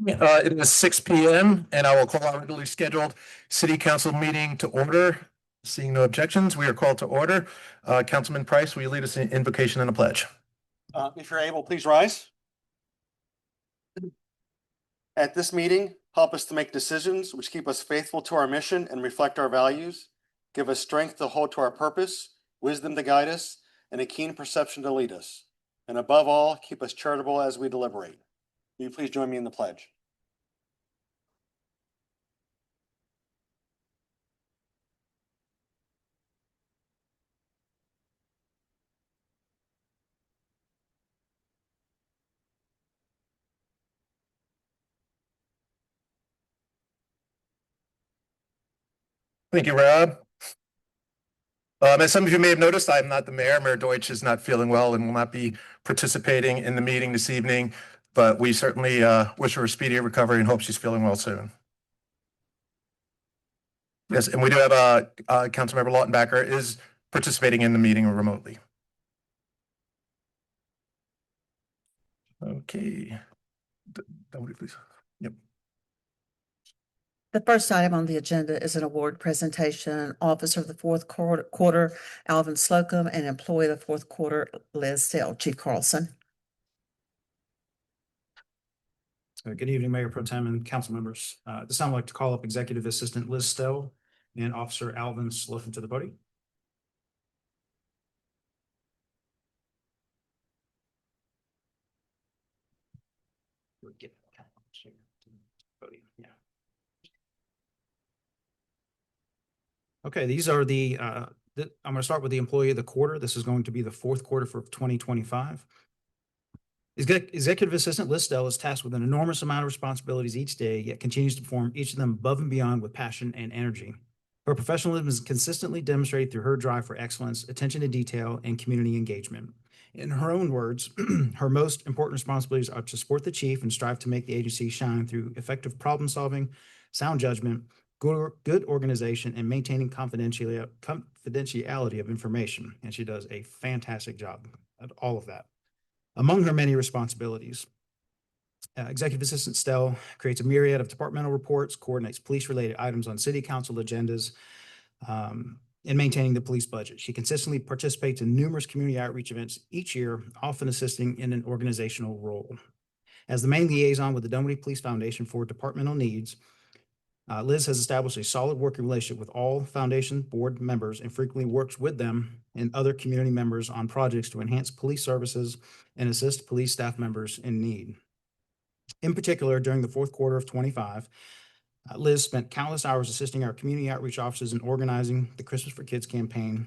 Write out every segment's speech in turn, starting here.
It is 6 p.m. and I will call our regularly scheduled city council meeting to order. Seeing no objections, we are called to order. Councilman Price, will you lead us in invocation and a pledge? If you're able, please rise. At this meeting, help us to make decisions which keep us faithful to our mission and reflect our values. Give us strength to hold to our purpose, wisdom to guide us, and a keen perception to lead us. And above all, keep us charitable as we deliberate. Will you please join me in the pledge? Thank you, Rob. As some of you may have noticed, I'm not the mayor. Mayor Deutsch is not feeling well and will not be participating in the meeting this evening, but we certainly wish her a speedy recovery and hope she's feeling well soon. Yes, and we do have Councilmember Lautenbacher is participating in the meeting remotely. Okay. Dunwoody, please. Yep. The first item on the agenda is an award presentation. Officer of the fourth quarter, Alvin Slocum, and employee of the fourth quarter, Liz Still. Chief Carlson. Good evening, Mayor Pro Tem and council members. This time I'd like to call up Executive Assistant Liz Still and Officer Alvin Slocum to the podium. Okay, these are I'm going to start with the employee of the quarter. This is going to be the fourth quarter for 2025. Executive Assistant Liz Still is tasked with an enormous amount of responsibilities each day, yet continues to perform each of them above and beyond with passion and energy. Her professionalism is consistently demonstrated through her drive for excellence, attention to detail, and community engagement. In her own words, her most important responsibilities are to support the chief and strive to make the agency shine through effective problem solving, sound judgment, good organization, and maintaining confidentiality of information. And she does a fantastic job at all of that. Among her many responsibilities, Executive Assistant Stell creates a myriad of departmental reports, coordinates police-related items on city council agendas, and maintaining the police budget. She consistently participates in numerous community outreach events each year, often assisting in an organizational role. As the main liaison with the Dunwoody Police Foundation for departmental needs, Liz has established a solid working relationship with all foundation board members and frequently works with them and other community members on projects to enhance police services and assist police staff members in need. In particular, during the fourth quarter of 25, Liz spent countless hours assisting our community outreach offices in organizing the Christmas for Kids campaign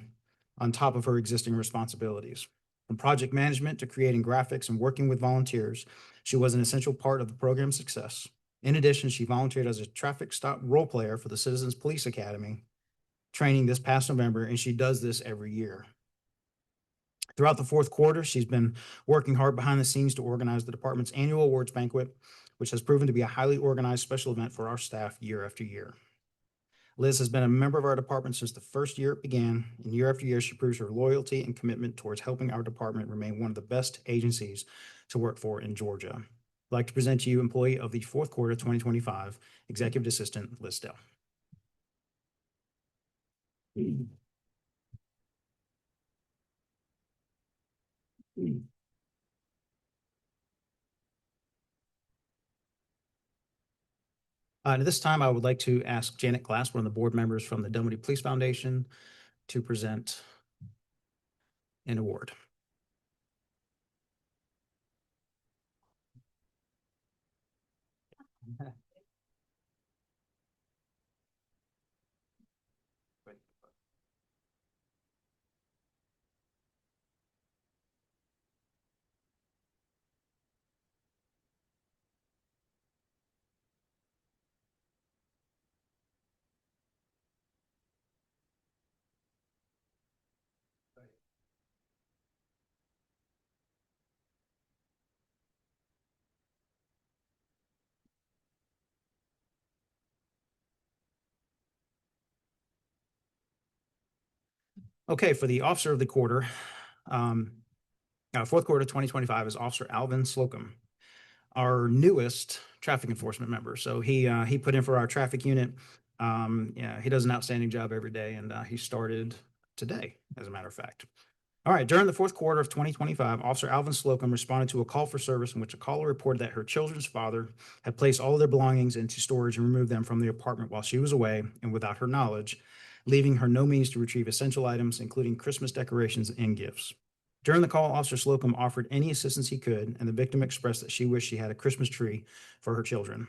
on top of her existing responsibilities. From project management to creating graphics and working with volunteers, she was an essential part of the program's success. In addition, she volunteered as a traffic stop role player for the Citizens Police Academy training this past November, and she does this every year. Throughout the fourth quarter, she's been working hard behind the scenes to organize the department's annual awards banquet, which has proven to be a highly organized special event for our staff year after year. Liz has been a member of our department since the first year it began, and year after year, she proves her loyalty and commitment towards helping our department remain one of the best agencies to work for in Georgia. I'd like to present to you employee of the fourth quarter 2025, Executive Assistant Liz Still. At this time, I would like to ask Janet Glass, one of the board members from the Dunwoody Police Foundation, to present an award. Okay, for the officer of the quarter, fourth quarter 2025 is Officer Alvin Slocum. our newest traffic enforcement member. So he put in for our traffic unit. Yeah, he does an outstanding job every day, and he started today, as a matter of fact. All right, during the fourth quarter of 2025, Officer Alvin Slocum responded to a call for service in which a caller reported that her children's father had placed all of their belongings into storage and removed them from the apartment while she was away and without her knowledge, leaving her no means to retrieve essential items, including Christmas decorations and gifts. During the call, Officer Slocum offered any assistance he could, and the victim expressed that she wished she had a Christmas tree for her children.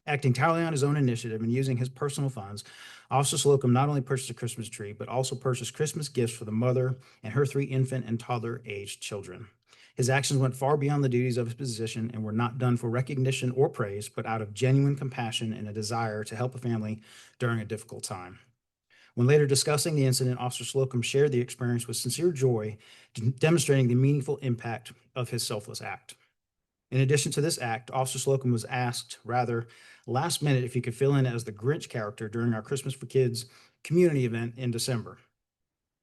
Acting entirely on his own initiative and using his personal funds, Officer Slocum not only purchased a Christmas tree, but also purchased Christmas gifts for the mother and her 3 infant and toddler-aged children. His actions went far beyond the duties of his position and were not done for recognition or praise, but out of genuine compassion and a desire to help a family during a difficult time. When later discussing the incident, Officer Slocum shared the experience with sincere joy, demonstrating the meaningful impact of his selfless act. In addition to this act, Officer Slocum was asked, rather last minute, if he could fill in as the Grinch character during our Christmas for Kids community event in December.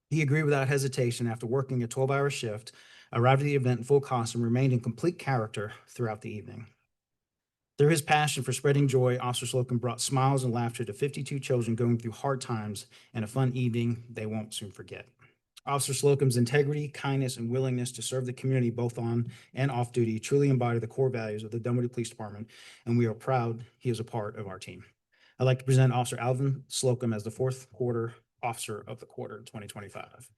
He agreed without hesitation after working a 12-hour shift, arrived at the event in full costume, remained in complete character throughout the evening. Through his passion for spreading joy, Officer Slocum brought smiles and laughter to 52 children going through hard times and a fun evening they won't soon forget. Officer Slocum's integrity, kindness, and willingness to serve the community both on and off duty truly embody the core values of the Dunwoody Police Department, and we are proud he is a part of our team. I'd like to present Officer Alvin Slocum as the fourth quarter Officer of the Quarter 2025.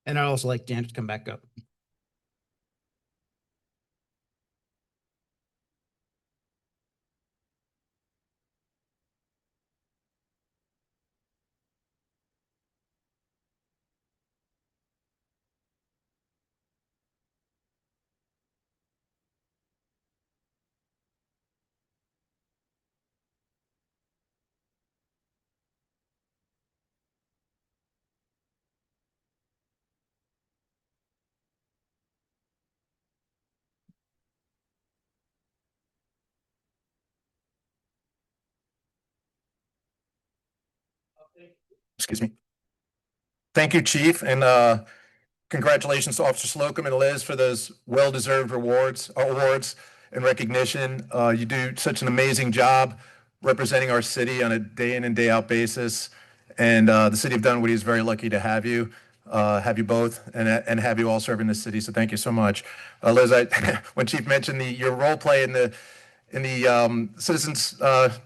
And I'd also like Janet to come back up. Excuse me. Thank you, Chief, and congratulations to Officer Slocum and Liz for those well-deserved awards and recognition. You do such an amazing job representing our city on a day in and day out basis. And the city of Dunwoody is very lucky to have you both and have you all serving the city. So thank you so much. Liz, when Chief mentioned your role play in the Citizens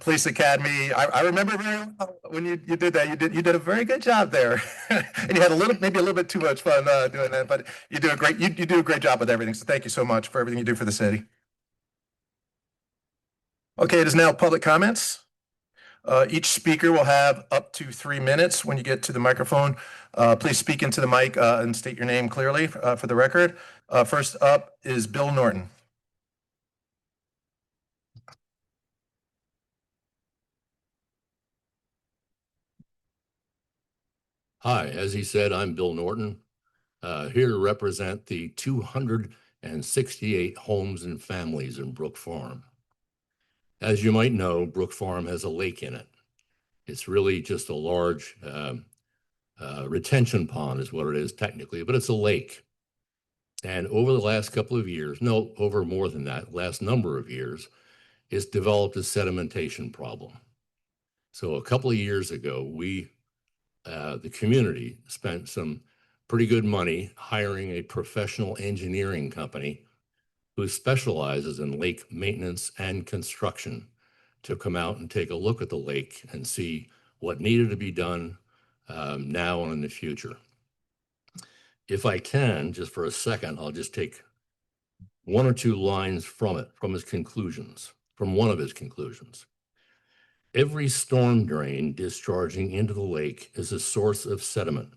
Police Academy. I remember very well when you did that. You did a very good job there, and you had maybe a little bit too much fun doing that. But you do a great job with everything. So thank you so much for everything you do for the city. Okay, it is now public comments. Each speaker will have up to 3 minutes. When you get to the microphone, please speak into the mic and state your name clearly for the record. First up is Bill Norton. Hi, as he said, I'm Bill Norton, here to represent the 268 homes and families in Brook Farm. As you might know, Brook Farm has a lake in it. It's really just a large retention pond is what it is technically, but it's a lake. And over the last couple of years, no, over more than that, last number of years, it's developed a sedimentation problem. So a couple of years ago, the community spent some pretty good money hiring a professional engineering company who specializes in lake maintenance and construction to come out and take a look at the lake and see what needed to be done now and in the future. If I can, just for a second, I'll just take 1 or 2 lines from it, from one of his conclusions. Every storm drain discharging into the lake is a source of sediment.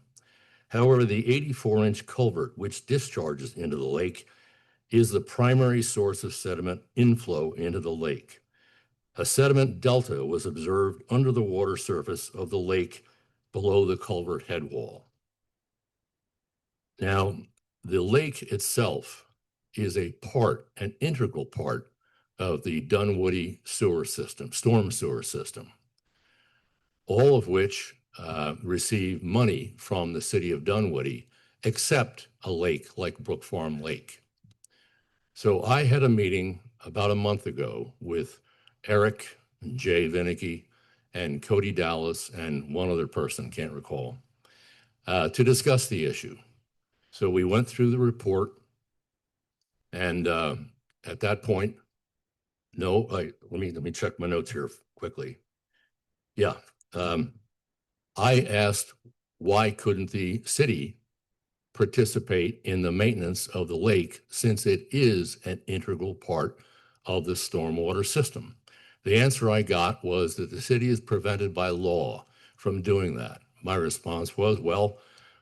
However, the 84-inch culvert, which discharges into the lake, is the primary source of sediment inflow into the lake. A sediment delta was observed under the water surface of the lake below the culvert head wall. Now, the lake itself is an integral part of the Dunwoody storm sewer system, all of which receive money from the city of Dunwoody, except a lake like Brook Farm Lake. So I had a meeting about a month ago with Eric, Jay Vinicky, and Cody Dallas, and one other person, can't recall, to discuss the issue. So we went through the report, and at that point, let me check my notes here quickly. Yeah, I asked why couldn't the city participate in the maintenance of the lake since it is an integral part of the stormwater system. The answer I got was that the city is prevented by law from doing that. My response was, well,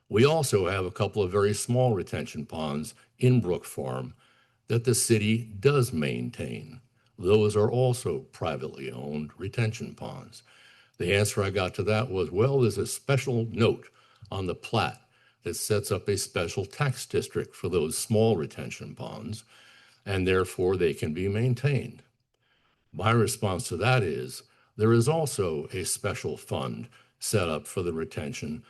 we also have a couple of very small retention ponds in Brook Farm that the city does maintain. Those are also privately owned retention ponds. The answer I got to that was, well, there's a special note on the plat that sets up a special tax district for those small retention ponds, and therefore they can be maintained. My response to that is, there is also a special fund set up for the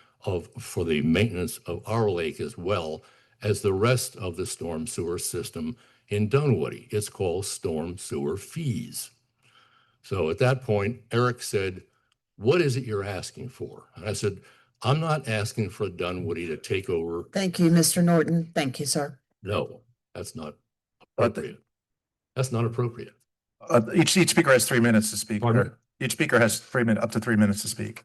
for the maintenance of our lake as well as the rest of the storm sewer system in Dunwoody. It's called storm sewer fees. So at that point, Eric said, what is it you're asking for? And I said, I'm not asking for Dunwoody to take over. Thank you, Mr. Norton. Thank you, sir. No, that's not appropriate. That's not appropriate. Each speaker has 3 minutes to speak. Pardon? Each speaker has up to 3 minutes to speak.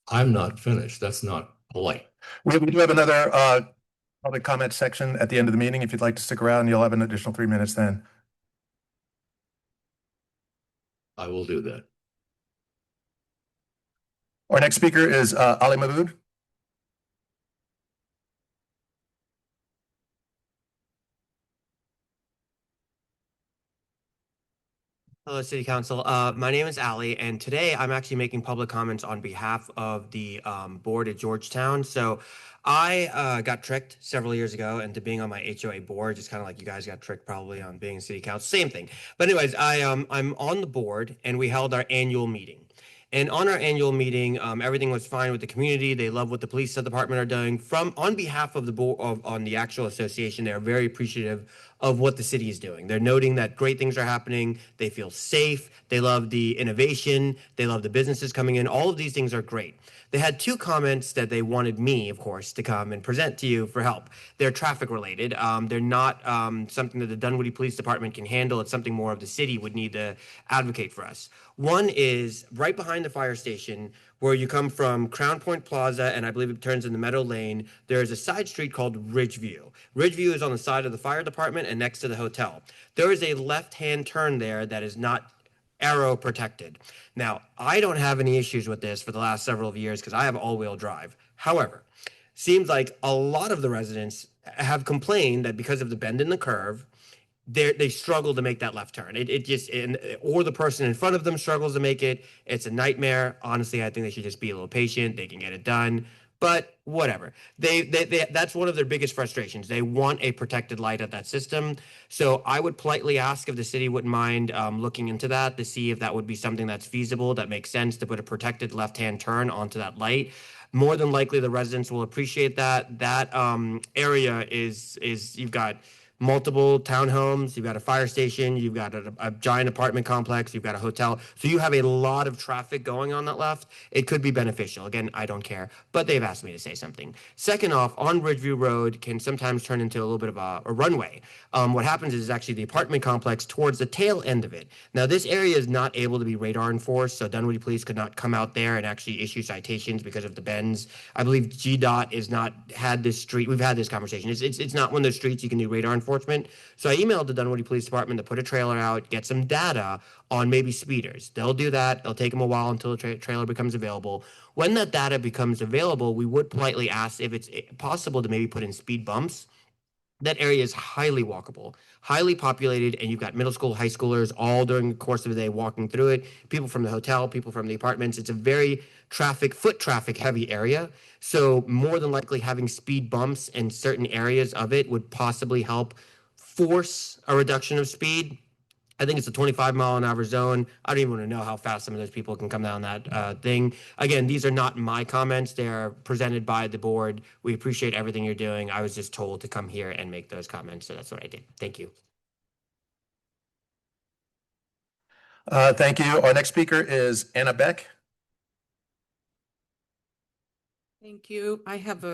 I'm not finished. That's not polite. We do have another public comment section at the end of the meeting. If you'd like to stick around, you'll have an additional 3 minutes then. I will do that. Our next speaker is Ali Mahmood. Hello, City Council. My name is Ali, and today I'm actually making public comments on behalf of the board at Georgetown. So I got tricked several years ago into being on my HOA board, just kind of like you guys got tricked probably on being City Council, same thing. But anyways, I'm on the board, and we held our annual meeting. And on our annual meeting, everything was fine with the community. They love what the police department are doing. On behalf of the board, on the actual association, they're very appreciative of what the city is doing. They're noting that great things are happening. They feel safe. They love the innovation. They love the businesses coming in. All of these things are great. They had two comments that they wanted me, of course, to come and present to you for help. They're traffic related. They're not something that the Dunwoody Police Department can handle. It's something more of the city would need to advocate for us. One is right behind the fire station where you come from Crown Point Plaza, and I believe it turns into Meadow Lane. There's a side street called Ridgeview. Ridgeview is on the side of the fire department and next to the hotel. There is a left-hand turn there that is not arrow protected. Now, I don't have any issues with this for the last several years because I have all-wheel drive. However, seems like a lot of the residents have complained that because of the bend in the curve, they struggle to make that left turn. Or the person in front of them struggles to make it. It's a nightmare. Honestly, I think they should just be a little patient. They can get it done. But whatever. That's one of their biggest frustrations. They want a protected light at that system. So I would politely ask if the city wouldn't mind looking into that to see if that would be something that's feasible, that makes sense to put a protected left-hand turn onto that light. More than likely, the residents will appreciate that. That area is you've got multiple townhomes, you've got a fire station, you've got a giant apartment complex, you've got a hotel. So you have a lot of traffic going on that left. It could be beneficial. Again, I don't care, but they've asked me to say something. Second off, on Ridgeview Road can sometimes turn into a little bit of a runway. What happens is actually the apartment complex towards the tail end of it. Now, this area is not able to be radar enforced, so Dunwoody Police could not come out there and actually issue citations because of the bends. I believe GDOT is not had this street. We've had this conversation. It's not one of those streets you can do radar enforcement. So I emailed the Dunwoody Police Department to put a trailer out, get some data on maybe speeders. They'll do that. It'll take them a while until the trailer becomes available. When that data becomes available, we would politely ask if it's possible to maybe put in speed bumps. That area is highly walkable, highly populated, and you've got middle school, high schoolers all during the course of the day walking through it, people from the hotel, people from the apartments. It's a very foot traffic heavy area. So more than likely having speed bumps in certain areas of it would possibly help force a reduction of speed. I think it's a 25-mile-an-hour zone. I don't even want to know how fast some of those people can come down that thing. Again, these are not my comments. They are presented by the board. We appreciate everything you're doing. I was just told to come here and make those comments, so that's what I did. Thank you. Thank you. Our next speaker is Anna Beck. Thank you. I have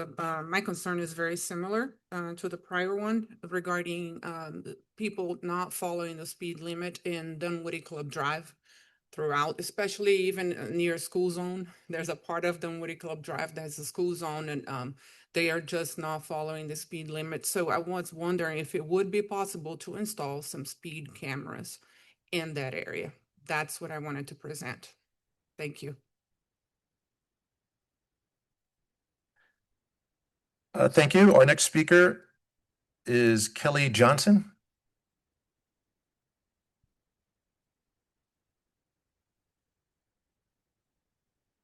my concern is very similar to the prior one regarding the people not following the speed limit in Dunwoody Club Drive throughout, especially even near school zone. There's a part of Dunwoody Club Drive that's a school zone, and they are just not following the speed limit. So I was wondering if it would be possible to install some speed cameras in that area. That's what I wanted to present. Thank you. Thank you. Our next speaker is Kelly Johnson.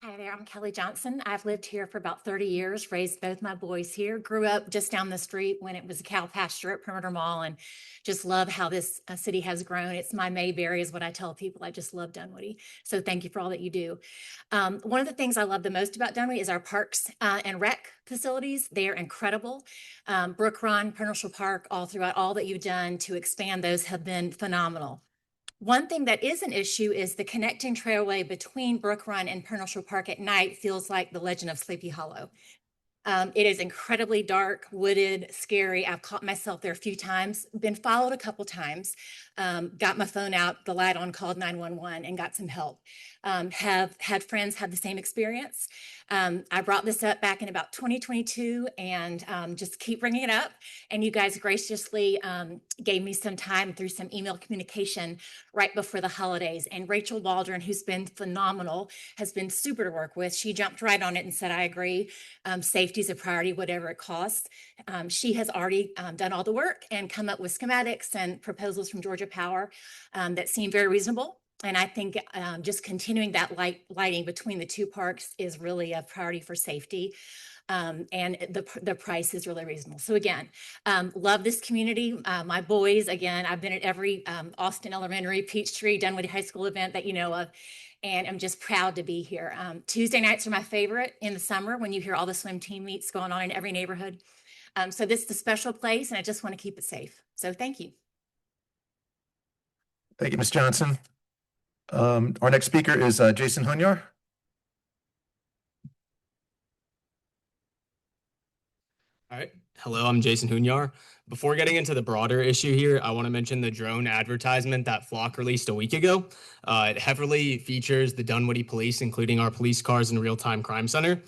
Hi there, I'm Kelly Johnson. I've lived here for about 30 years, raised both my boys here, grew up just down the street when it was a cow pasture at Perimeter Mall, and just love how this city has grown. It's my Mayberry is what I tell people. I just love Dunwoody. So thank you for all that you do. One of the things I love the most about Dunwoody is our parks and rec facilities. They are incredible. Brook Run, Pernal Park, all throughout, all that you've done to expand those have been phenomenal. One thing that is an issue is the connecting trailway between Brook Run and Pernal Park at night feels like the Legend of Sleepy Hollow. It is incredibly dark, wooded, scary. I've caught myself there a few times, been followed a couple times, got my phone out, the light on, called 911 and got some help. Have had friends have the same experience. I brought this up back in about 2022 and just keep bringing it up. And you guys graciously gave me some time through some email communication right before the holidays. And Rachel Waldron, who's been phenomenal, has been super to work with. She jumped right on it and said, I agree. Safety is a priority, whatever it costs. She has already done all the work and come up with schematics and proposals from Georgia Power that seem very reasonable. And I think just continuing that lighting between the two parks is really a priority for safety. And the price is really reasonable. So again, love this community. My boys, again, I've been at every Austin Elementary, Peachtree, Dunwoody High School event that you know of. And I'm just proud to be here. Tuesday nights are my favorite in the summer when you hear all the swim team meets going on in every neighborhood. So this is a special place and I just want to keep it safe. So thank you. Thank you, Ms. Johnson. Our next speaker is Jason Hunyar. All right. Hello, I'm Jason Hunyar. Before getting into the broader issue here, I want to mention the drone advertisement that Flock released a week ago. It heavily features the Dunwoody Police, including our police cars and real-time crime center.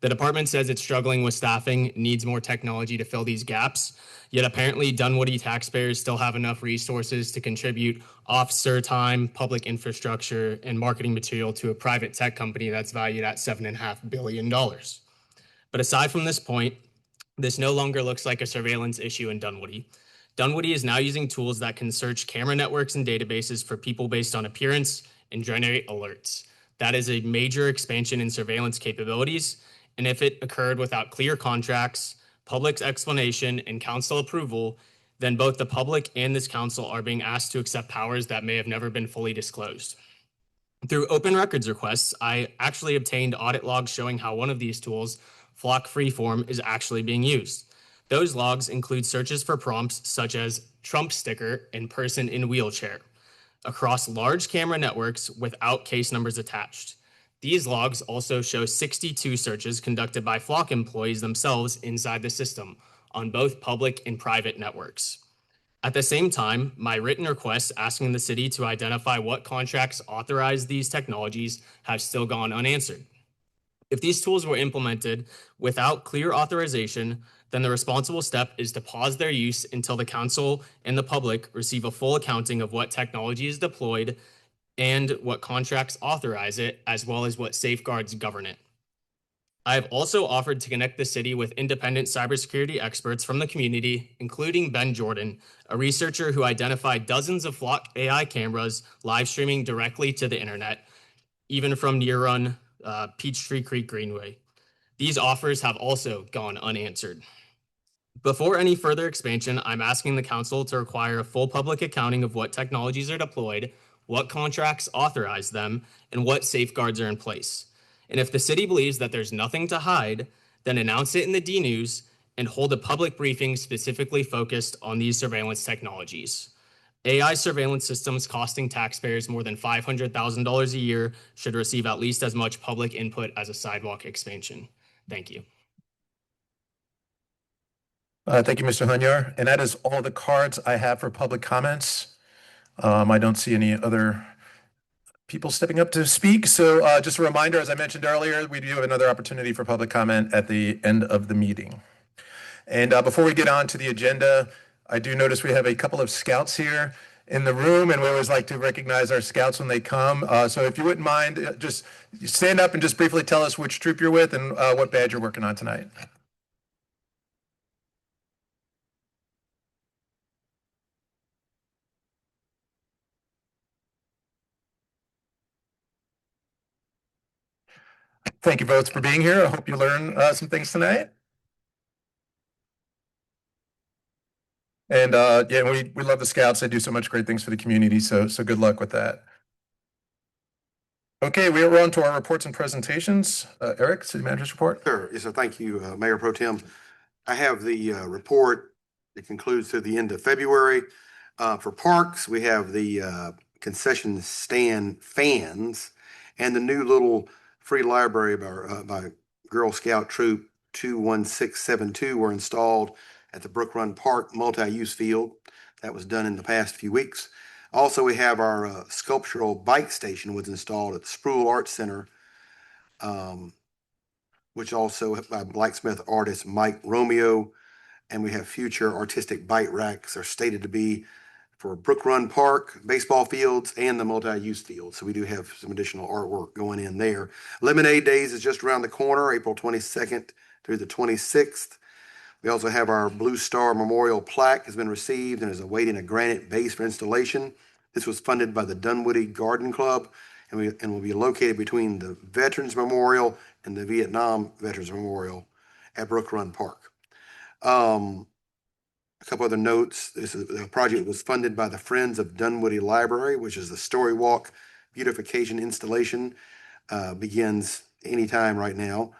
The department says it's struggling with staffing, needs more technology to fill these gaps. Yet apparently Dunwoody taxpayers still have enough resources to contribute officer time, public infrastructure, and marketing material to a private tech company that's valued at $7.5 billion. But aside from this point, this no longer looks like a surveillance issue in Dunwoody. Dunwoody is now using tools that can search camera networks and databases for people based on appearance and generate alerts. That is a major expansion in surveillance capabilities, and if it occurred without clear contracts, public explanation, and council approval, then both the public and this council are being asked to accept powers that may have never been fully disclosed. Through open records requests, I actually obtained audit logs showing how one of these tools, Flock Freeform, is actually being used. Those logs include searches for prompts such as Trump sticker and person in wheelchair across large camera networks without case numbers attached. These logs also show 62 searches conducted by Flock employees themselves inside the system on both public and private networks. At the same time, my written requests asking the city to identify what contracts authorize these technologies have still gone unanswered. If these tools were implemented without clear authorization, then the responsible step is to pause their use until the council and the public receive a full accounting of what technology is deployed and what contracts authorize it, as well as what safeguards govern it. I have also offered to connect the city with independent cybersecurity experts from the community, including Ben Jordan, a researcher who identified dozens of Flock AI cameras live streaming directly to the internet, even from near-run Peachtree Creek Greenway. These offers have also gone unanswered. Before any further expansion, I'm asking the council to require a full public accounting of what technologies are deployed, what contracts authorize them, and what safeguards are in place. And if the city believes that there's nothing to hide, then announce it in the D News and hold a public briefing specifically focused on these surveillance technologies. AI surveillance systems costing taxpayers more than $500,000 a year should receive at least as much public input as a sidewalk expansion. Thank you. Thank you, Mr. Hunyar. And that is all the cards I have for public comments. I don't see any other people stepping up to speak. So just a reminder, as I mentioned earlier, we do have another opportunity for public comment at the end of the meeting. And before we get on to the agenda, I do notice we have a couple of scouts here in the room, and we always like to recognize our scouts when they come. So if you wouldn't mind, just stand up and just briefly tell us which troop you're with and what badge you're working on tonight. Thank you both for being here. I hope you learn some things tonight. And yeah, we love the Scouts. They do so much great things for the community. So good luck with that. Okay, we're on to our reports and presentations. Eric, City Manager's report. Sure. Yes, sir. Thank you, Mayor Pro Tem. I have the report that concludes through the end of February. For parks, we have the concession stand fans and the new little free library by Girl Scout Troop 21672 were installed at the Brook Run Park multi-use field. That was done in the past few weeks. Also, we have our sculptural bike station was installed at the Sproul Arts Center, which also by blacksmith artist Mike Romeo. And we have future artistic bike racks are stated to be for Brook Run Park, baseball fields, and the multi-use field. So we do have some additional artwork going in there. Lemonade Days is just around the corner, April 22nd through the 26th. We also have our Blue Star Memorial plaque has been received and is awaiting a granite base for installation. This was funded by the Dunwoody Garden Club and will be located between the Veterans Memorial and the Vietnam Veterans Memorial at Brook Run Park. A couple other notes. The project was funded by the Friends of Dunwoody Library, which is the Story Walk beautification installation. Begins anytime right now.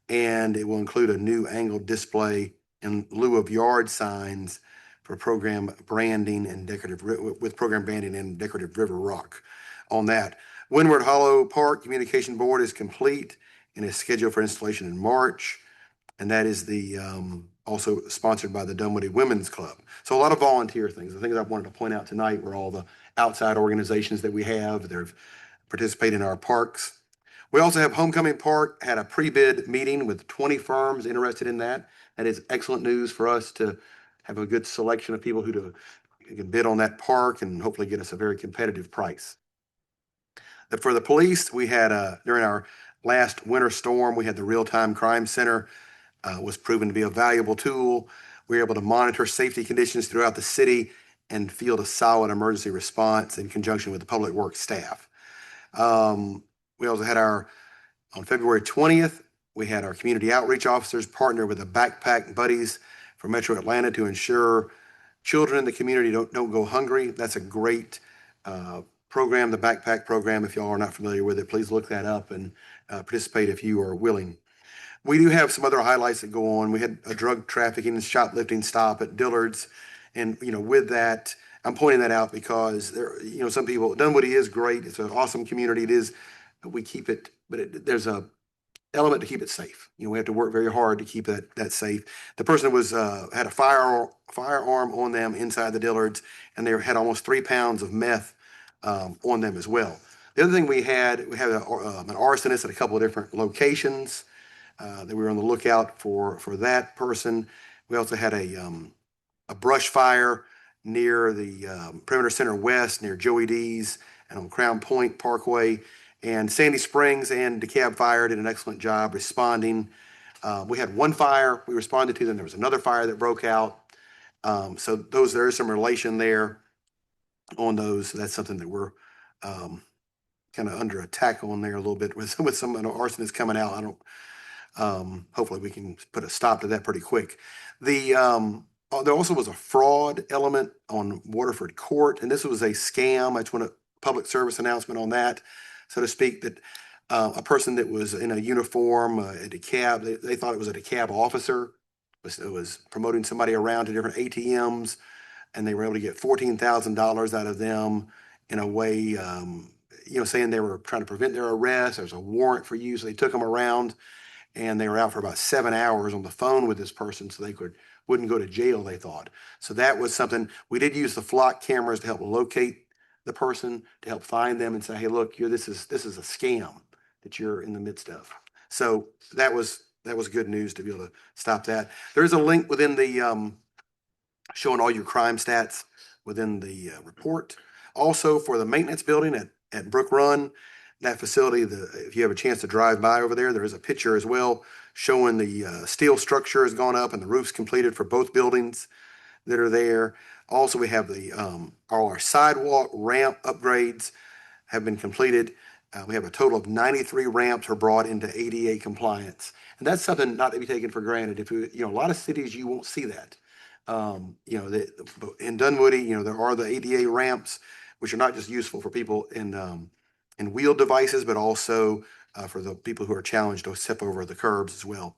And it will include a new angled display in lieu of yard signs for program branding and decorative river rock on that. Windward Hollow Park Communication Board is complete and is scheduled for installation in March. And that is the also sponsored by the Dunwoody Women's Club. So a lot of volunteer things. The things I wanted to point out tonight were all the outside organizations that we have that have participated in our parks. We also have Homecoming Park had a pre-bid meeting with 20 firms interested in that. That is excellent news for us to have a good selection of people who can bid on that park and hopefully get us a very competitive price. For the police, we had during our last winter storm, we had the Real-Time Crime Center was proven to be a valuable tool. We were able to monitor safety conditions throughout the city and field a solid emergency response in conjunction with the public works staff. We also had on February 20th, we had our community outreach officers partner with the Backpack Buddies for Metro Atlanta to ensure children in the community don't go hungry. That's a great program, the Backpack program. If y'all are not familiar with it, please look that up and participate if you are willing. We do have some other highlights that go on. We had a drug trafficking and shoplifting stop at Dillard's. And, with that, I'm pointing that out because some people, Dunwoody is great. It's an awesome community. It is, we keep it, but there's a element to keep it safe. We have to work very hard to keep that safe. The person had a firearm on them inside the Dillards, and they had almost 3 pounds of meth on them as well. The other thing we had an arsonist at a couple of different locations that we were on the lookout for that person. We also had a brush fire near the Perimeter Center West, near Joey D's and on Crown Point Parkway. And Sandy Springs and DeKalb Fire did an excellent job responding. We had one fire we responded to, then there was another fire that broke out. So there is some relation there on those. So that's something that we're kind of under attack on there a little bit with some arsonists coming out. Hopefully we can put a stop to that pretty quick. There also was a fraud element on Waterford Court, and this was a scam. I just want a public service announcement on that, so to speak, that a person that was in a uniform, a DeKalb, they thought it was a DeKalb officer, was promoting somebody around to different ATMs, and they were able to get $14,000 out of them in a way, saying they were trying to prevent their arrest. There was a warrant for you, so they took them around, and they were out for about 7 hours on the phone with this person so they wouldn't go to jail, they thought. So that was something. We did use the flock cameras to help locate the person, to help find them and say, hey, look, this is a scam that you're in the midst of. So that was good news to be able to stop that. There's a link within the showing all your crime stats within the report. Also, for the maintenance building at Brook Run, that facility, if you have a chance to drive by over there, there is a picture as well showing the steel structure has gone up and the roof's completed for both buildings that are there. Also, we have all our sidewalk ramp upgrades have been completed. We have a total of 93 ramps are brought into ADA compliance. And that's something not to be taken for granted. A lot of cities, you won't see that. In Dunwoody, there are the ADA ramps, which are not just useful for people in wheeled devices, but also for the people who are challenged to step over the curbs as well.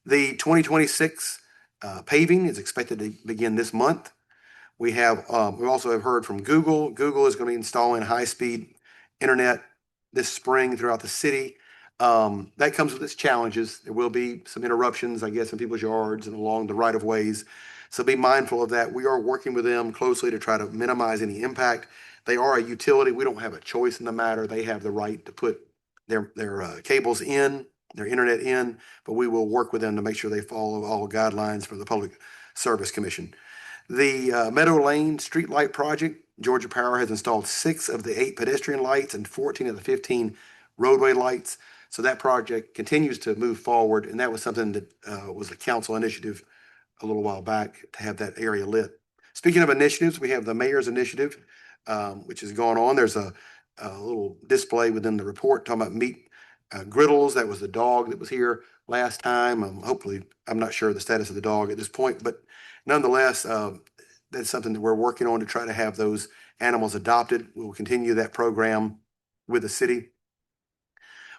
The 2026 paving is expected to begin this month. We also have heard from Google. Google is going to be installing high-speed internet this spring throughout the city. That comes with its challenges. There will be some interruptions, I guess, in people's yards and along the right of ways. So be mindful of that. We are working with them closely to try to minimize any impact. They are a utility. We don't have a choice in the matter. They have the right to put their cables in, their internet in, but we will work with them to make sure they follow all guidelines from the Public Service Commission. The Meadow Lane Streetlight Project, Georgia Power has installed 6 of the 8 pedestrian lights and 14 of the 15 roadway lights. So that project continues to move forward, and that was something that was a council initiative a little while back to have that area lit. Speaking of initiatives, we have the mayor's initiative, which is going on. There's a little display within the report talking about meat griddles. That was the dog that was here last time. Hopefully, I'm not sure of the status of the dog at this point, but nonetheless, that's something that we're working on to try to have those animals adopted. We will continue that program with the city.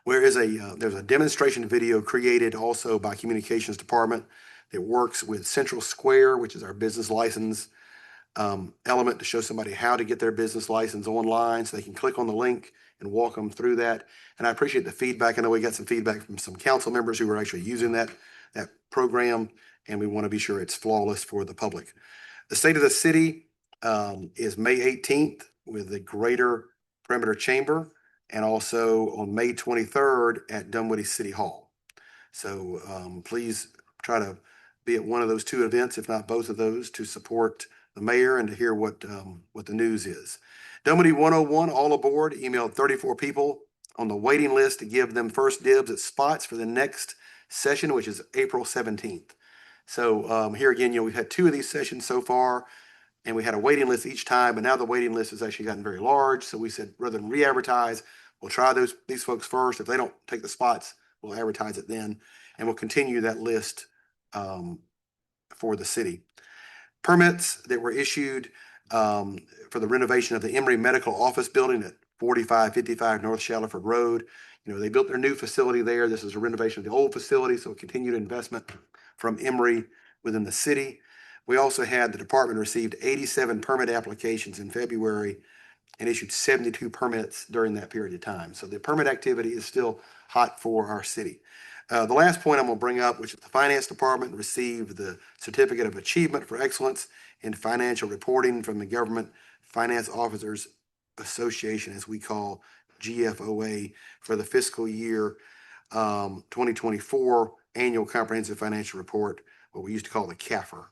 There's a demonstration video created also by Communications Department that works with Central Square, which is our business license element, to show somebody how to get their business license online so they can click on the link and walk them through that. And I appreciate the feedback. I know we got some feedback from some council members who were actually using that program, and we want to be sure it's flawless for the public. The State of the City is May 18th with the Greater Perimeter Chamber, and also on May 23rd at Dunwoody City Hall. So please try to be at one of those 2 events, if not both of those, to support the mayor and to hear what the news is. Dunwoody 101, all aboard, emailed 34 people on the waiting list to give them first dibs at spots for the next session, which is April 17th. So here again, we've had 2 of these sessions so far, and we had a waiting list each time, but now the waiting list has actually gotten very large. So we said, rather than re-advertise, we'll try these folks first. If they don't take the spots, we'll advertise it then, and we'll continue that list for the city. Permits that were issued for the renovation of the Emory Medical Office Building at 4555 North Shallowford Road. They built their new facility there. This is a renovation of the old facility, so continued investment from Emory within the city. We also had the department received 87 permit applications in February and issued 72 permits during that period of time. So the permit activity is still hot for our city. The last point I'm going to bring up, which is the finance department received the Certificate of Achievement for Excellence in Financial Reporting from the Government Finance Officers Association, as we call GFOA, for the fiscal year 2024 Annual Comprehensive Financial Report, what we used to call the CAFR.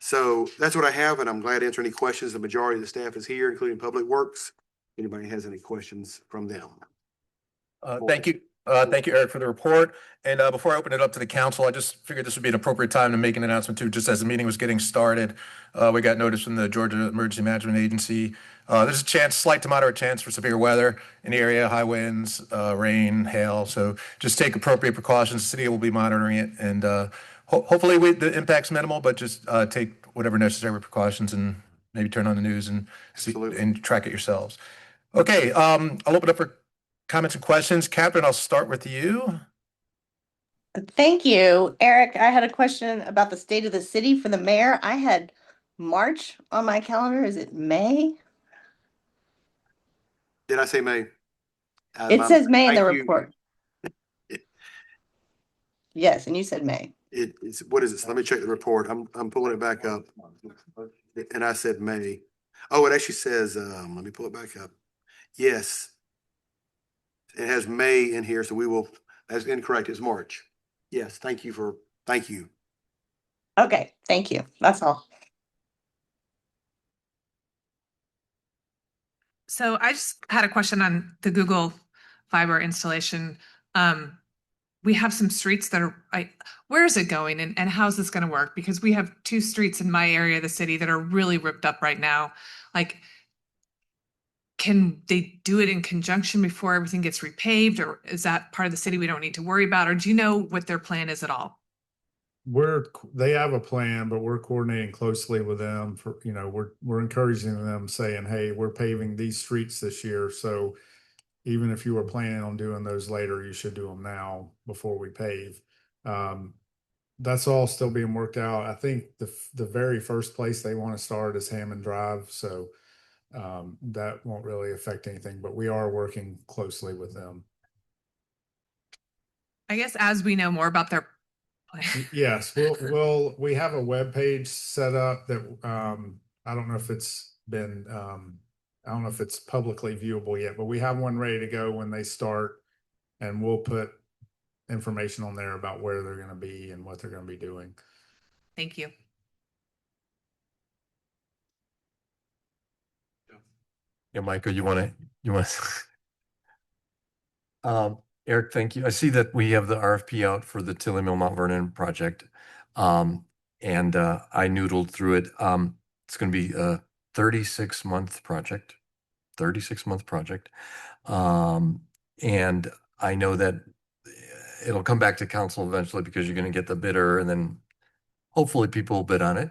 So that's what I have, and I'm glad to answer any questions. The majority of the staff is here, including Public Works. Anybody has any questions from them? Thank you. Thank you, Eric, for the report. And before I open it up to the council, I just figured this would be an appropriate time to make an announcement too, just as the meeting was getting started. We got notice from the Georgia Emergency Management Agency. There's a chance, slight to moderate chance for severe weather in the area, high winds, rain, hail. So just take appropriate precautions. The city will be monitoring it, and hopefully the impact's minimal, but just take whatever necessary precautions and maybe turn on the news and see Absolutely. and track it yourselves. Okay, I'll open up for comments and questions. Catherine, I'll start with you. Thank you, Eric. I had a question about the state of the city for the mayor. I had March on my calendar. Is it May? Did I say May? It says May in the Thank you. report. Yes, and you said May. It's, what is it? Let me check the report. I'm pulling it back up. And I said May. Oh, it actually says, let me pull it back up. Yes. It has May in here, so we will, that's incorrect. It's March. Yes, thank you. Okay, thank you. That's all. So I just had a question on the Google Fiber installation. We have some streets that are, where is it going and how's this going to work? Because we have 2 streets in my area of the city that are really ripped up right now. Like, can they do it in conjunction before everything gets repaved, or is that part of the city we don't need to worry about? Or do you know what their plan is at all? They have a plan, but we're coordinating closely with them for, we're encouraging them, saying, hey, we're paving these streets this year. So even if you were planning on doing those later, you should do them now before we pave. That's all still being worked out. I think the very first place they want to start is Hammond Drive. So that won't really affect anything, but we are working closely with them. I guess as we know more about their plan. Yes, we have a web page set up that I don't know if it's been I don't know if it's publicly viewable yet, but we have one ready to go when they start, and we'll put information on there about where they're going to be and what they're going to be doing. Thank you. Yeah, Michael, you want to, Eric, thank you. I see that we have the RFP out for the Tilly Mill Mount Vernon project. And I noodled through it. It's going to be a 36-month project, 36-month project. And I know that it'll come back to council eventually because you're going to get the bidder, and then hopefully people will bid on it.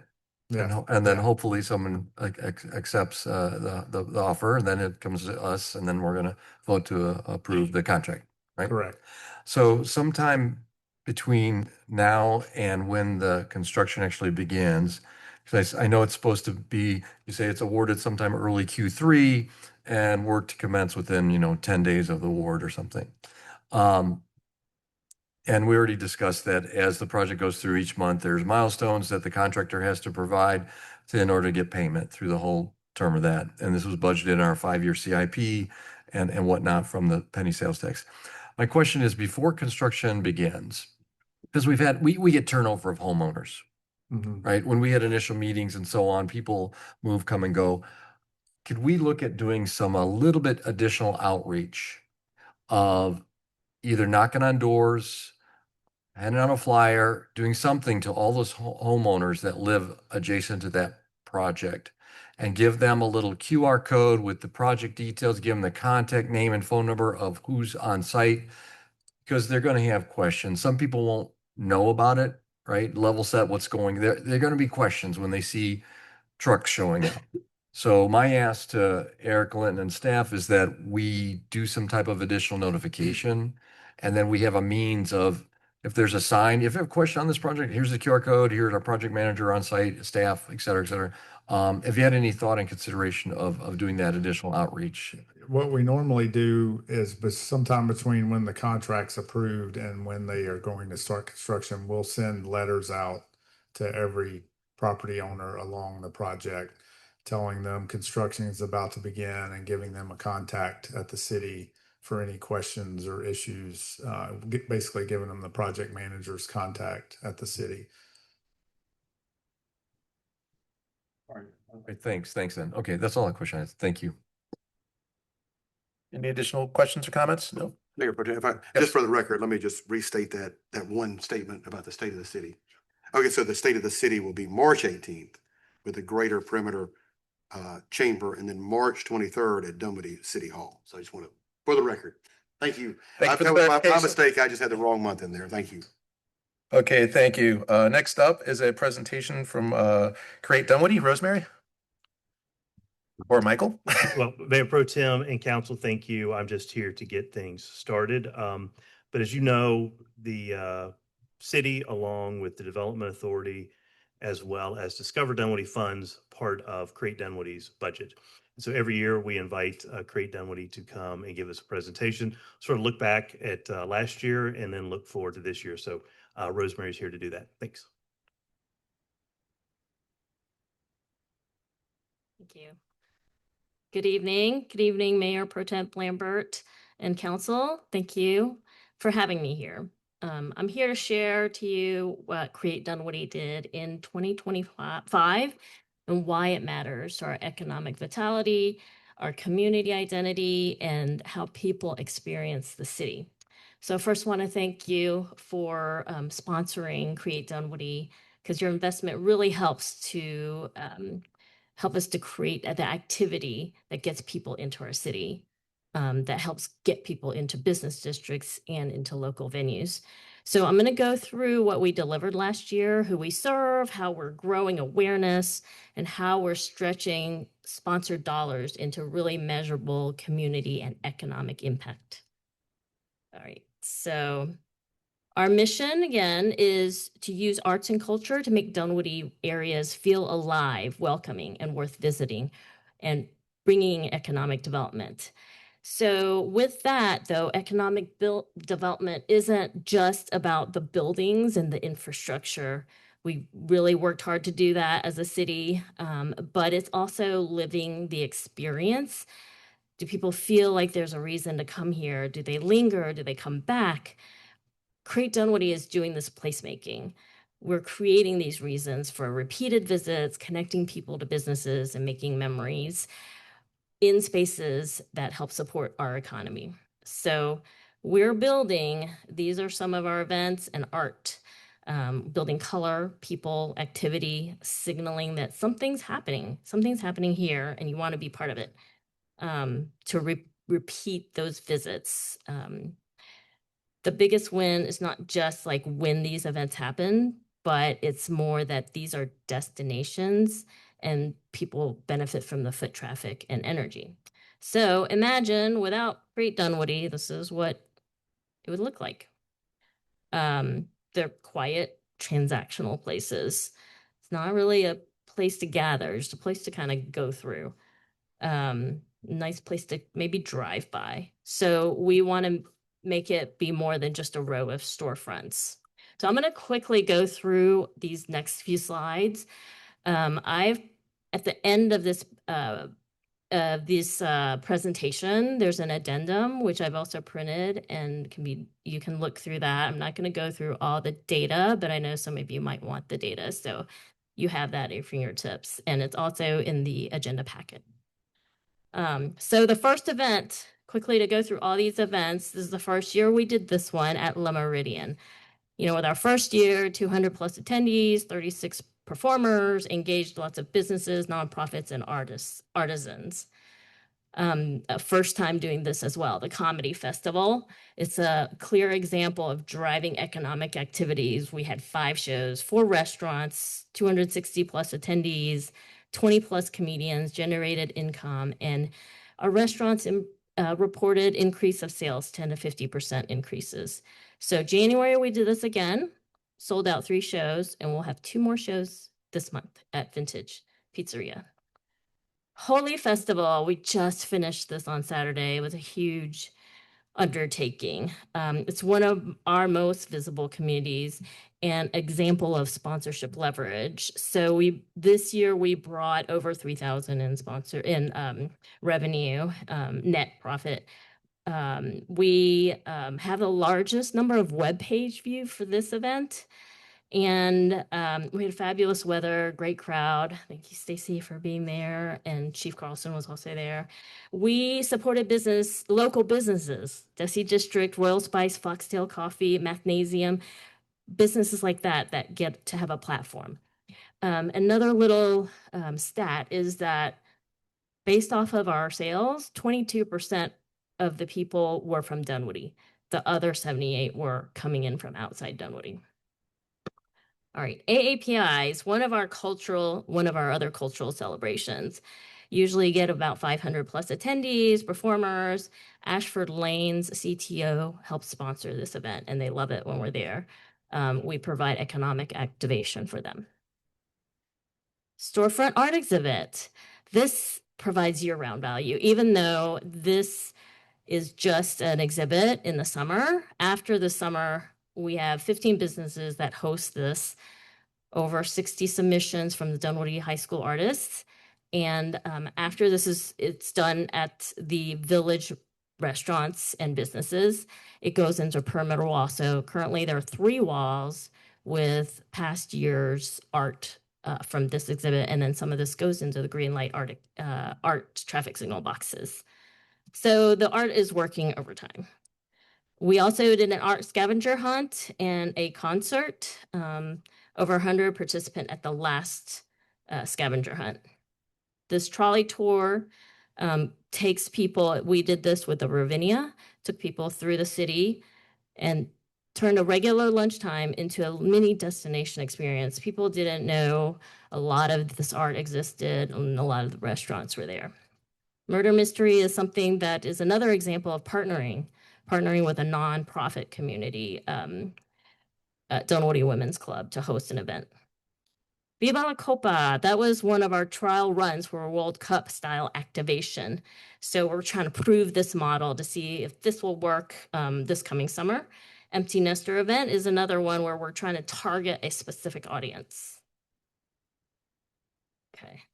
Yeah. And then hopefully someone accepts the offer, and then it comes to us, and then we're going to vote to approve the contract, right? Correct. So sometime between now and when the construction actually begins, because I know it's supposed to be, you say it's awarded sometime early Q3 and work to commence within, 10 days of the award or something. And we already discussed that as the project goes through each month, there's milestones that the contractor has to provide in order to get payment through the whole term of that. And this was budgeted in our 5-year CIP and whatnot from the penny sales tax. My question is, before construction begins, because we get turnover of homeowners, right? When we had initial meetings and so on, people move, come and go. Could we look at doing a little bit additional outreach of either knocking on doors, handing out a flyer, doing something to all those homeowners that live adjacent to that project, and give them a little QR code with the project details, give them the contact name and phone number of who's on site, because they're going to have questions. Some people won't know about it, right? Level set what's going there. They're going to be questions when they see trucks showing up. So my ask to Eric Linton and staff is that we do some type of additional notification, and then we have a means of, if there's a sign, if you have a question on this project, here's the QR code, here's our project manager on site, staff, et cetera, et cetera. If you had any thought and consideration of doing that additional outreach. What we normally do is sometime between when the contract's approved and when they are going to start construction, we'll send letters out to every property owner along the project, telling them construction is about to begin and giving them a contact at the city for any questions or issues, basically giving them the project manager's contact at the city. All right, thanks then. Okay, that's all the question I have. Thank you. Any additional questions or comments? No. Mayor Pro Tem, if I, just for the record, let me just restate that one statement about the state of the city. Okay, so the state of the city will be March 18th with the Greater Perimeter Chamber, and then March 23rd at Dunwoody City Hall. So I just want to, for the record, thank you. Thank you for That the was my clarification. mistake. I just had the wrong month in there. Thank you. Okay, thank you. Next up is a presentation from Create Dunwoody. Rosemary? Or Michael? Well, Mayor Pro Tem and Council, thank you. I'm just here to get things started. But as you know, the city, along with the Development Authority, as well as Discover Dunwoody funds, part of Create Dunwoody's budget. So every year we invite Create Dunwoody to come and give us a presentation, sort of look back at last year and then look forward to this year. So Rosemary's here to do that. Thanks. Thank you. Good evening. Good evening, Mayor Pro Tem Lambert and Council. Thank you for having me here. I'm here to share to you what Create Dunwoody did in 2025 and why it matters to our economic vitality, our community identity, and how people experience the city. So first want to thank you for sponsoring Create Dunwoody, because your investment really helps to help us to create the activity that gets people into our city, that helps get people into business districts and into local venues. So I'm going to go through what we delivered last year, who we serve, how we're growing awareness, and how we're stretching sponsored dollars into really measurable community and economic impact. All right, so our mission, again, is to use arts and culture to make Dunwoody areas feel alive, welcoming, and worth visiting, and bringing economic development. So with that, though, economic development isn't just about the buildings and the infrastructure. We really worked hard to do that as a city, but it's also living the experience. Do people feel like there's a reason to come here? Do they linger? Do they come back? Create Dunwoody is doing this placemaking. We're creating these reasons for repeated visits, connecting people to businesses, and making memories in spaces that help support our economy. So we're building, these are some of our events and art, building color, people, activity, signaling that something's happening here, and you want to be part of it, to repeat those visits. The biggest win is not just like when these events happen, but it's more that these are destinations and people benefit from the foot traffic and energy. So imagine without Create Dunwoody, this is what it would look like. They're quiet, transactional places. It's not really a place to gather, it's a place to kind of go through. Nice place to maybe drive by. So we want to make it be more than just a row of storefronts. So I'm going to quickly go through these next few slides. I've at the end of this presentation, there's an addendum which I've also printed and you can look through that. I'm not going to go through all the data, but I know some of you might want the data, so you have that at your fingertips, and it's also in the agenda packet. So the first event, quickly to go through all these events, this is the first year we did this one at Le Meridian. You know, with our first year, 200 plus attendees, 36 performers, engaged lots of businesses, nonprofits, and artisans. A first time doing this as well, the Comedy Festival. It's a clear example of driving economic activities. We had 5 shows, 4 restaurants, 260 plus attendees, 20 plus comedians, generated income, and our restaurants reported increase of sales, 10 to 50% increases. So January, we did this again, sold out 3 shows, and we'll have 2 more shows this month at Vintage Pizzeria. Holy Festival, we just finished this on Saturday. It was a huge undertaking. It's one of our most visible communities and example of sponsorship leverage. So this year we brought over 3,000 in revenue, net profit. We have the largest number of web page views for this event. And we had fabulous weather, great crowd. Thank you, Stacy, for being there. And Chief Carlson was also there. We supported local businesses, Desi District, Royal Spice, Foxtail Coffee, Mathnasium, businesses like that get to have a platform. Another little stat is that based off of our sales, 22% of the people were from Dunwoody. The other 78 were coming in from outside Dunwoody. All right, AAPIs, one of our other cultural celebrations, usually get about 500 plus attendees, performers. Ashford Lane's CTO helps sponsor this event, and they love it when we're there. We provide economic activation for them. Storefront art exhibit. This provides year-round value, even though this is just an exhibit in the summer. After the summer, we have 15 businesses that host this, over 60 submissions from the Dunwoody High School artists. And after it's done at the village restaurants and businesses, it goes into a perimeter wall. So currently there are 3 walls with past year's art from this exhibit. And then some of this goes into the green light art traffic signal boxes. So the art is working over time. We also did an art scavenger hunt and a concert. Over 100 participants at the last scavenger hunt. This trolley tour takes people, we did this with the Ravinia, took people through the city and turned a regular lunchtime into a mini destination experience. People didn't know a lot of this art existed and a lot of the restaurants were there. Murder Mystery is something that is another example of partnering with a nonprofit community, Dunwoody Women's Club, to host an event. Viva la Copa, that was one of our trial runs for a World Cup style activation. So we're trying to prove this model to see if this will work this coming summer. Empty Nester event is another one where we're trying to target a specific audience. Okay.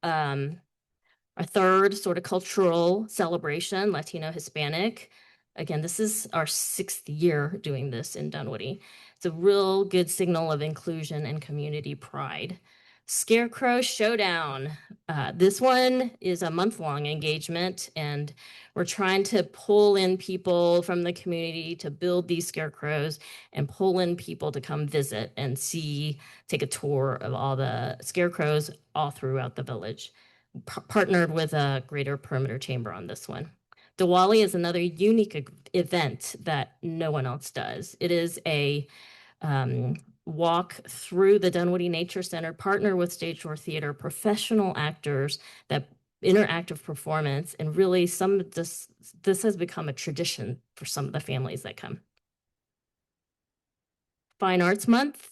Our third sort of cultural celebration, Latino Hispanic. Again, this is our 6th year doing this in Dunwoody. It's a real good signal of inclusion and community pride. Scarecrow Showdown. This one is a month-long engagement, and we're trying to pull in people from the community to build these scarecrows and pull in people to come visit and take a tour of all the scarecrows all throughout the village. Partnered with a Greater Perimeter Chamber on this one. Diwali is another unique event that no one else does. It is a walk through the Dunwoody Nature Center, partner with Stage Door Theater, professional actors, that interactive performance, and really this has become a tradition for some of the families that come. Fine Arts Month,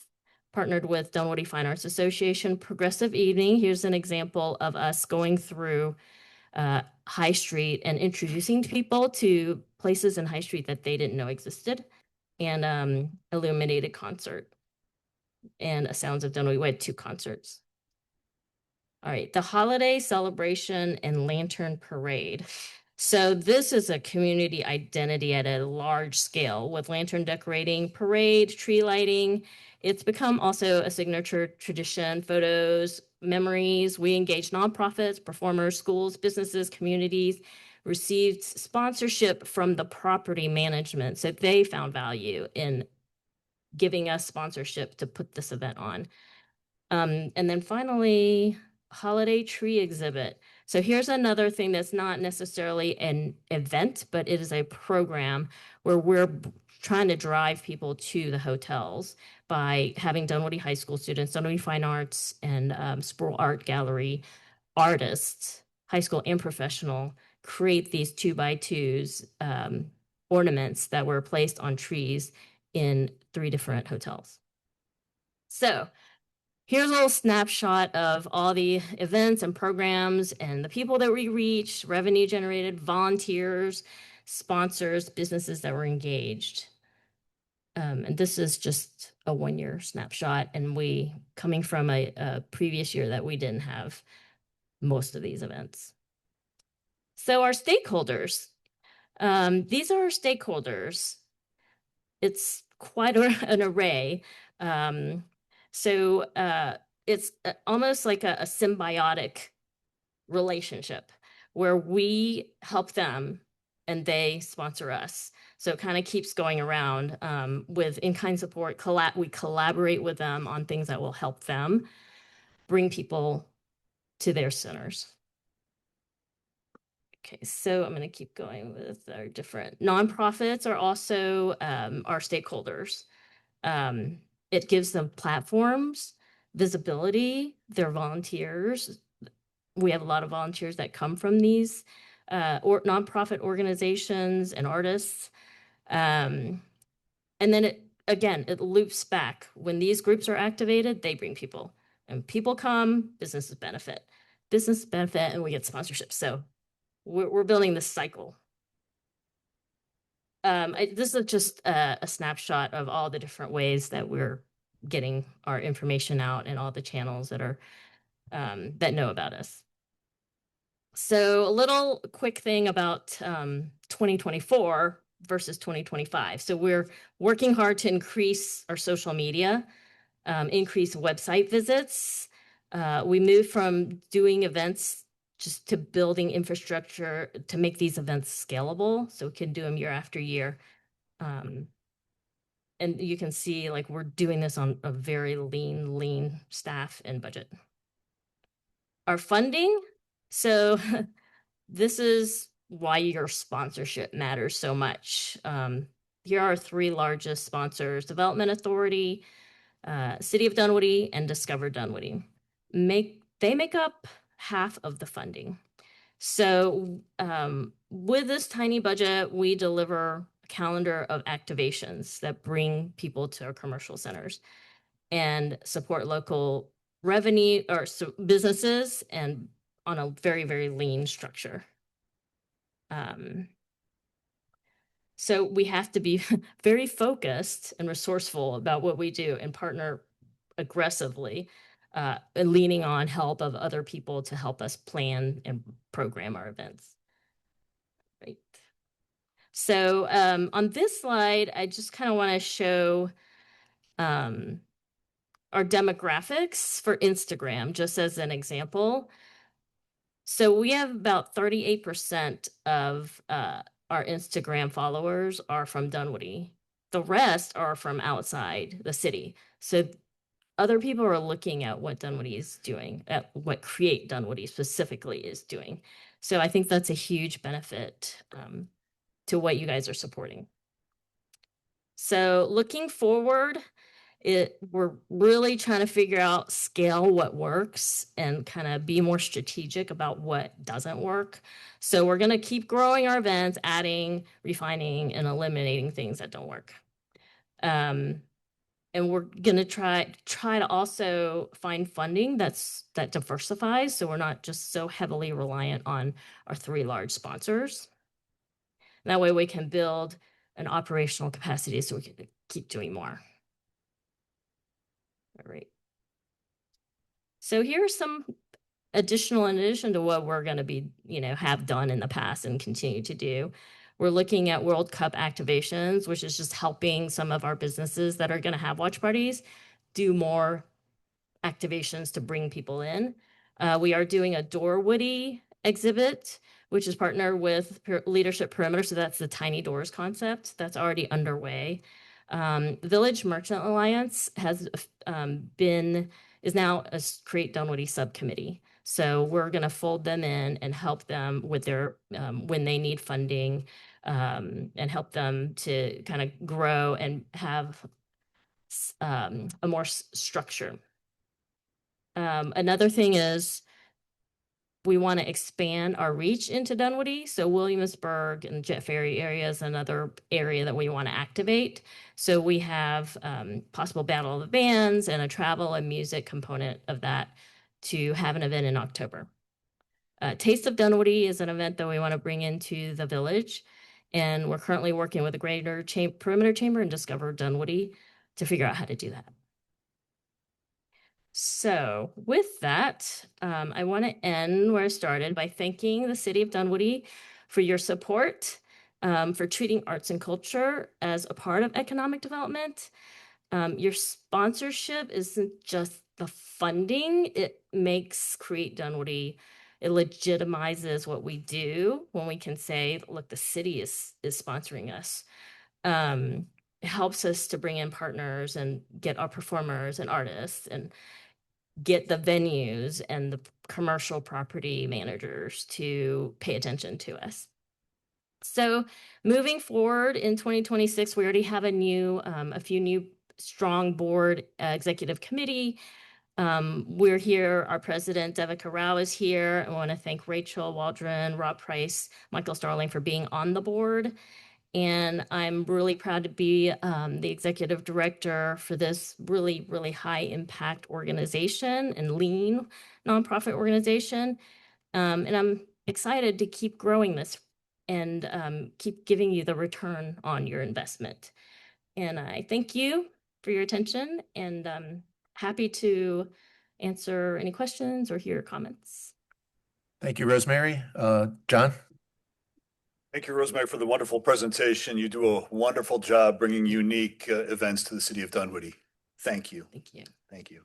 partnered with Dunwoody Fine Arts Association, Progressive Evening. Here's an example of us going through High Street and introducing people to places in High Street that they didn't know existed, and illuminated concert and a Sounds of Dunwoody. We had 2 concerts. All right, the holiday celebration and lantern parade. So this is a community identity at a large scale with lantern decorating, parade, tree lighting. It's become also a signature tradition, photos, memories. We engage nonprofits, performers, schools, businesses, communities, received sponsorship from the property management. So they found value in giving us sponsorship to put this event on. And then finally, holiday tree exhibit. So here's another thing that's not necessarily an event, but it is a program where we're trying to drive people to the hotels by having Dunwoody High School students, Dunwoody Fine Arts, and Sproul Art Gallery artists, high school and professional, create these 2x2s ornaments that were placed on trees in 3 different hotels. So here's a little snapshot of all the events and programs and the people that we reached, revenue generated, volunteers, sponsors, businesses that were engaged. And this is just a 1-year snapshot, and we coming from a previous year that we didn't have most of these events. So our stakeholders, these are our stakeholders. It's quite an array. It's almost like a symbiotic relationship where we help them and they sponsor us. So it kind of keeps going around with in-kind support. We collaborate with them on things that will help them bring people to their centers. Okay, so I'm going to keep going with our different nonprofits are also our stakeholders. It gives them platforms, visibility, they're volunteers. We have a lot of volunteers that come from these or nonprofit organizations and artists. And then it loops back. When these groups are activated, they bring people. And people come, businesses benefit. Business benefit, and we get sponsorships. So we're building this cycle. This is just a snapshot of all the different ways that we're getting our information out and all the channels that are that know about us. So a little quick thing about 2024 versus 2025. So we're working hard to increase our social media, increase website visits. We moved from doing events just to building infrastructure to make these events scalable so we can do them year after year. And you can see like we're doing this on a very lean staff and budget. Our funding, so this is why your sponsorship matters so much. Here are our three largest sponsors: Development Authority, City of Dunwoody, and Discover Dunwoody. They make up half of the funding. So with this tiny budget, we deliver a calendar of activations that bring people to our commercial centers and support local revenue or businesses and on a very, very lean structure. So we have to be very focused and resourceful about what we do and partner aggressively, and leaning on help of other people to help us plan and program our events. Right. So on this slide, I just kind of want to show our demographics for Instagram, just as an example. So we have about 38% of our Instagram followers are from Dunwoody. The rest are from outside the city. So other people are looking at what Dunwoody is doing, at what Create Dunwoody specifically is doing. So I think that's a huge benefit to what you guys are supporting. So looking forward, we're really trying to figure out scale what works and kind of be more strategic about what doesn't work. So we're going to keep growing our events, adding, refining, and eliminating things that don't work. And we're going to try to also find funding that diversifies, so we're not just so heavily reliant on our three large sponsors. And that way we can build an operational capacity so we can keep doing more. All right. So here's some additional, in addition to what we're going to be, have done in the past and continue to do. We're looking at World Cup activations, which is just helping some of our businesses that are going to have watch parties do more activations to bring people in. We are doing a Dunwoody exhibit, which is partnered with Leadership Perimeter. So that's the tiny doors concept that's already underway. Village Merchant Alliance is now a Create Dunwoody subcommittee. So we're going to fold them in and help them with their when they need funding, and help them to kind of grow and have a more structure. Another thing is we want to expand our reach into Dunwoody. So Williamsburg and Jet Ferry area is another area that we want to activate. So we have possible Battle of the Bands and a travel and music component of that to have an event in October. Taste of Dunwoody is an event that we want to bring into the village. And we're currently working with the Greater Perimeter Chamber and Discover Dunwoody to figure out how to do that. So with that, I want to end where I started by thanking the City of Dunwoody for your support, for treating arts and culture as a part of economic development, Your sponsorship isn't just the funding, it makes Create Dunwoody, it legitimizes what we do when we can say, look, the city is sponsoring us. It helps us to bring in partners and get our performers and artists and get the venues and the commercial property managers to pay attention to us. So moving forward in 2026, we already have a few new strong board executive committee. We're here, our president, Devika Rao, is here. I want to thank Rachel Waldron, Rob Price, Michael Starling for being on the board. And I'm really proud to be the executive director for this really, really high impact organization and lean nonprofit organization. And I'm excited to keep growing this and keep giving you the return on your investment. And I thank you for your attention and happy to answer any questions or hear comments. Thank you, Rosemary. John? Thank you, Rosemary, for the wonderful presentation. You do a wonderful job bringing unique events to the city of Dunwoody. Thank you. Thank you. Thank you.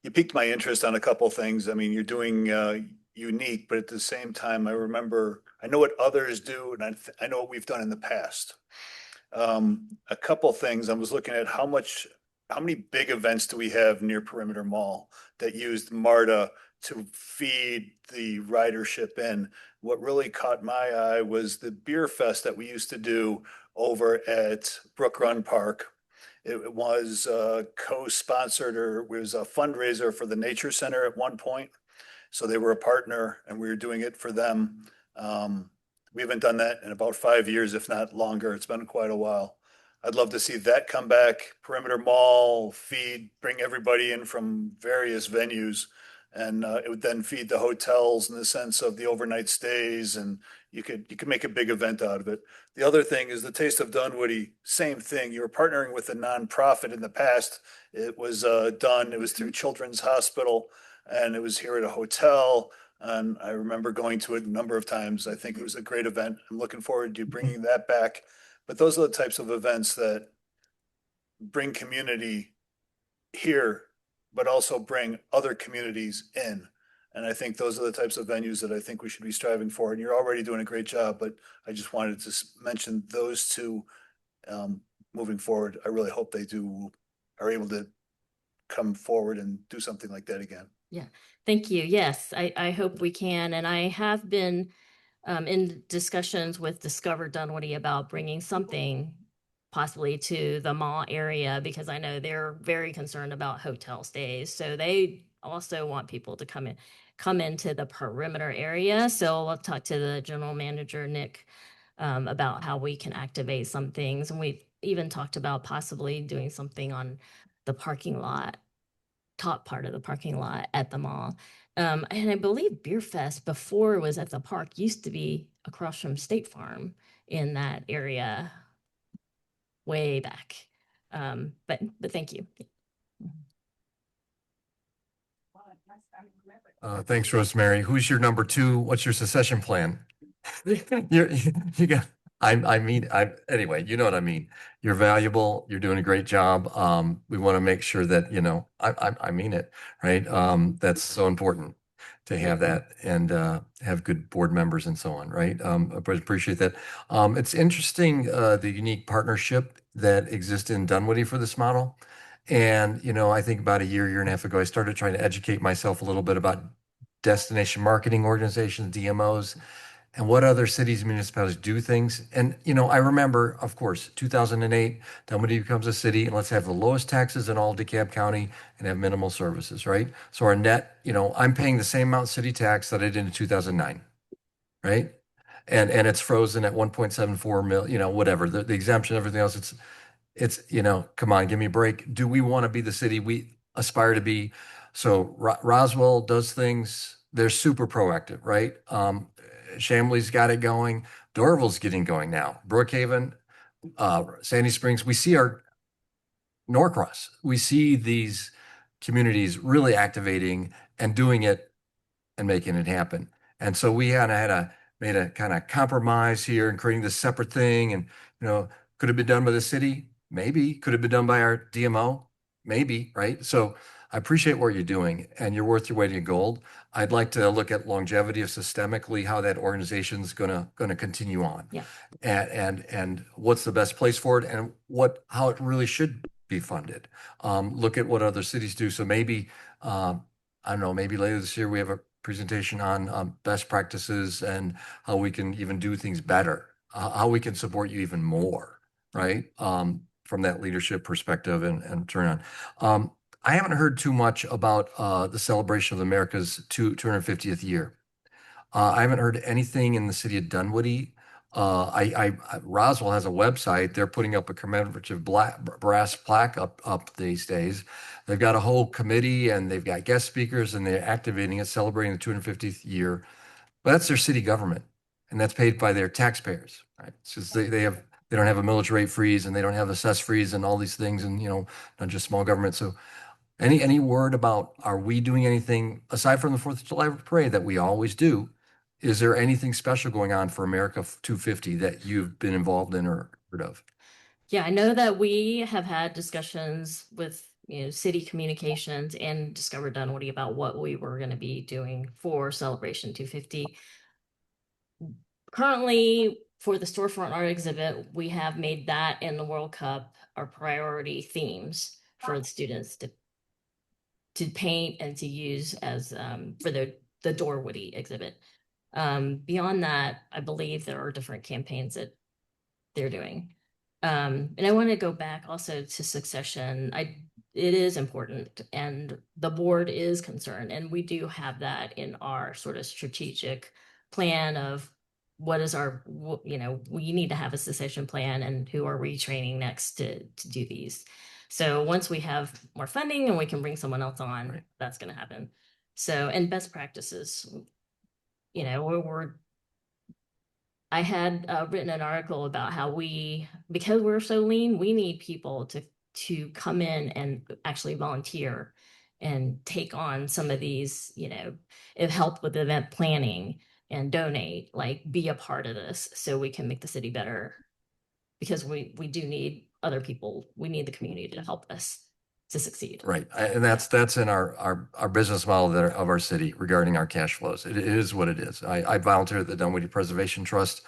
You piqued my interest on a couple things. I mean, you're doing unique, but at the same time, I know what others do, and I know what we've done in the past. A couple things. I was looking at how many big events do we have near Perimeter Mall that used MARTA to feed the ridership in. What really caught my eye was the beer fest that we used to do over at Brook Run Park. It was co-sponsored, or it was a fundraiser for the Nature Center at one point. So they were a partner and we were doing it for them. We haven't done that in about 5 years, if not longer. It's been quite a while. I'd love to see that come back. Perimeter Mall, bring everybody in from various venues. And it would then feed the hotels in the sense of the overnight stays, and you could make a big event out of it. The other thing is the Taste of Dunwoody, same thing. You were partnering with a nonprofit in the past. It was through Children's Hospital, and it was here at a hotel. And I remember going to it a number of times. I think it was a great event. I'm looking forward to bringing that back. But those are the types of events that bring community here, but also bring other communities in. And I think those are the types of venues that I think we should be striving for. And you're already doing a great job, but I just wanted to mention those two moving forward. I really hope they are able to come forward and do something like that again. Yeah, thank you. Yes, I hope we can. And I have been in discussions with Discover Dunwoody about bringing something possibly to the mall area, because I know they're very concerned about hotel stays. So they also want people to come into the perimeter area. So I'll talk to the general manager, Nick, about how we can activate some things. And we've even talked about possibly doing something on the parking lot, top part of the parking lot at the mall. And I believe Beer Fest, before it was at the park, used to be across from State Farm in that area way back. But thank you. Thanks, Rosemary. Who's your number two? What's your succession plan? You got, anyway, you know what I mean. You're valuable. You're doing a great job. We want to make sure that, I mean it, right? That's so important to have that and have good board members and so on, right? I appreciate that. It's interesting, the unique partnership that exists in Dunwoody for this model. And, I think about a year and a half ago, I started trying to educate myself a little bit about destination marketing organizations, DMOs, and what other cities and municipalities do things. And, I remember, of course, 2008, Dunwoody becomes a city, and let's have the lowest taxes in all of DeKalb County and have minimal services, right? So our net, I'm paying the same amount city tax that I did in 2009, right? And it's frozen at 1.74 mil, whatever, the exemption, everything else, it's, come on, give me a break. Do we want to be the city we aspire to be? So Roswell does things, they're super proactive, right? Chambly's got it going. Dorval's getting going now. Brookhaven, Sandy Springs, we see our Norcross. We see these communities really activating and doing it and making it happen. And so we made a kind of compromise here and creating this separate thing. And, could have been done by the city. Maybe. Could have been done by our DMO? Maybe, right? So I appreciate what you're doing and you're worth your weight in gold. I'd like to look at longevity of systemically how that organization's gonna continue on. Yeah. And what's the best place for it and how it really should be funded. Look at what other cities do. So maybe I don't know, maybe later this year we have a presentation on best practices and how we can even do things better, how we can support you even more, right? From that leadership perspective and turn on. I haven't heard too much about the celebration of America's 250th year. I haven't heard anything in the city of Dunwoody. Roswell has a website. They're putting up a commemorative brass plaque up these days. They've got a whole committee and they've got guest speakers and they're activating it, celebrating the 250th year. But that's their city government, and that's paid by their taxpayers, right? It's just they don't have a millage rate freeze and they don't have assess freeze and all these things, and not just small government. So any word about, are we doing anything aside from the 4th of July parade that we always do? Is there anything special going on for America 250 that you've been involved in or heard of? Yeah, I know that we have had discussions with city communications and Discover Dunwoody about what we were going to be doing for Celebration 250. Currently, for the storefront art exhibit, we have made that and the World Cup our priority themes for the students to paint and to use as for the Dunwoody exhibit. Beyond that, I believe there are different campaigns that they're doing. And I want to go back also to succession. It is important and the board is concerned, and we do have that in our sort of strategic plan of what is our, we need to have a succession plan and who are we training next to do these. So once we have more funding and we can bring someone else on, right, that's going to happen. So, and best practices, I had written an article about how because we're so lean, we need people to come in and actually volunteer and take on some of these, if help with event planning and donate, like be a part of this so we can make the city better, because we do need other people. We need the community to help us to succeed. Right. And that's in our business model of our city regarding our cash flows. It is what it is. I volunteer at the Dunwoody Preservation Trust,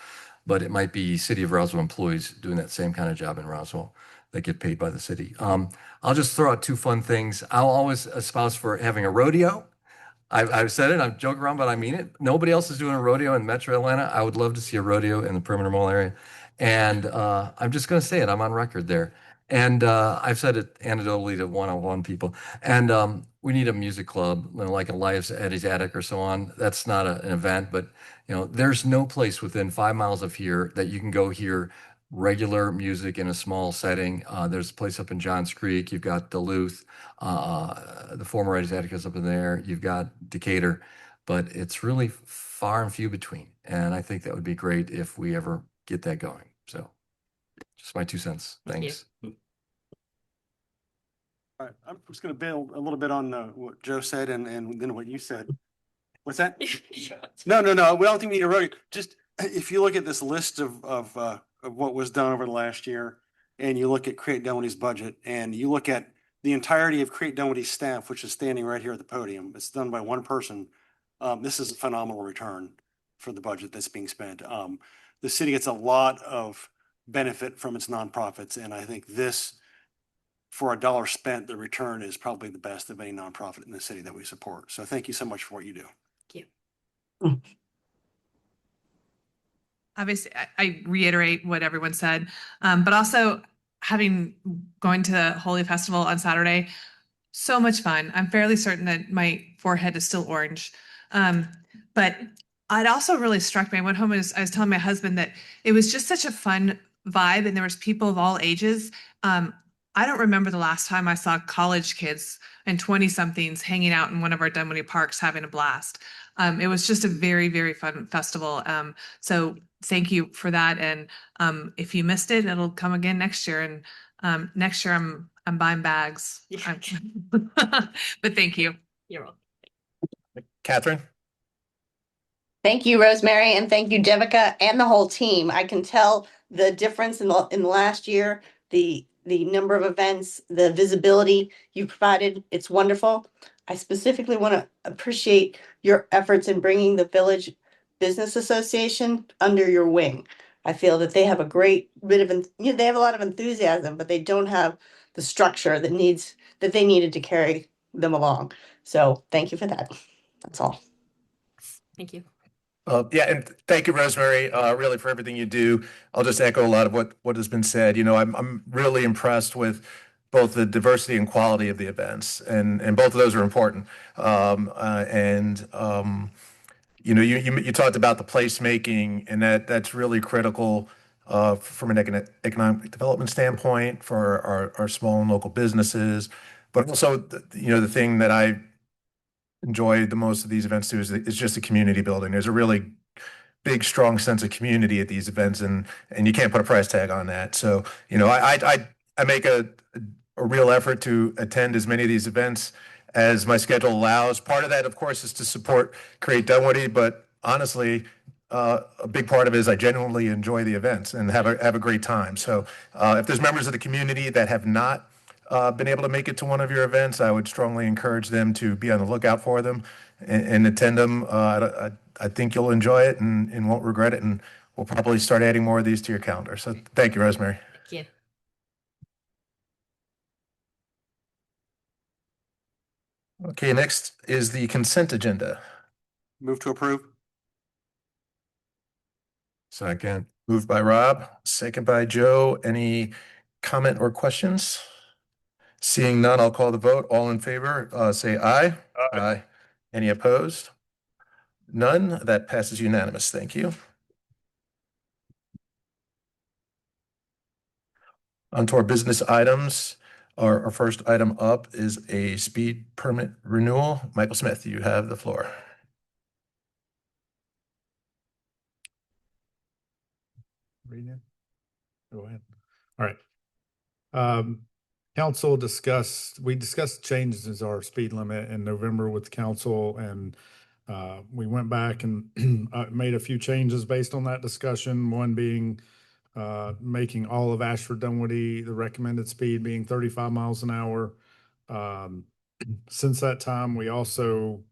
but it might be City of Roswell employees doing that same kind of job in Roswell that get paid by the city. I'll just throw out two fun things. I'll always espouse for having a rodeo. I've said it, I'm joking around, but I mean it. Nobody else is doing a rodeo in Metro Atlanta. I would love to see a rodeo in the perimeter mall area. And I'm just going to say it. I'm on record there. And I've said it anecdotally to one-on-one people. And we need a music club, like a Live's Eddie's Attic or so on. That's not an event, but there's no place within 5 miles of here that you can go hear regular music in a small setting. There's a place up in Johns Creek. You've got Duluth, the former Eddie's Attic is up in there. You've got Decatur, but it's really far and few between. And I think that would be great if we ever get that going. So just my 2 cents. Thanks. All right, I'm just going to build a little bit on what Joe said and then what you said. What's that? No. We don't think we need a rodeo. Just if you look at this list of what was done over the last year, and you look at Create Dunwoody's budget, and you look at the entirety of Create Dunwoody's staff, which is standing right here at the podium, it's done by one person. This is a phenomenal return for the budget that's being spent. The city gets a lot of benefit from its nonprofits, and I think this, for a dollar spent, the return is probably the best of any nonprofit in the city that we support. So thank you so much for what you do. Thank you. Obviously, I reiterate what everyone said, but also going to the Holy Festival on Saturday, so much fun. I'm fairly certain that my forehead is still orange. But it also really struck me. I went home and I was telling my husband that it was just such a fun vibe, and there was people of all ages. I don't remember the last time I saw college kids and 20-somethings hanging out in one of our Dunwoody parks having a blast. It was just a very, very fun festival. So thank you for that. And if you missed it, it'll come again next year. And next year I'm buying bags. Yeah. But thank you. You're welcome. Catherine? Thank you, Rosemary, and thank you, Devika, and the whole team. I can tell the difference in the last year. The the number of events, the visibility you provided. It's wonderful. I specifically want to appreciate your efforts in bringing the Village Business Association under your wing. I feel that they have a great bit of, they have a lot of enthusiasm, but they don't have the structure that they needed to carry them along. So thank you for that. That's all. Thank you. Yeah, and thank you, Rosemary, really for everything you do. I'll just echo a lot of what has been said. I'm really impressed with both the diversity and quality of the events, and both of those are important. You talked about the placemaking, and that's really critical from an economic development standpoint for our small and local businesses. But also, the thing that I enjoy the most of these events too is just the community building. There's a really big, strong sense of community at these events, and you can't put a price tag on that. So, I make a real effort to attend as many of these events as my schedule allows. Part of that, of course, is to support Create Dunwoody, but honestly, a big part of it is I genuinely enjoy the events and have a great time. So, if there's members of the community that have not been able to make it to one of your events, I would strongly encourage them to be on the lookout for them and attend them. I think you'll enjoy it and won't regret it, and we'll probably start adding more of these to your calendar. So thank you, Rosemary. Thank you. Okay, next is the consent agenda. Move to approve. Second. Moved by Rob, second by Joe. Any comment or questions? Seeing none, I'll call the vote. All in favor, say aye. Aye. Any opposed? None. That passes unanimous. Thank you. On to our business items. Our first item up is a speed permit renewal. Michael Smith, you have the floor. Read it. Go ahead. All right. Council we discussed changes to our speed limit in November with council, and we went back and made a few changes based on that discussion. One being making all of Ashford Dunwoody the recommended speed being 35 miles an hour. Since that time, we also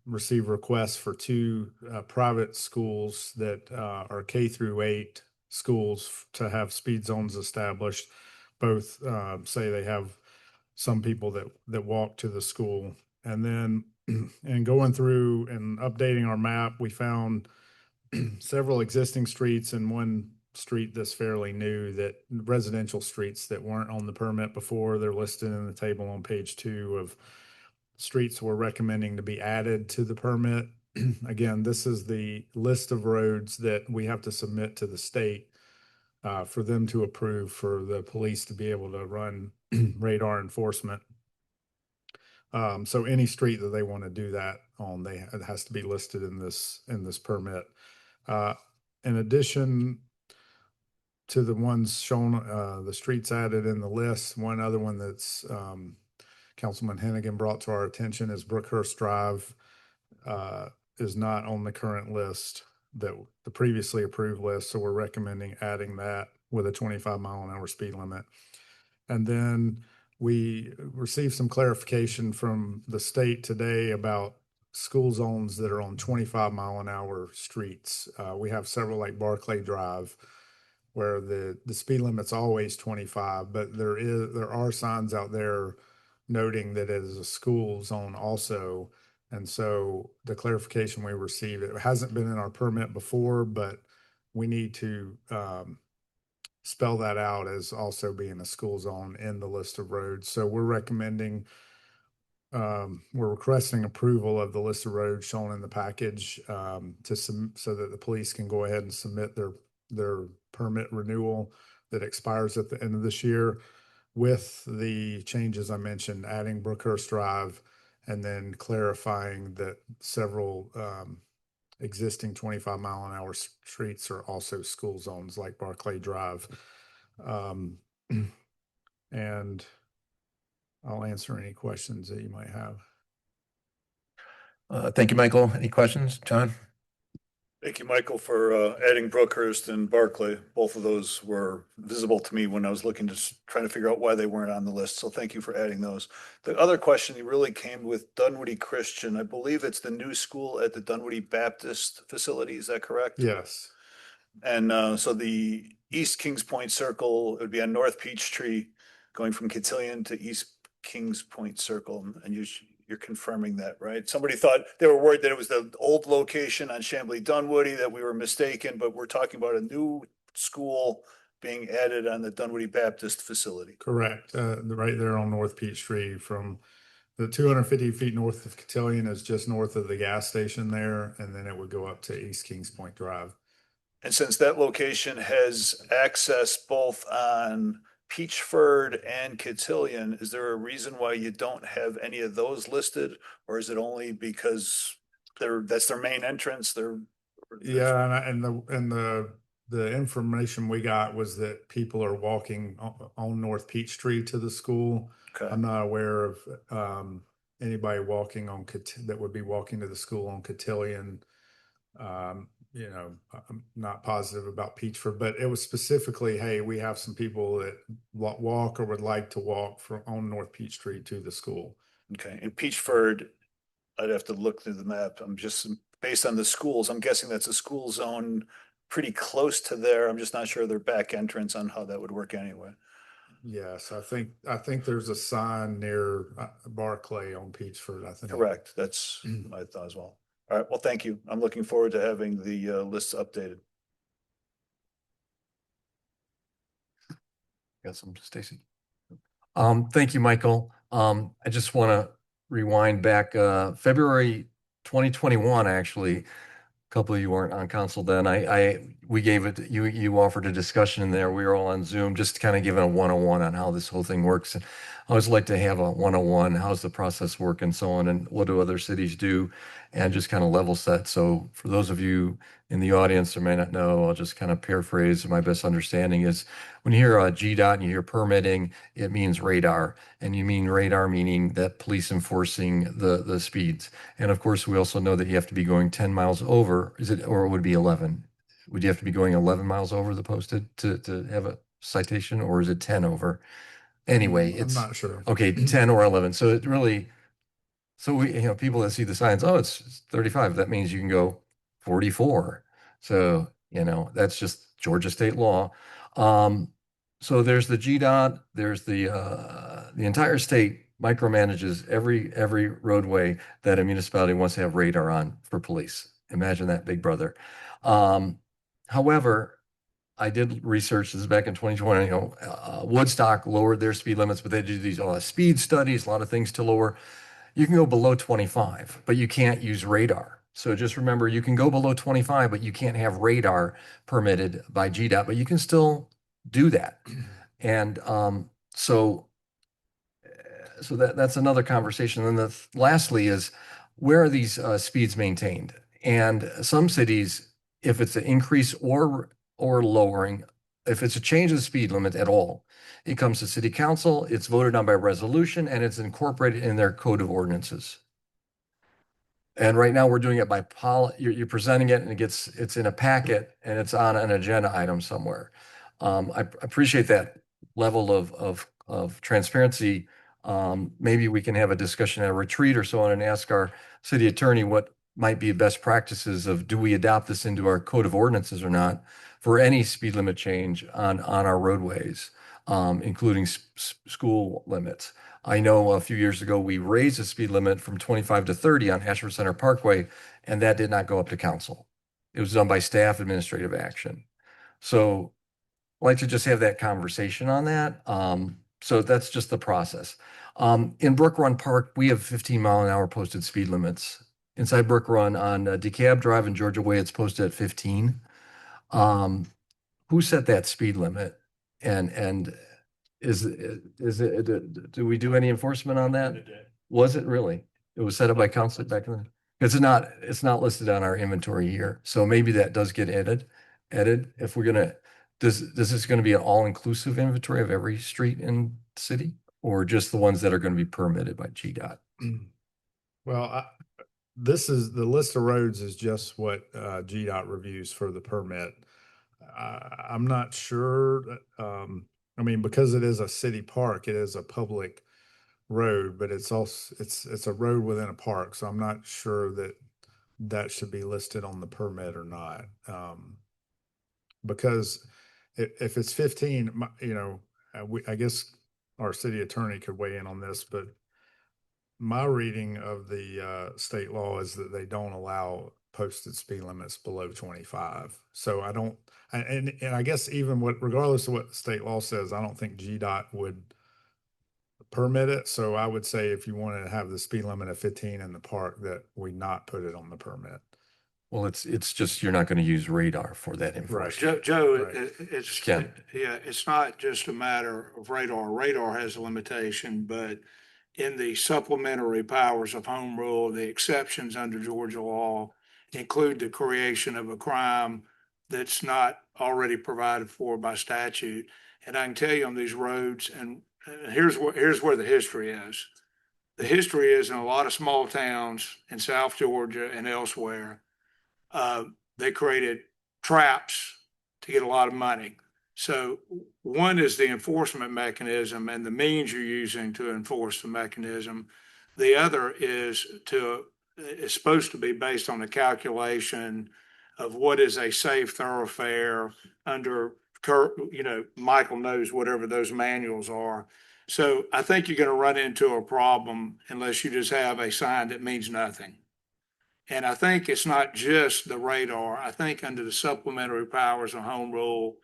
received requests for two private schools that are K through 8 schools to have speed zones established. Both say they have some people that walk to the school. And then and going through and updating our map, we found several existing streets and one street that's fairly new, that residential streets that weren't on the permit before. They're listed in the table on page 2 of streets we're recommending to be added to the permit. Again, this is the list of roads that we have to submit to the state for them to approve for the police to be able to run radar enforcement. So any street that they want to do that on, it has to be listed in this permit. In addition to the ones shown, the streets added in the list, one other one that's Councilman Hennigan brought to our attention is Brookhurst Drive is not on the current list, that the previously approved list. So we're recommending adding that with a 25-mile-an-hour speed limit. And then we received some clarification from the state today about school zones that are on 25-mile-an-hour streets. We have several, like Barclay Drive, where the speed limit's always 25, but there are signs out there noting that it is a school zone also. And so the clarification we received, it hasn't been in our permit before, but we need to spell that out as also being a school zone in the list of roads. So we're requesting approval of the list of roads shown in the package so that the police can go ahead and submit their permit renewal that expires at the end of this year, with the changes I mentioned, adding Brookhurst Drive, and then clarifying that several existing 25-mile-an-hour streets are also school zones, like Barclay Drive. And I'll answer any questions that you might have. Thank you, Michael. Any questions, John? Thank you, Michael, for adding Brookhurst and Barclay. Both of those were visible to me when I was looking to trying to figure out why they weren't on the list. So thank you for adding those. The other question really came with Dunwoody Christian. I believe it's the new school at the Dunwoody Baptist facility. Is that correct? Yes. And so the East Kings Point Circle, it would be on North Peachtree, going from Cotillion to East Kings Point Circle. And you're confirming that, right? Somebody thought they were worried that it was the old location on Chambly Dunwoody, that we were mistaken, but we're talking about a new school being added on the Dunwoody Baptist facility. Correct. Right there on North Peachtree, from the 250 feet north of Cotillion is just north of the gas station there, and then it would go up to East Kings Point Drive. And since that location has access both on Peachford and Cotillion, is there a reason why you don't have any of those listed? Or is it only because that's their main entrance? Yeah, the information we got was that people are walking on North Peachtree to the school. Okay. I'm not aware of anybody walking on that would be walking to the school on Cotillion. I'm not positive about Peachford, but it was specifically, hey, we have some people that walk or would like to walk on North Peachtree to the school. Okay, in Peachford, I'd have to look through the map. I'm just based on the schools. I'm guessing that's a school zone pretty close to there. I'm just not sure their back entrance on how that would work anyway. Yes, I think there's a sign near Barclay on Peachford, I think. Correct. That's my thought as well. All right. Well, thank you. I'm looking forward to having the lists updated. Got some, Stacy. Thank you, Michael. I just want to rewind back, February 2021, actually. A couple of you weren't on council then. We gave it, you offered a discussion in there. We were all on Zoom, just kind of giving a 101 on how this whole thing works. I always like to have a 101, how's the process work and so on, and what do other cities do, and just kind of level set. So for those of you in the audience who may not know, I'll just kind of paraphrase. My best understanding is when you hear GDOT and you hear permitting, it means radar. And you mean radar meaning that police enforcing the speeds. And of course, we also know that you have to be going 10 miles over, or it would be 11? Would you have to be going 11 miles over the posted to have a citation, or is it 10 over? Anyway, I'm not sure. Okay, 10 or 11. So it really, people that see the signs, oh, it's 35. That means you can go 44. So, that's just Georgia state law. So there's the GDOT, there's the entire state micromanages every roadway that a municipality wants to have radar on for police. Imagine that, big brother. However, I did research, this is back in 2020, Woodstock lowered their speed limits, but they do these speed studies, a lot of things to lower. You can go below 25, but you can't use radar. So just remember, you can go below 25, but you can't have radar permitted by GDOT, but you can still do that. And so that's another conversation. And then lastly is, where are these speeds maintained? And some cities, if it's an increase or lowering, if it's a change of the speed limit at all, it comes to city council, it's voted on by resolution, and it's incorporated in their code of ordinances. And right now we're doing it by you're presenting it, and it's in a packet, and it's on an agenda item somewhere. I appreciate that level of transparency. Maybe we can have a discussion at a retreat or so on and ask our city attorney what might be best practices of, do we adopt this into our code of ordinances or not for any speed limit change on our roadways, including school limits. I know a few years ago, we raised the speed limit from 25 to 30 on Ashford Center Parkway, and that did not go up to council. It was done by staff administrative action. So I'd like to just have that conversation on that. So that's just the process. In Brook Run Park, we have 15-mile-an-hour posted speed limits. Inside Brook Run on DeKalb Drive and Georgia Way, it's posted at 15. Who set that speed limit? And is it, do we do any enforcement on that? Was it really? It was set up by council back then? It's not listed on our inventory here. So maybe that does get added. If we're gonna, this is gonna be an all-inclusive inventory of every street in the city, or just the ones that are gonna be permitted by GDOT? Well, this is, the list of roads is just what GDOT reviews for the permit. I'm not sure, I mean, because it is a city park, it is a public road, but it's also, it's a road within a park, so I'm not sure that that should be listed on the permit or not. Because if it's 15, you know, I guess our city attorney could weigh in on this, but my reading of the state law is that they don't allow posted speed limits below 25. So I don't, and I guess even regardless of what the state law says, I don't think GDOT would permit it. So I would say if you wanted to have the speed limit of 15 in the park, that we not put it on the permit. Well, it's just, you're not going to use radar for that enforcement. Joe, it's Ken. Yeah, it's not just a matter of radar. Radar has a limitation, but in the supplementary powers of home rule, the exceptions under Georgia law include the creation of a crime that's not already provided for by statute. And I can tell you on these roads, and here's where the history is. The history is in a lot of small towns in South Georgia and elsewhere, they created traps to get a lot of money. So one is the enforcement mechanism and the means you're using to enforce the mechanism. The other is supposed to be based on a calculation of what is a safe thoroughfare under, you know, Michael knows whatever those manuals are. So I think you're going to run into a problem unless you just have a sign that means nothing. And I think it's not just the radar. I think under the supplementary powers of home rule,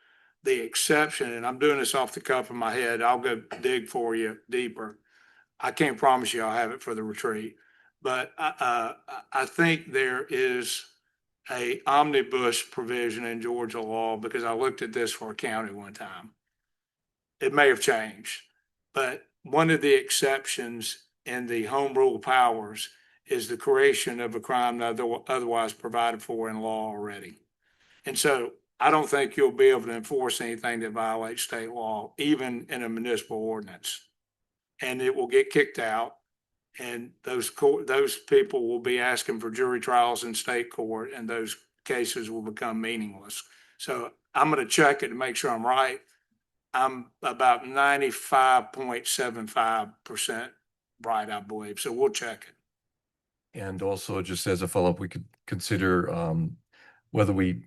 the exception, and I'm doing this off the cuff of my head, I'll go dig for you deeper. I can't promise you I'll have it for the retreat, but I think there is a omnibus provision in Georgia law, because I looked at this for a county one time. It may have changed, but one of the exceptions in the home rule powers is the creation of a crime not otherwise provided for in law already. And so I don't think you'll be able to enforce anything that violates state law, even in a municipal ordinance. And it will get kicked out, and those people will be asking for jury trials in state court, and those cases will become meaningless. So I'm going to check it to make sure I'm right. I'm about 95.75% right, I believe. So we'll check it. And also, just as a follow-up, we could consider whether we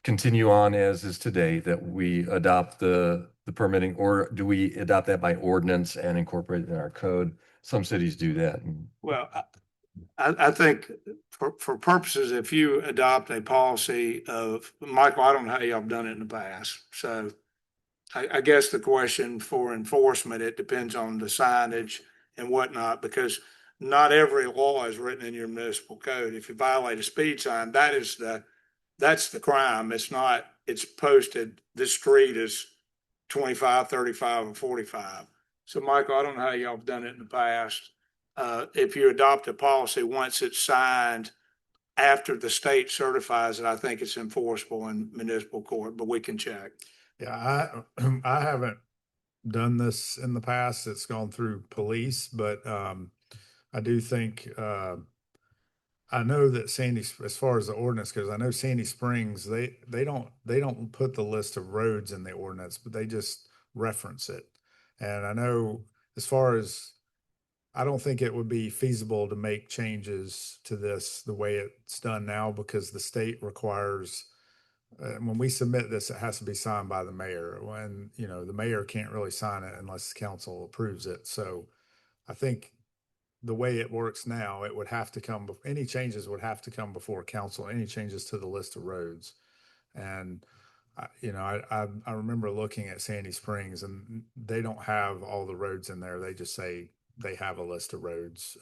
continue on as is today, that we adopt the permitting, or do we adopt that by ordinance and incorporate it in our code? Some cities do that. Well, I think for purposes, if you adopt a policy of, Michael, I don't know how y'all have done it in the past. So I guess the question for enforcement, it depends on the signage and whatnot, because not every law is written in your municipal code. If you violate a speed sign, that's the crime. It's posted, this street is 25, 35, and 45. So Michael, I don't know how y'all have done it in the past. If you adopt a policy, once it's signed, after the state certifies it, I think it's enforceable in municipal court, but we can check. Yeah, I haven't done this in the past. It's gone through police, but I do think I know that as far as the ordinance goes, I know Sandy Springs, they don't put the list of roads in the ordinance, but they just reference it. And I know as far as, I don't think it would be feasible to make changes to this the way it's done now, because the state requires, when we submit this, it has to be signed by the mayor. When, you know, the mayor can't really sign it unless the council approves it. So I think the way it works now, it would have to come, any changes would have to come before council, any changes to the list of roads. And you know, I remember looking at Sandy Springs, and they don't have all the roads in there. They just say they have a list of roads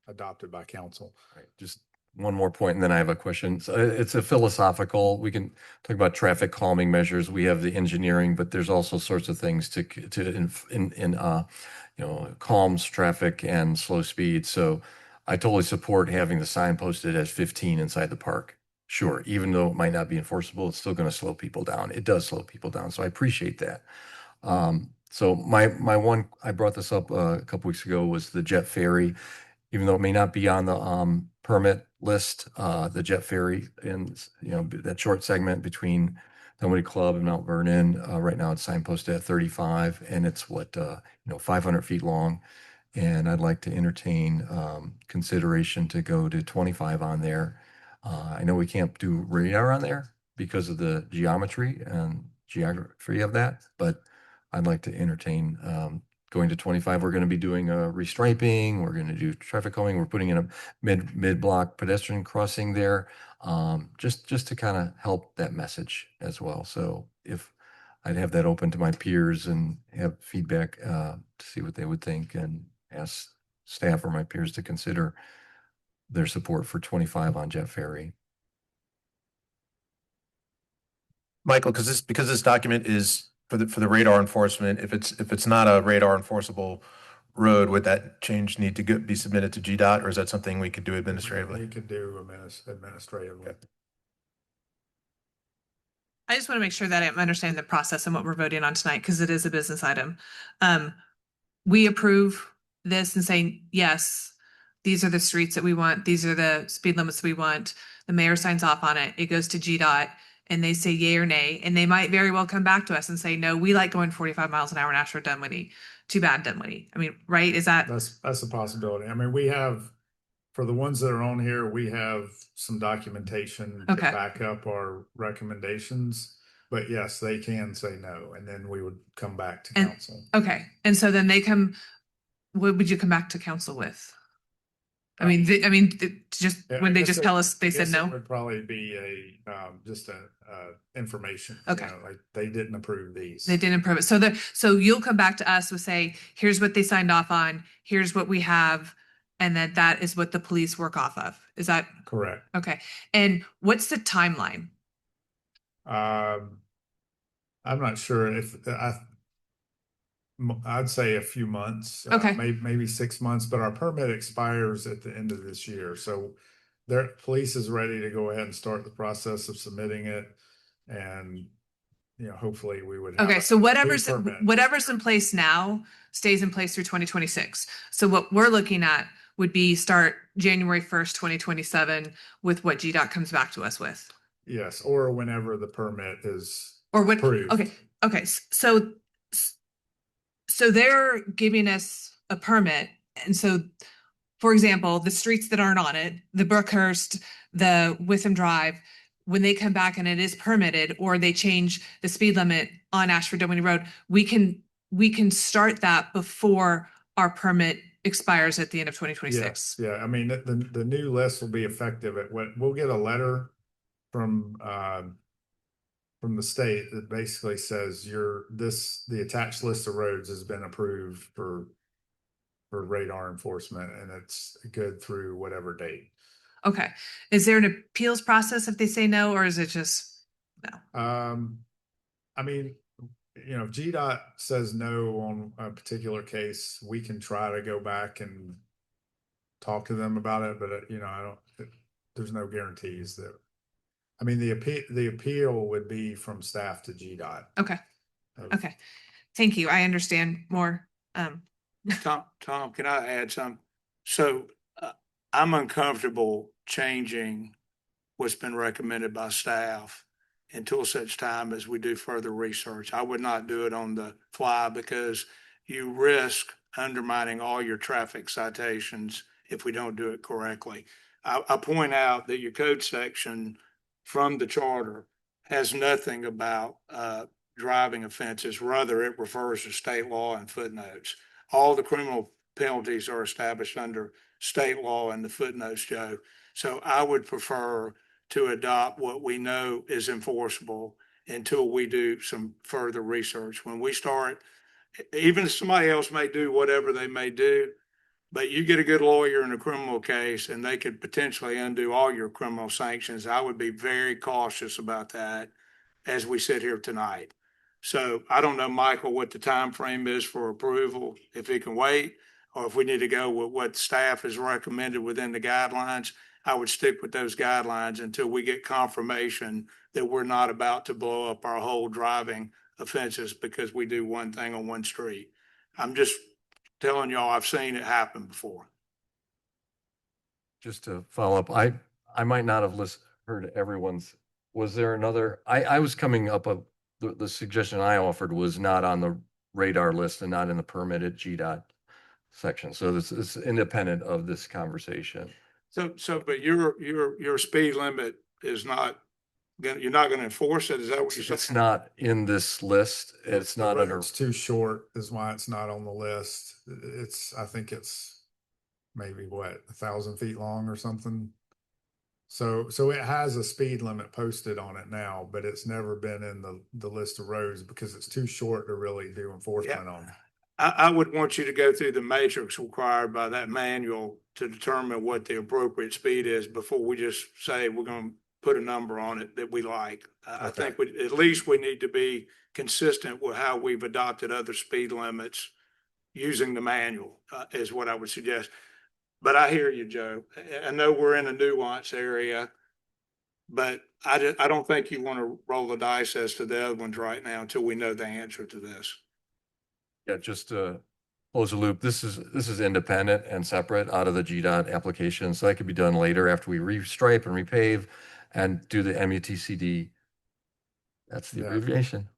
adopted by council. Right. Just one more point, and then I have a question. So it's a philosophical. We can talk about traffic calming measures. We have the engineering, but there's also sorts of things to you know, calms traffic and slow speed. So I totally support having the sign posted as 15 inside the park. Sure, even though it might not be enforceable, it's still going to slow people down. It does slow people down, so I appreciate that. So my one, I brought this up a couple weeks ago, was the jet ferry. even though it may not be on the permit list, the jet ferry in, that short segment between Dunwoody Club and Mount Vernon, right now it's signposted at 35, and it's 500 feet long. And I'd like to entertain consideration to go to 25 on there. I know we can't do radar on there because of the geometry and geography of that, but I'd like to entertain going to 25. We're going to be doing a restriping. We're going to do traffic calming. We're putting in a mid-block pedestrian crossing there, just to kind of help that message as well. So if I'd have that open to my peers and have feedback to see what they would think, and ask staff or my peers to consider their support for 25 on jet ferry. Michael, because this document is for the radar enforcement, if it's not a radar enforceable road, would that change need to be submitted to GDOT, or is that something we could do administratively? We could do administratively. I just want to make sure that I'm understanding the process and what we're voting on tonight, because it is a business item. We approve this and say, yes, these are the streets that we want. These are the speed limits we want. The mayor signs off on it. It goes to GDOT and they say yay or nay. And they might very well come back to us and say, no, we like going 45 miles an hour in Ashford Dunwoody. Too bad, Dunwoody. I mean, right? Is that? That's a possibility. I mean, we have, for the ones that are on here, we have some documentation to back up our recommendations. But yes, they can say no, and then we would come back to council. Okay. And so then what would you come back to council with? I mean, just when they just tell us they said no? It would probably be just information. Okay. Like they didn't approve these. They didn't approve it. So you'll come back to us with say, here's what they signed off on, here's what we have, and that is what the police work off of. Is that correct? Okay. And what's the timeline? I'm not sure if I'd say a few months. Okay. Maybe 6 months, but our permit expires at the end of this year. So their police is ready to go ahead and start the process of submitting it. And, hopefully we would have. Okay. So whatever's in place now stays in place through 2026. So what we're looking at would be start January 1st, 2027 with what GDOT comes back to us with. Yes. Or whenever the permit is approved. Okay. So they're giving us a permit. And so, for example, the streets that aren't on it, the Brookhurst, the Witham Drive, when they come back and it is permitted, or they change the speed limit on Ashford Dunwoody Road, we can start that before our permit expires at the end of 2026. Yeah. I mean, the new list will be effective we'll get a letter from the state that basically says the attached list of roads has been approved for radar enforcement, and it's good through whatever date. Okay. Is there an appeals process if they say no, or is it just no? I mean, if GDOT says no on a particular case, we can try to go back and talk to them about it, but there's no guarantees that. I mean, the appeal would be from staff to GDOT. Okay. Okay. Thank you. I understand more. Tom, can I add something? So I'm uncomfortable changing what's been recommended by staff until such time as we do further research. I would not do it on the fly because you risk undermining all your traffic citations if we don't do it correctly. I point out that your code section from the charter has nothing about driving offenses. Rather, it refers to state law and footnotes. All the criminal penalties are established under state law and the footnotes, Joe. So I would prefer to adopt what we know is enforceable until we do some further research. When we start, even if somebody else may do whatever they may do, but you get a good lawyer in a criminal case and they could potentially undo all your criminal sanctions. I would be very cautious about that as we sit here tonight. So I don't know, Michael, what the time frame is for approval, if it can wait, or if we need to go with what staff has recommended within the guidelines. I would stick with those guidelines until we get confirmation that we're not about to blow up our whole driving offenses because we do one thing on one street. I'm just telling y'all, I've seen it happen before. just to follow up, I might not have heard everyone's, was there another, I was coming up of, the suggestion I offered was not on the radar list and not in the permitted GDOT section. So this is independent of this conversation. But your speed limit is not, you're not gonna enforce it, is that what you're saying? It's not in this list. It's not under, It's too short is why it's not on the list. I think it's maybe what, 1,000 feet long or something. So it has a speed limit posted on it now, but it's never been in the list of roads because it's too short to really do enforcement on. I would want you to go through the matrix required by that manual to determine what the appropriate speed is before we just say we're gonna put a number on it that we like. I think at least we need to be consistent with how we've adopted other speed limits using the manual, is what I would suggest. But I hear you, Joe. I know we're in a nuance area, but I don't think you want to roll the dice as to the other ones right now until we know the answer to this. yeah, just to close the loop, this is independent and separate out of the GDOT application. So that could be done later after we restripe and repave and do the MUTCD. That's the abbreviation,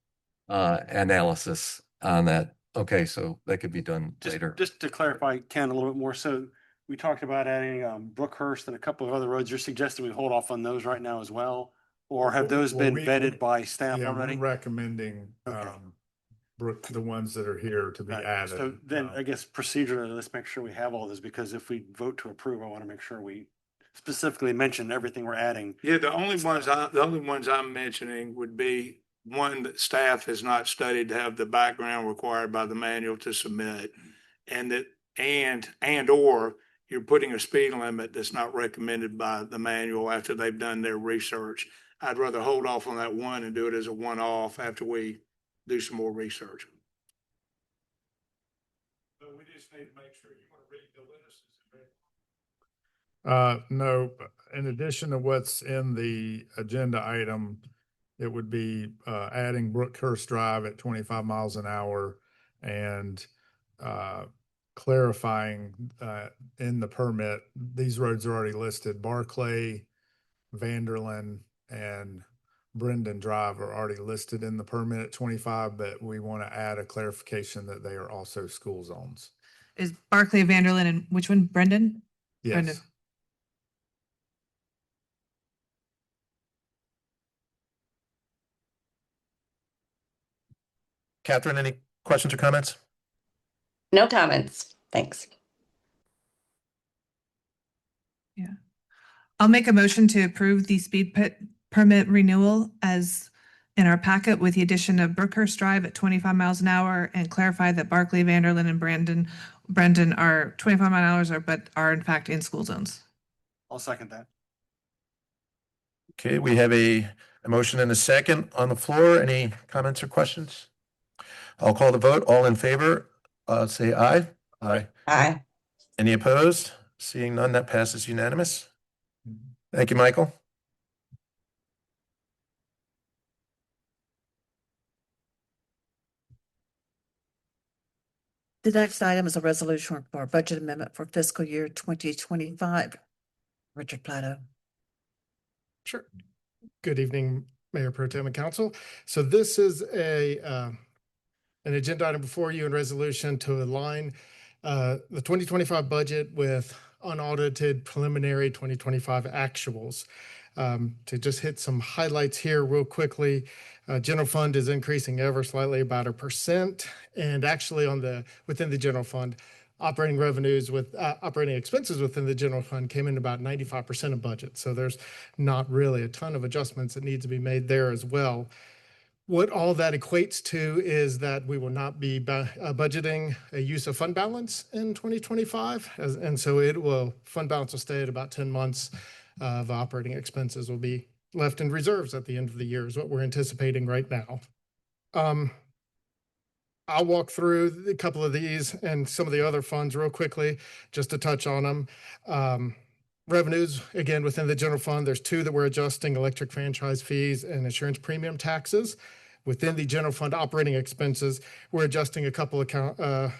analysis on that. Okay, so that could be done later. Just to clarify, Ken, a little bit more. So we talked about adding Brookhurst and a couple of other roads. You're suggesting we hold off on those right now as well? Or have those been vetted by staff already? I'm recommending the ones that are here to be added. So then I guess procedurally, let's make sure we have all this, because if we vote to approve, I want to make sure we specifically mention everything we're adding. Yeah, the only ones I'm mentioning would be one that staff has not studied to have the background required by the manual to submit. And/or you're putting a speed limit that's not recommended by the manual after they've done their research. I'd rather hold off on that one and do it as a one-off after we do some more research. So we just need to make sure you want to read the list. No, in addition to what's in the agenda item, it would be adding Brookhurst Drive at 25 miles an hour and clarifying in the permit, these roads are already listed. Barclay, Vanderlyn, and Brendan Drive are already listed in the permit at 25, but we want to add a clarification that they are also school zones. Is Barclay, Vanderlyn, and which one? Brendan? Yes. Brendan. Catherine, any questions or comments? No comments. Thanks. Yeah. I'll make a motion to approve the permit renewal as in our packet with the addition of Brookhurst Drive at 25 miles an hour and clarify that Barclay, Vanderlyn, and Brendan are 25 miles an hour, but are in fact in school zones. I'll second that. Okay, we have a motion and a second on the floor. Any comments or questions? I'll call the vote. All in favor, say aye. Aye. Aye. Any opposed? Seeing none, that passes unanimous. Thank you, Michael. The next item is a resolution for a budget amendment for fiscal year 2025. Richard Plato. Sure. Good evening, Mayor Pro Tem and Council. So this is an agenda item before you in resolution to align the 2025 budget with unaudited preliminary 2025 actuals. To just hit some highlights here real quickly, general fund is increasing ever slightly about 1%, and actually within the general fund, operating revenues with operating expenses within the general fund came in about 95% of budget. So there's not really a ton of adjustments that need to be made there as well. What all that equates to is that we will not be budgeting a use of fund balance in 2025. And so fund balance will stay at about 10 months of operating expenses will be left in reserves at the end of the year is what we're anticipating right now. I'll walk through a couple of these and some of the other funds real quickly, just to touch on them. Revenues, again, within the general fund, there's two that we're adjusting: electric franchise fees and insurance premium taxes. Within the general fund operating expenses, we're adjusting a couple of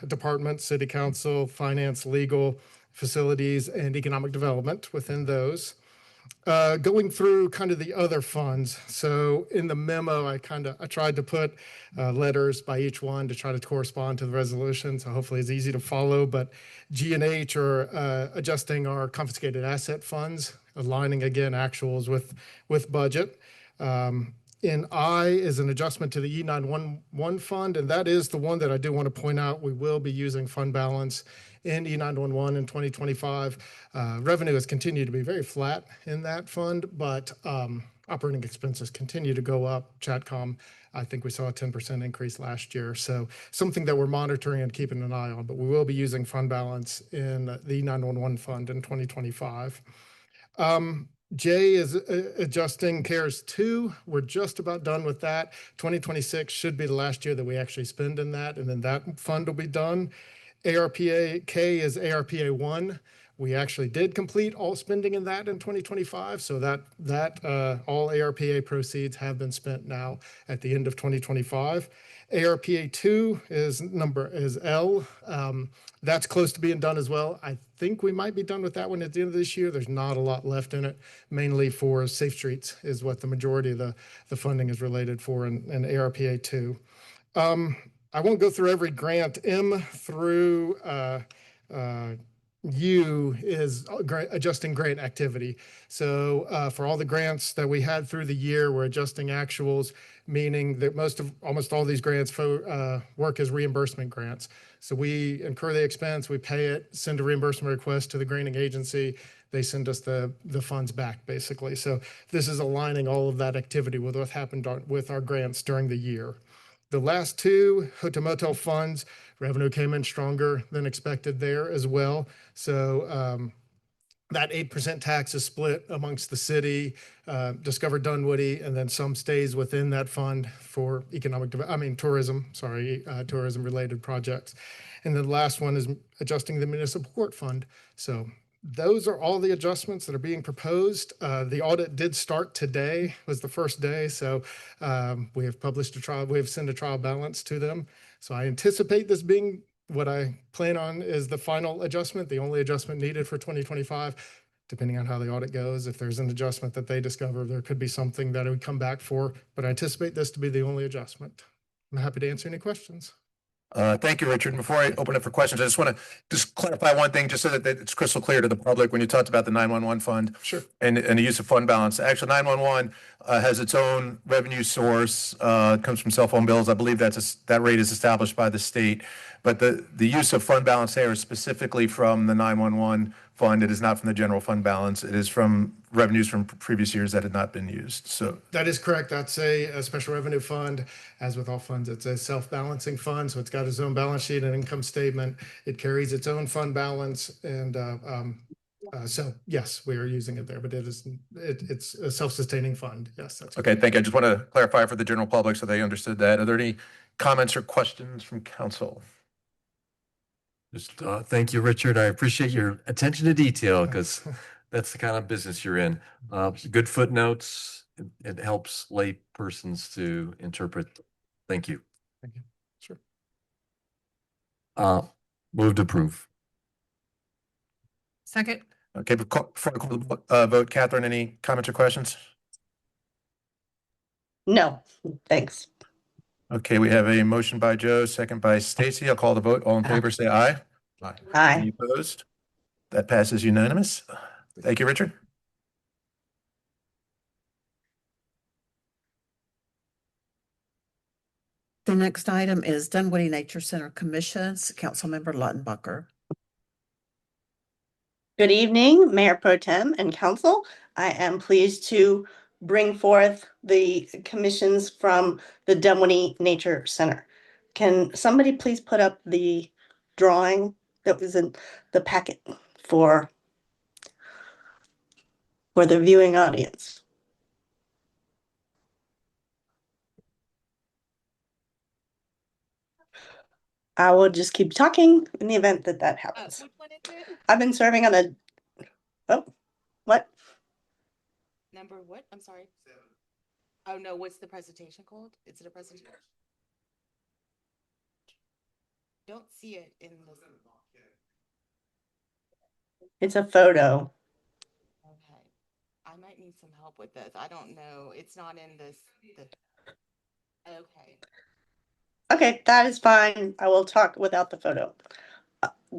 departments: city council, finance, legal, facilities, and economic development within those. Going through kind of the other funds. So in the memo, I tried to put letters by each one to try to correspond to the resolution. So hopefully it's easy to follow, but G and H are adjusting our confiscated asset funds, aligning again actuals with budget. In I is an adjustment to the E911 fund, and that is the one that I do want to point out. We will be using fund balance in E911 in 2025. Revenue has continued to be very flat in that fund, but operating expenses continue to go up. Chatcom, I think we saw a 10% increase last year. So something that we're monitoring and keeping an eye on, but we will be using fund balance in the E911 fund in 2025. J is adjusting CARES 2. We're just about done with that. 2026 should be the last year that we actually spend in that, and then that fund will be done. ARPA K is ARPA 1. We actually did complete all spending in that in 2025, so that all ARPA proceeds have been spent now at the end of 2025. ARPA 2 is L. That's close to being done as well. I think we might be done with that one at the end of this year. There's not a lot left in it, mainly for Safe Streets is what the majority of the funding is related for in ARPA 2. I won't go through every grant. M through U is adjusting grant activity. So for all the grants that we had through the year, we're adjusting actuals, meaning that almost all these grants work as reimbursement grants. So we incur the expense, we pay it, send a reimbursement request to the granting agency. They send us the funds back, basically. So this is aligning all of that activity with what happened with our grants during the year. The last two, hotel motel funds, revenue came in stronger than expected there as well. So that 8% tax is split amongst the city, Discover Dunwoody, and then some stays within that fund for tourism related projects. And then the last one is adjusting the municipal court fund. So those are all the adjustments that are being proposed. The audit did start today, was the first day. So we have published we have sent a trial balance to them. So I anticipate this being what I plan on is the final adjustment, the only adjustment needed for 2025, depending on how the audit goes. If there's an adjustment that they discover, there could be something that I would come back for, but I anticipate this to be the only adjustment. I'm happy to answer any questions. Thank you, Richard. Before I open up for questions, I just want to clarify one thing, just so that it's crystal clear to the public. When you talked about the 911 fund, sure, and the use of fund balance, actually 911 has its own revenue source. It comes from cell phone bills. I believe that rate is established by the state. But the use of fund balance there is specifically from the 911 fund. It is not from the general fund balance. It is from revenues from previous years that had not been used. So that is correct. That's a special revenue fund. As with all funds, it's a self-balancing fund. So it's got its own balance sheet and income statement. It carries its own fund balance. And so, yes, we are using it there, but it's a self-sustaining fund. Yes, that's okay. Thank you. I just want to clarify for the general public so they understood that. Are there any comments or questions from council? Just thank you, Richard. I appreciate your attention to detail because that's the kind of business you're in. Good footnotes. It helps lay persons to interpret. Thank you. Thank you. Sure. Move to approve. Second. Okay, before I call the vote, Catherine, any comments or questions? No, thanks. Okay, we have a motion by Joe, second by Stacy. I'll call the vote. All in favor, say aye. Aye. Any opposed? That passes unanimous. Thank you, Richard. The next item is Dunwoody Nature Center Commissions, Councilmember Luttenbacher. Good evening, Mayor Pro Tem and Council. I am pleased to bring forth the commissions from the Dunwoody Nature Center. Can somebody please put up the drawing that was in the packet for the viewing audience? I will just keep talking in the event that happens. I've been serving on what? Number what? I'm sorry. 7. Oh no, what's the presentation called? Is it a presentation? Don't see it in the. It's a photo. Okay. I might need some help with this. I don't know. It's not in this. Okay. Okay, that is fine. I will talk without the photo.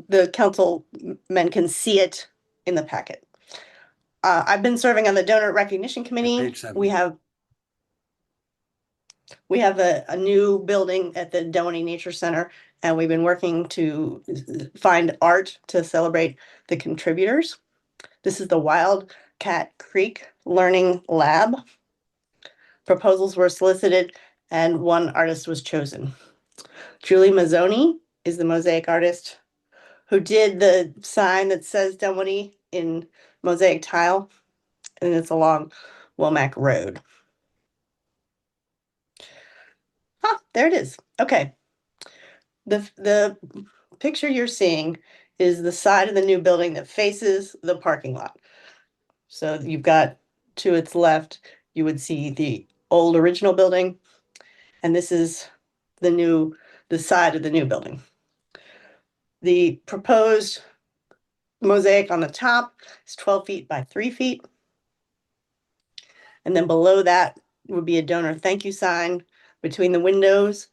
The councilmen can see it in the packet. I've been serving on the Donor Recognition Committee. page 7. We have a new building at the Dunwoody Nature Center, and we've been working to find art to celebrate the contributors. This is the Wildcat Creek Learning Lab. Proposals were solicited and one artist was chosen. Julie Mazzoni is the mosaic artist who did the sign that says Dunwoody in mosaic tile, and it's along Womack Road. There it is. Okay. The picture you're seeing is the side of the new building that faces the parking lot. So you've got to its left, you would see the old original building, and this is the side of the new building. The proposed mosaic on the top is 12 feet by 3 feet. And then below that would be a donor thank you sign between the windows,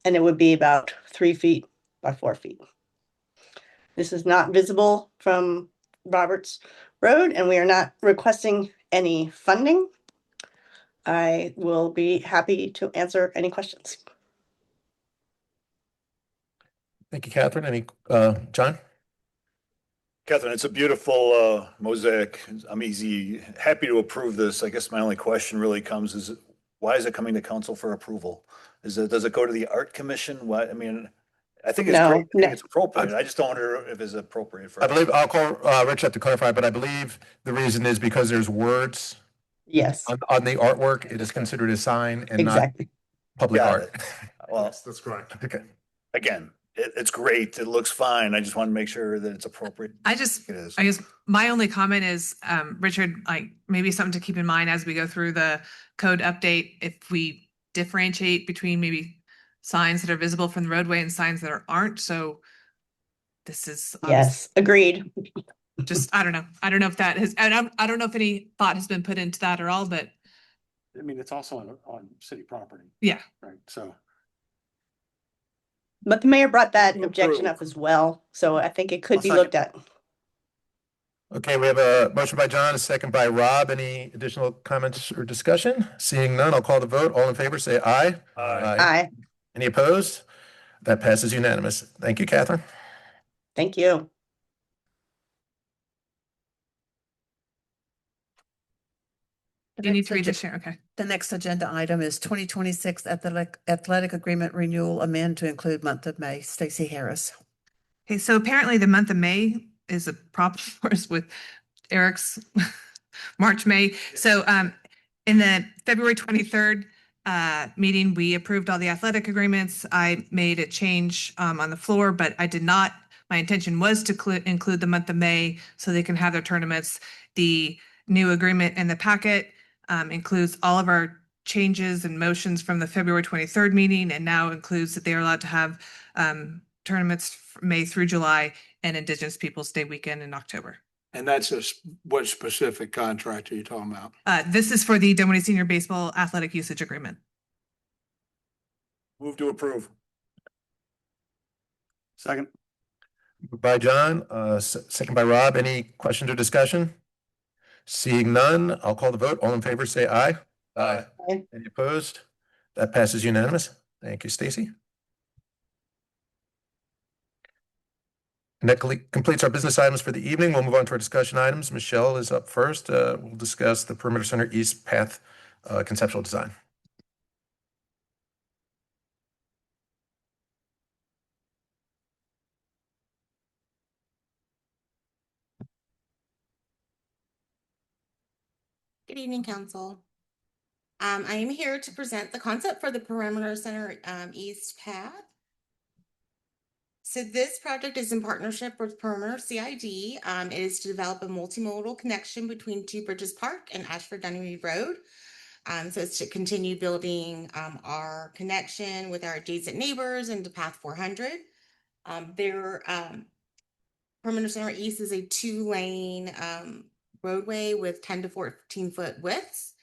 and it would be about 3 feet by 4 feet. This is not visible from Roberts Road, and we are not requesting any funding. I will be happy to answer any questions. Thank you, Catherine. Any, John? Catherine, it's a beautiful mosaic. I'm happy to approve this. I guess my only question really comes is, why is it coming to council for approval? Does it go to the art commission? Why, I mean, I think it's No, great. I no. think it's appropriate. I just don't wonder if it's appropriate for. I believe, I'll call Rich up to clarify, but I believe the reason is because there's words Yes, on the artwork. It is considered a sign and not exactly. public Got art. it. Well, That's correct. Okay. again, it's great. It looks fine. I just want to make sure that it's appropriate. I It is. guess my only comment is, Richard, like maybe something to keep in mind as we go through the code update, if we differentiate between maybe signs that are visible from the roadway and signs that aren't. So this is Yes, agreed. just, I don't know. I don't know if that has, and I don't know if any thought has been put into that at all, but I mean, it's also on city property, yeah. right? So. But the mayor brought that To objection approve. up as well, so I think it could I'll be second. looked at. Okay, we have a motion by John, a second by Rob. Any additional comments or discussion? Seeing none, I'll call the vote. All in favor, say aye. Aye. Any opposed? That passes unanimous. Thank you, Catherine. Thank you. You need to read the share. Okay. The next agenda item is 2026 athletic agreement renewal amend to include month of May. Stacy Harris. Okay, so apparently the month of May is a problem for us with Eric's March, May. So in the February 23rd meeting, we approved all the athletic agreements. I made a change on the floor, but I did not. My intention was to include the month of May so they can have their tournaments. The new agreement in the packet includes all of our changes and motions from the February 23rd meeting, and now includes that they are allowed to have tournaments May through July and Indigenous Peoples Day weekend in October. And that's what specific contract are you talking about? This is for the Dunwoody Senior Baseball Athletic Usage Agreement. Move to approve. Second. By John, second by Rob. Any questions or discussion? Seeing none, I'll call the vote. All in favor, say aye. Aye. Any opposed? That passes unanimous. Thank you, Stacy. And that completes our business items for the evening. We'll move on to our discussion items. Michelle is up first. We'll discuss the Perimeter Center East Path conceptual design. Good evening, Council. I am here to present the concept for the Perimeter Center East Path. So this project is in partnership with Perimeter CID. It is to develop a multimodal connection between Two Bridges Park and Ashford Dunwoody Road. So it's to continue building our connection with our adjacent neighbors and to Path 400. Their Perimeter Center East is a 2-lane roadway with 10 to 14-foot widths.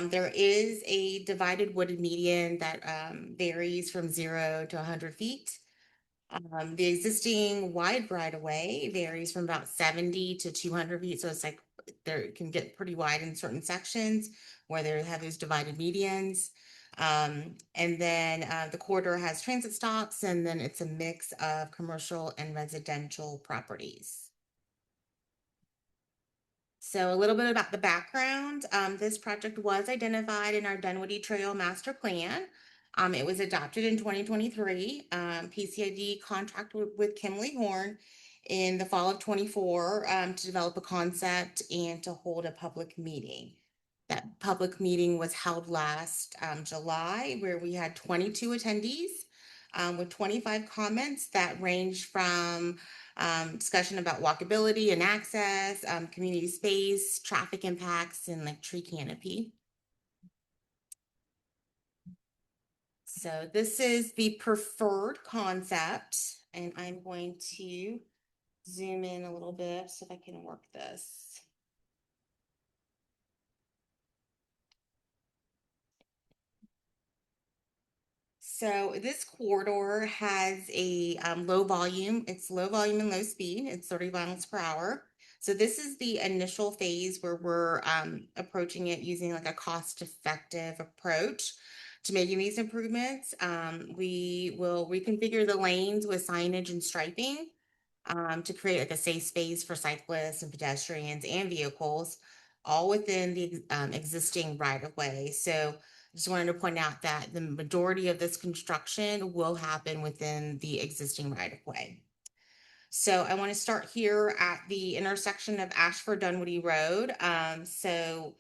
There is a divided wooded median that varies from 0 to 100 feet. The existing wide right of way varies from about 70 to 200 feet. So it's like there can get pretty wide in certain sections where they have those divided medians. And then the corridor has transit stops, and then it's a mix of commercial and residential properties. So a little bit about the background. This project was identified in our Dunwoody Trail Master Plan. It was adopted in 2023. PCID contracted with Kimley Horn in the fall of 24 to develop a concept and to hold a public meeting. That public meeting was held last July, where we had 22 attendees with 25 comments that range from discussion about walkability and access, community space, traffic impacts, and like tree canopy. So this is the preferred concept, and I'm going to zoom in a little bit so if I can work this. So this corridor has a low volume. It's low volume and low speed. It's 30 miles per hour. So this is the initial phase where we're approaching it using like a cost-effective approach to making these improvements. We will reconfigure the lanes with signage and striping to create like a safe space for cyclists and pedestrians and vehicles, all within the existing right-of-way. So just wanted to point out that the majority of this construction will happen within the existing right-of-way. So I want to start here at the intersection of Ashford Dunwoody Road. So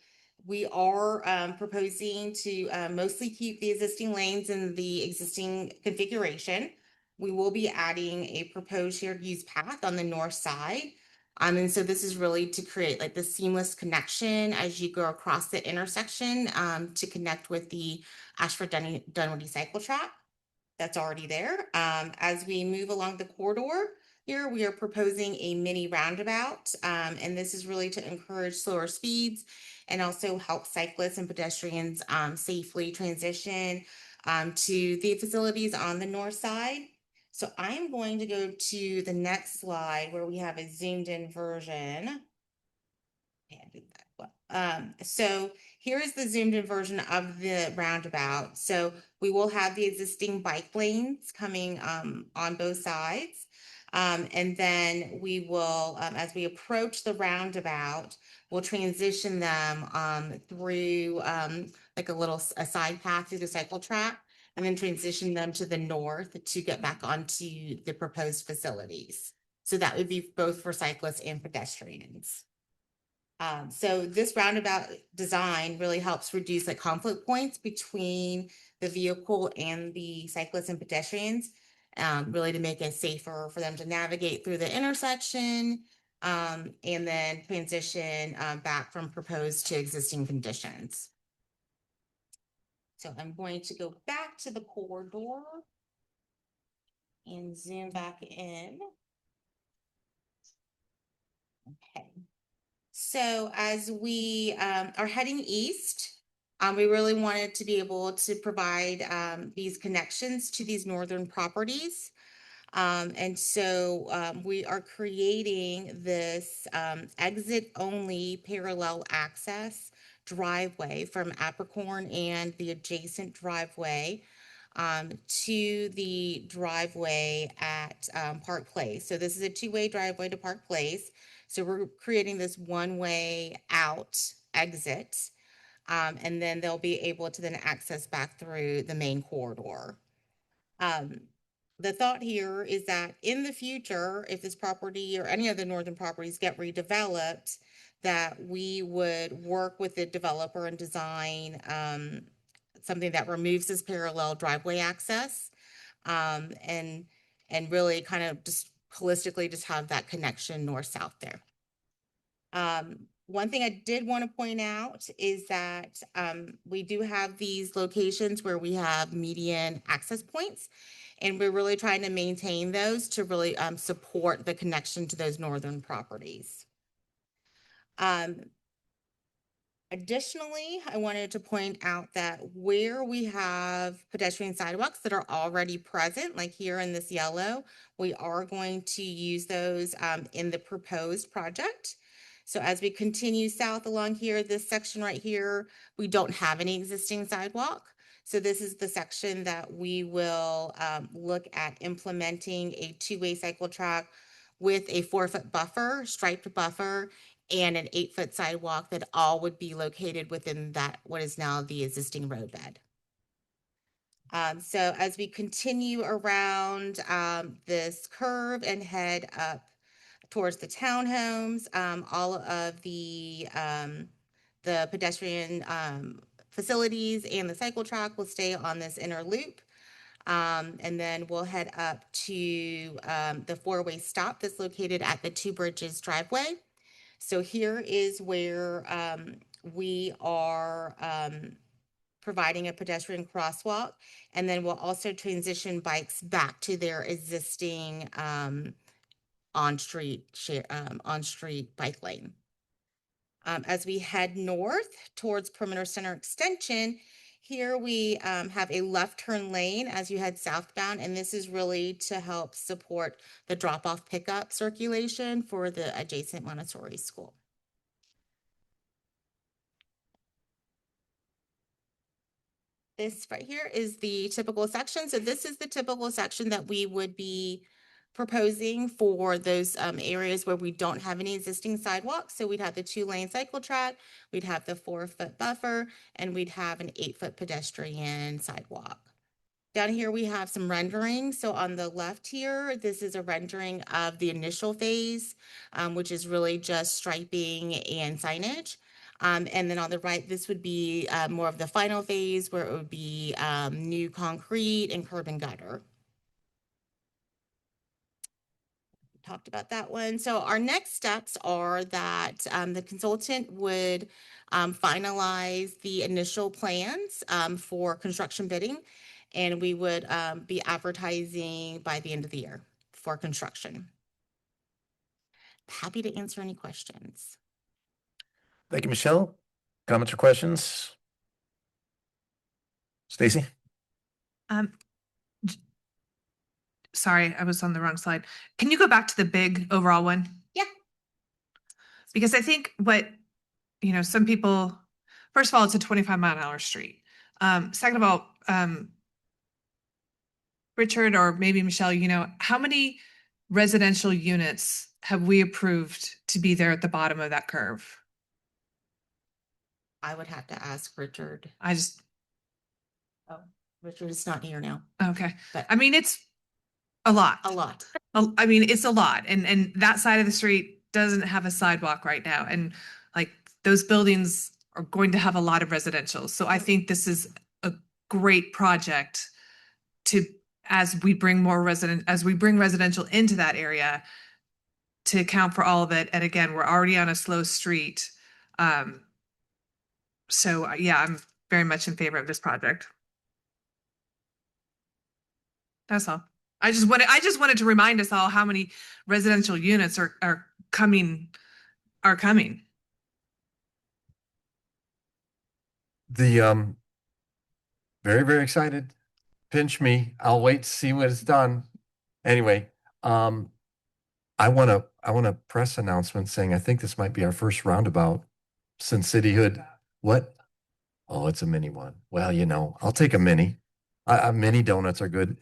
we are proposing to mostly keep the existing lanes in the existing configuration. We will be adding a proposed shared use path on the north side. And so this is really to create like the seamless connection as you go across the intersection to connect with the Ashford Dunwoody cycle track that's already there. As we move along the corridor here, we are proposing a mini roundabout, and this is really to encourage slower speeds and also help cyclists and pedestrians safely transition to the facilities on the north side. So I'm going to go to the next slide where we have a zoomed in version. So here is the zoomed in version of the roundabout. So we will have the existing bike lanes coming on both sides. And then we will, as we approach the roundabout, we'll transition them through like a side path through the cycle track, and then transition them to the north to get back onto the proposed facilities. So that would be both for cyclists and pedestrians. So this roundabout design really helps reduce like conflict points between the vehicle and the cyclists and pedestrians, really to make it safer for them to navigate through the intersection and then transition back from proposed to existing conditions. So I'm going to go back to the corridor and zoom back in. Okay. So as we are heading east, we really wanted to be able to provide these connections to these northern properties. And so we are creating this exit-only parallel access driveway from Apricorn and the adjacent driveway to the driveway at Park Place. So this is a two-way driveway to Park Place. So we're creating this one-way out exit, and then they'll be able to then access back through the main corridor. The thought here is that in the future, if this property or any of the northern properties get redeveloped, that we would work with the developer and design something that removes this parallel driveway access and really kind of just holistically just have that connection north-south there. One thing I did want to point out is that we do have these locations where we have median access points, and we're really trying to maintain those to really support the connection to those northern properties. Additionally, I wanted to point out that where we have pedestrian sidewalks that are already present, like here in this yellow, we are going to use those in the proposed project. So as we continue south along here, this section right here, we don't have any existing sidewalk. So this is the section that we will look at implementing a two-way cycle track with a 4-foot buffer, striped buffer, and an 8-foot sidewalk that all would be located within that, what is now the existing roadbed. So as we continue around this curve and head up towards the townhomes, all of the pedestrian facilities and the cycle track will stay on this inner loop. And then we'll head up to the 4-way stop that's located at the Two Bridges driveway. So here is where we are providing a pedestrian crosswalk, and then we'll also transition bikes back to their existing on-street bike lane. As we head north towards Perimeter Center Extension, here we have a left turn lane as you head southbound, and this is really to help support the drop-off pickup circulation for the adjacent Montessori school. This right here is the typical section. So this is the typical section that we would be proposing for those areas where we don't have any existing sidewalks. So we'd have the 2-lane cycle track, we'd have the 4-foot buffer, and we'd have an 8-foot pedestrian sidewalk. Down here, we have some renderings. So on the left here, this is a rendering of the initial phase, which is really just striping and signage. And then on the right, this would be more of the final phase where it would be new concrete and curb and gutter. Talked about that one. So our next steps are that the consultant would finalize the initial plans for construction bidding, and we would be advertising by the end of the year for construction. Happy to answer any questions. Thank you, Michelle. Comments or questions? Stacy? Sorry, I was on the wrong slide. Can you go back to the big overall one? Yeah. Because I think what, some people, first of all, it's a 25-mile-an-hour street. Second of all, Richard, or maybe Michelle, how many residential units have we approved to be there at the bottom of that curve? I would have to ask Richard. Oh, Richard is not here now. Okay. But I mean, it's a lot. A lot. I mean, it's a lot. And that side of the street doesn't have a sidewalk right now. And like those buildings are going to have a lot of residential. So I think this is a great project as we bring residential into that area to account for all of it. And again, we're already on a slow street. So yeah, I'm very much in favor of this project. That's all. I just wanted to remind us all how many residential units are coming. The very, very excited. Pinch me. I'll wait to see when it's done. Anyway, I want a press announcement saying I think this might be our first roundabout since cityhood. What? Oh, it's a mini one. Well, I'll take a mini. Mini donuts are good.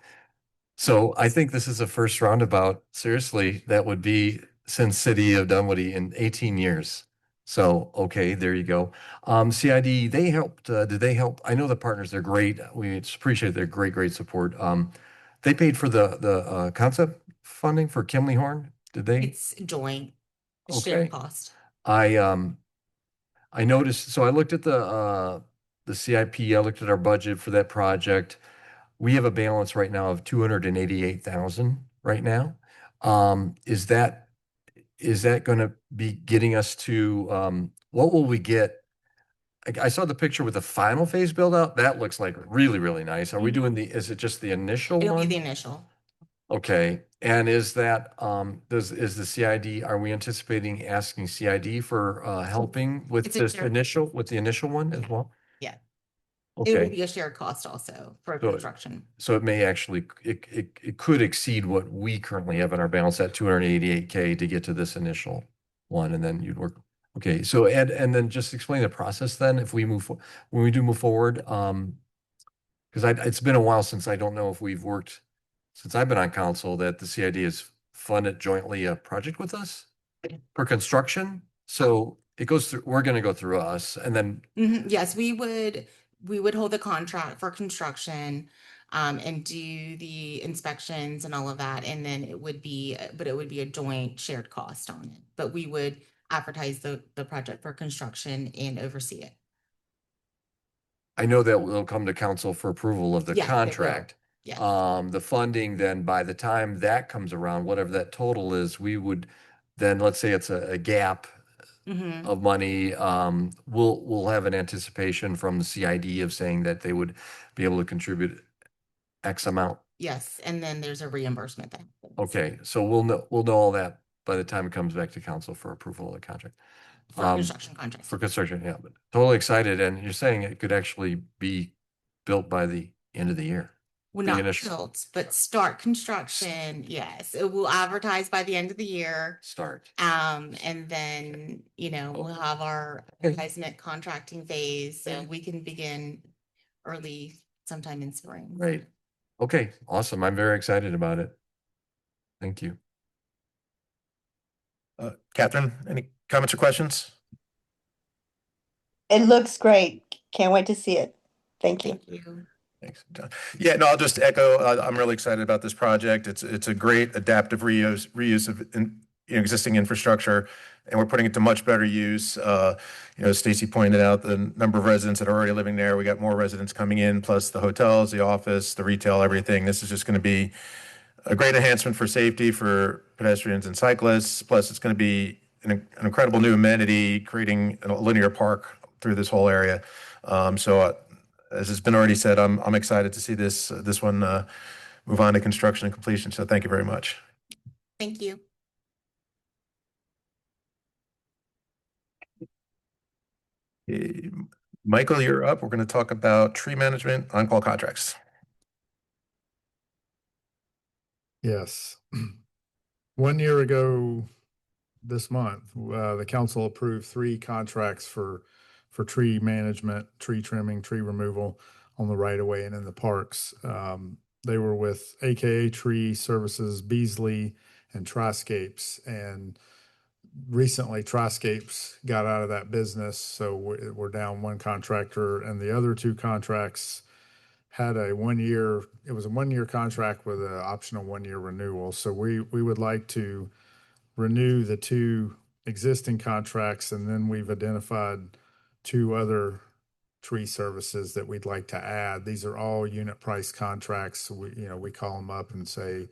So I think this is the first roundabout, seriously, that would be since City of Dunwoody in 18 years. So, okay, there you go. CID, they helped, did they help? I know the partners, they're great. We appreciate their great support. They paid for the concept funding for Kimley Horn, did they? It's joint share Okay. cost. I noticed, so I looked at the CIP, I looked at our budget for that project. We have a balance right now of 288,000 right now. Is that is that going to be getting us to, what will we get? I saw the picture with the final phase build out. That looks like really, really nice. Are we doing is it just the initial It'll one? be the initial. Okay, and is that, is the CID, are we anticipating asking CID for, helping with It's a this shared- with the initial one as well? Yeah. It will Okay, be a shared cost also for So- construction. so it may actually, it could exceed what we currently have in our balance at 288K to get to this initial one, and then you'd work. Okay, so and then just explain the process then, if we when we do move forward, because it's been a while since I don't know if we've worked, since I've been on council, that the CID has funded jointly a project with us for construction. So it goes through, we're gonna go through us, and then, Yes, we would hold the contract for construction and do the inspections and all of that. And then it would be a joint shared cost on it. But we would advertise the project for construction and oversee it. I know that will come to council for approval of the Yes, it will. contract. Yes. The funding, then by the time that comes around, whatever that total is, we would, then let's say it's a gap Mhm. of money, we'll have an anticipation from the CID of saying that they would be able to contribute X amount. Yes, and then there's a reimbursement then. Okay, so we'll know all that by the time it comes back to council for approval of the contract. For construction contracts. For construction, yeah, but totally excited, and you're saying it could actually be built by the end of the year. Well, The not initial built, but start construction. Yes, it will advertise by the end of the year. start. And then, we'll have our Okay. advertisement contracting phase, so we can begin early sometime in spring. Right. Okay, awesome. I'm very excited about it. Thank you. Catherine, any comments or questions? It looks great. Can't wait to see it. Thank you. Thank you. Thanks, John. Yeah, no, I'll just echo, I'm really excited about this project. It's a great adaptive reuse of existing infrastructure, and we're putting it to much better use. Stacy pointed out the number of residents that are already living there. We got more residents coming in, plus the hotels, the office, the retail, everything. This is just going to be a great enhancement for safety for pedestrians and cyclists. Plus, it's going to be an incredible new amenity, creating a linear park through this whole area. As has been already said, I'm excited to see this one move on to construction and completion. So thank you very much. Thank you. Michael, you're up. We're going to talk about tree management on-call contracts. Yes. 1 year ago this month, the council approved 3 contracts for tree management, tree trimming, tree removal on the right of way and in the parks. They were with AKA Tree Services, Beasley, and Triscapes. And recently Triscapes got out of that business, so we're down 1 contractor, and the other 2 contracts had it was a 1-year contract with an optional 1-year renewal. So we would like to renew the 2 existing contracts, and then we've identified 2 other tree services that we'd like to add. These are all unit price contracts. We call them up and say,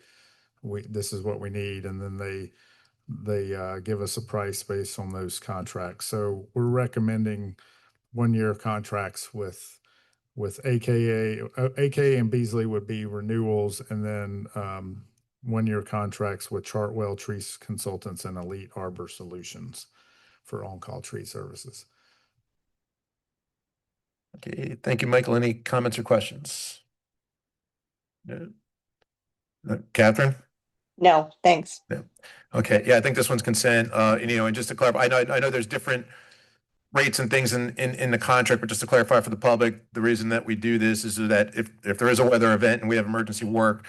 this is what we need, and then they give us a price based on those contracts. So we're recommending 1-year contracts with AKA and Beasley would be renewals, and then 1-year contracts with Chartwell Tree Consultants and Elite Arbor Solutions for on-call tree services. Okay, thank you, Michael. Any comments or questions? No. Catherine? No, thanks. No. Okay, yeah, I think this one's consent. And just to clarify, I know there's different rates and things in the contract, but just to clarify for the public, the reason that we do this is so that if there is a weather event and we have emergency work,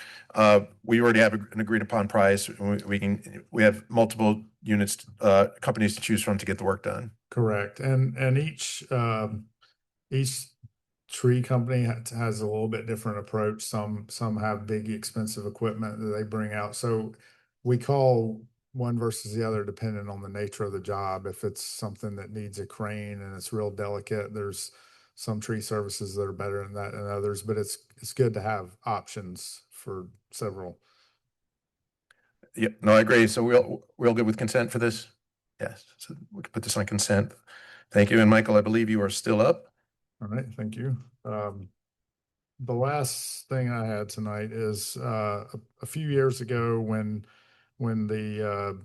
we already have an agreed upon price. We have multiple units, companies to choose from to get the work done. Correct. And each tree company has a little bit different approach. Some have big expensive equipment that they bring out. So we call one versus the other depending on the nature of the job. If it's something that needs a crane and it's real delicate, there's some tree services that are better than that and others, but it's good to have options for several. Yep, no, I agree. So we're all good with consent for this? Yes, so we can put this on consent. Thank you. And Michael, I believe you are still up. All right, thank you. The last thing I had tonight is a few years ago when the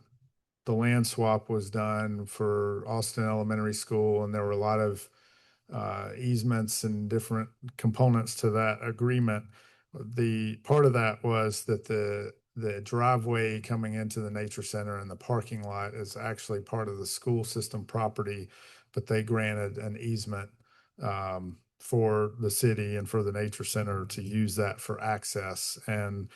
land swap was done for Austin Elementary School, and there were a lot of easements and different components to that agreement. The part of that was that the driveway coming into the nature center and the parking lot is actually part of the school system property, but they granted an easement for the city and for the nature center to use that for access. And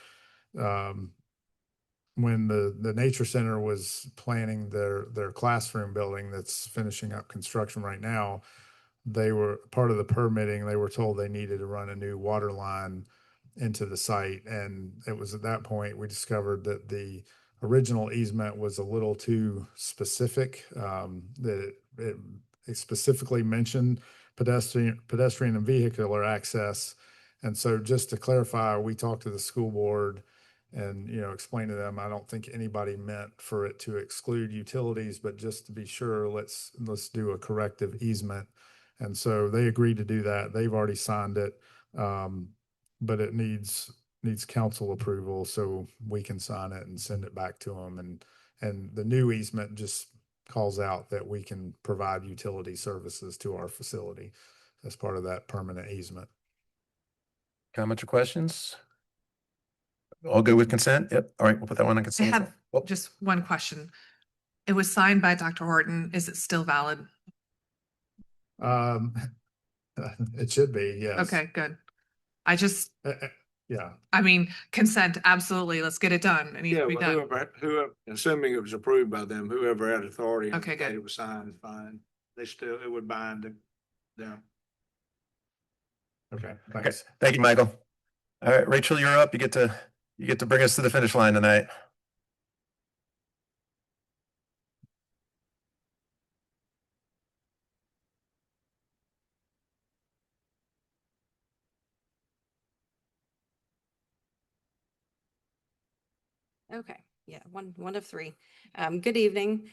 when the nature center was planning their classroom building that's finishing up construction right now, they were part of the permitting. They were told they needed to run a new water line into the site. And it was at that point we discovered that the original easement was a little too specific, that it specifically mentioned pedestrian and vehicular access. And so just to clarify, we talked to the school board and, explain to them, I don't think anybody meant for it to exclude utilities, but just to be sure, let's do a corrective easement. And so they agreed to do that. They've already signed it. But it needs council approval so we can sign it and send it back to them. And the new easement just calls out that we can provide utility services to our facility as part of that permanent easement. Comments or questions? All good with consent? Yep. All right, we'll put that one on I consent. have Oh, just one question. It was signed by Dr. Horton. Is it still valid? It should be, yes. Okay, good. I just, Yeah. I mean, consent, absolutely. Let's get it done. It needs to be well, done. whoever, assuming it was approved by them, whoever had authority. Okay, good. It was signed, fine. It would bind them. Okay, okay. thanks. Thank you, Michael. All right, Rachel, you're up. You get to bring us to the finish line tonight. Okay, yeah, one of three. Good evening.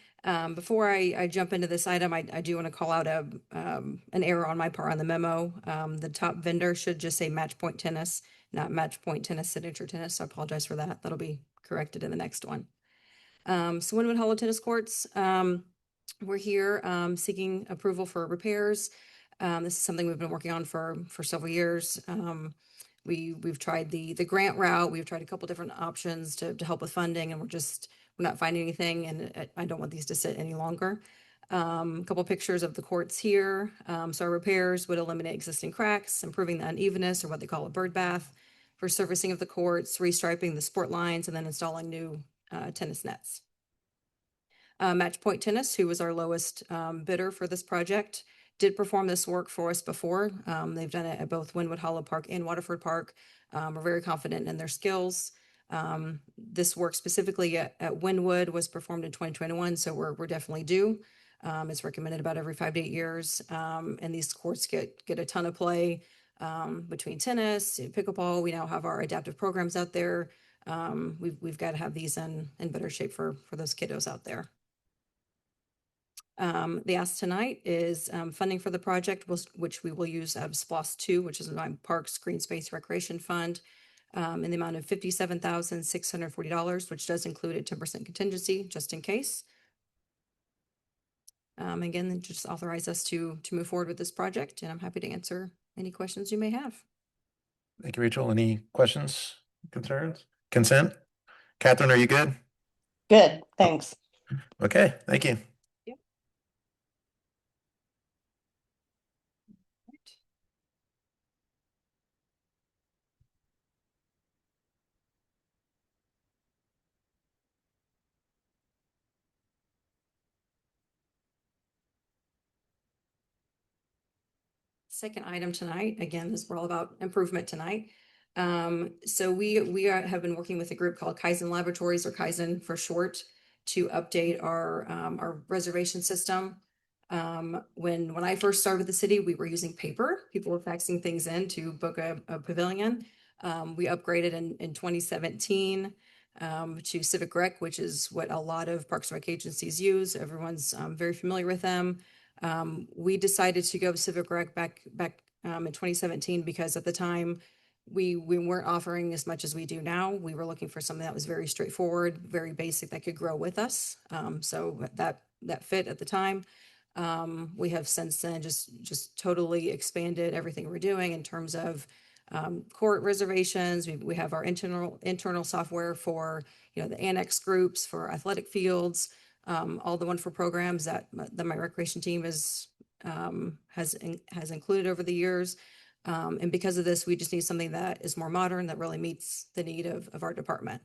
Before I jump into this item, I do want to call out an error on my part on the memo. The top vendor should just say Match Point Tennis, not Match Point Tennis Signature Tennis. So I apologize for that. That'll be corrected in the next one. So Wynwood Hollow Tennis Courts, we're here seeking approval for repairs. This is something we've been working on for several years. We've tried the grant route. We've tried a couple different options to help with funding, and we're not finding anything. And I don't want these to sit any longer. A couple pictures of the courts here. So our repairs would eliminate existing cracks, improving the unevenness, or what they call a bird bath, for surfacing of the courts, restriping the sport lines, and then installing new tennis nets. Match Point Tennis, who was our lowest bidder for this project, did perform this work for us before. They've done it at both Wynwood Hollow Park and Waterford Park. We're very confident in their skills. This work specifically at Wynwood was performed in 2021, so we're definitely due. It's recommended about every 5 to 8 years, and these courts get a ton of play between tennis, pickleball. We now have our adaptive programs out there. We've got to have these in better shape for those kiddos out there. The ask tonight is funding for the project, which we will use SPLOST 2, which is my Parks Green Space Recreation Fund, in the amount of $57,640, which does include a 10% contingency just in case. Again, just authorize us to move forward with this project, and I'm happy to answer any questions you may have. Thank you, Rachel. Any questions, concerns? Consent? Catherine, are you good? Good, thanks. Okay, thank you. Second item tonight, again, is we're all about improvement tonight. So we have been working with a group called Kaizen Laboratories, or Kaizen for short, to update our reservation system. When I first started with the city, we were using paper. People were faxing things in to book a pavilion. We upgraded in 2017. to Civic Rec, which is what a lot of Parks and Rec agencies use. Everyone's very familiar with them. We decided to go Civic Rec back in 2017 because at the time we weren't offering as much as we do now. We were looking for something that was very straightforward, very basic, that could grow with us. So that fit at the time. We have since then just totally expanded everything we're doing in terms of court reservations. We have our internal software for, you know, the annex groups, for athletic fields, all the wonderful programs that my recreation team has included over the years. And because of this, we just need something that is more modern, that really meets the need of our department.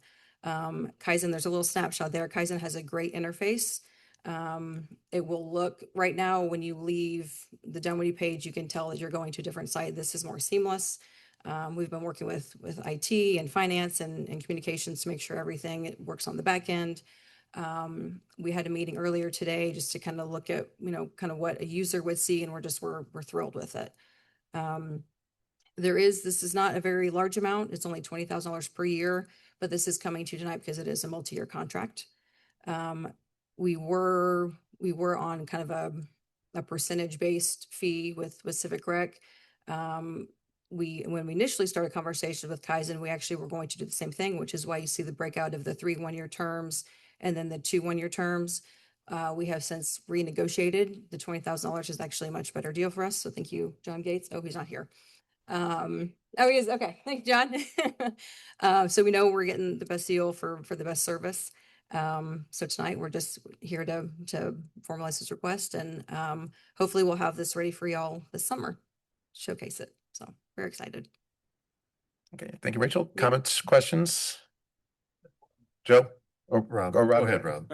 Kaizen, there's a little snapshot there. Kaizen has a great interface. It will look, right now, when you leave the Dunwoody page, you can tell that you're going to a different site. This is more seamless. We've been working with IT and finance and communications to make sure everything works on the back end. We had a meeting earlier today just to kind of look at, you know, kind of what a user would see, and we're thrilled with it. This is not a very large amount. It's only $20,000 per year, but this is coming to you tonight because it is a multi-year contract. We were on kind of a percentage-based fee with Civic Rec. When we initially started conversations with Kaizen, we actually were going to do the same thing, which is why you see the breakout of the 3 one-year terms and then the 2 one-year terms. We have since renegotiated. The $20,000 is actually a much better deal for us. So thank you, John Gates. Oh, he's not here. Oh, he is. Okay. Thank you, John. So we know we're getting the best deal for the best service. So tonight we're just here to formalize this request, and hopefully we'll have this ready for y'all this summer, showcase it. So very excited. Okay, thank you, Rachel. Yeah. Comments, questions? Joe? Or Rob, Rob, go ahead, Rob.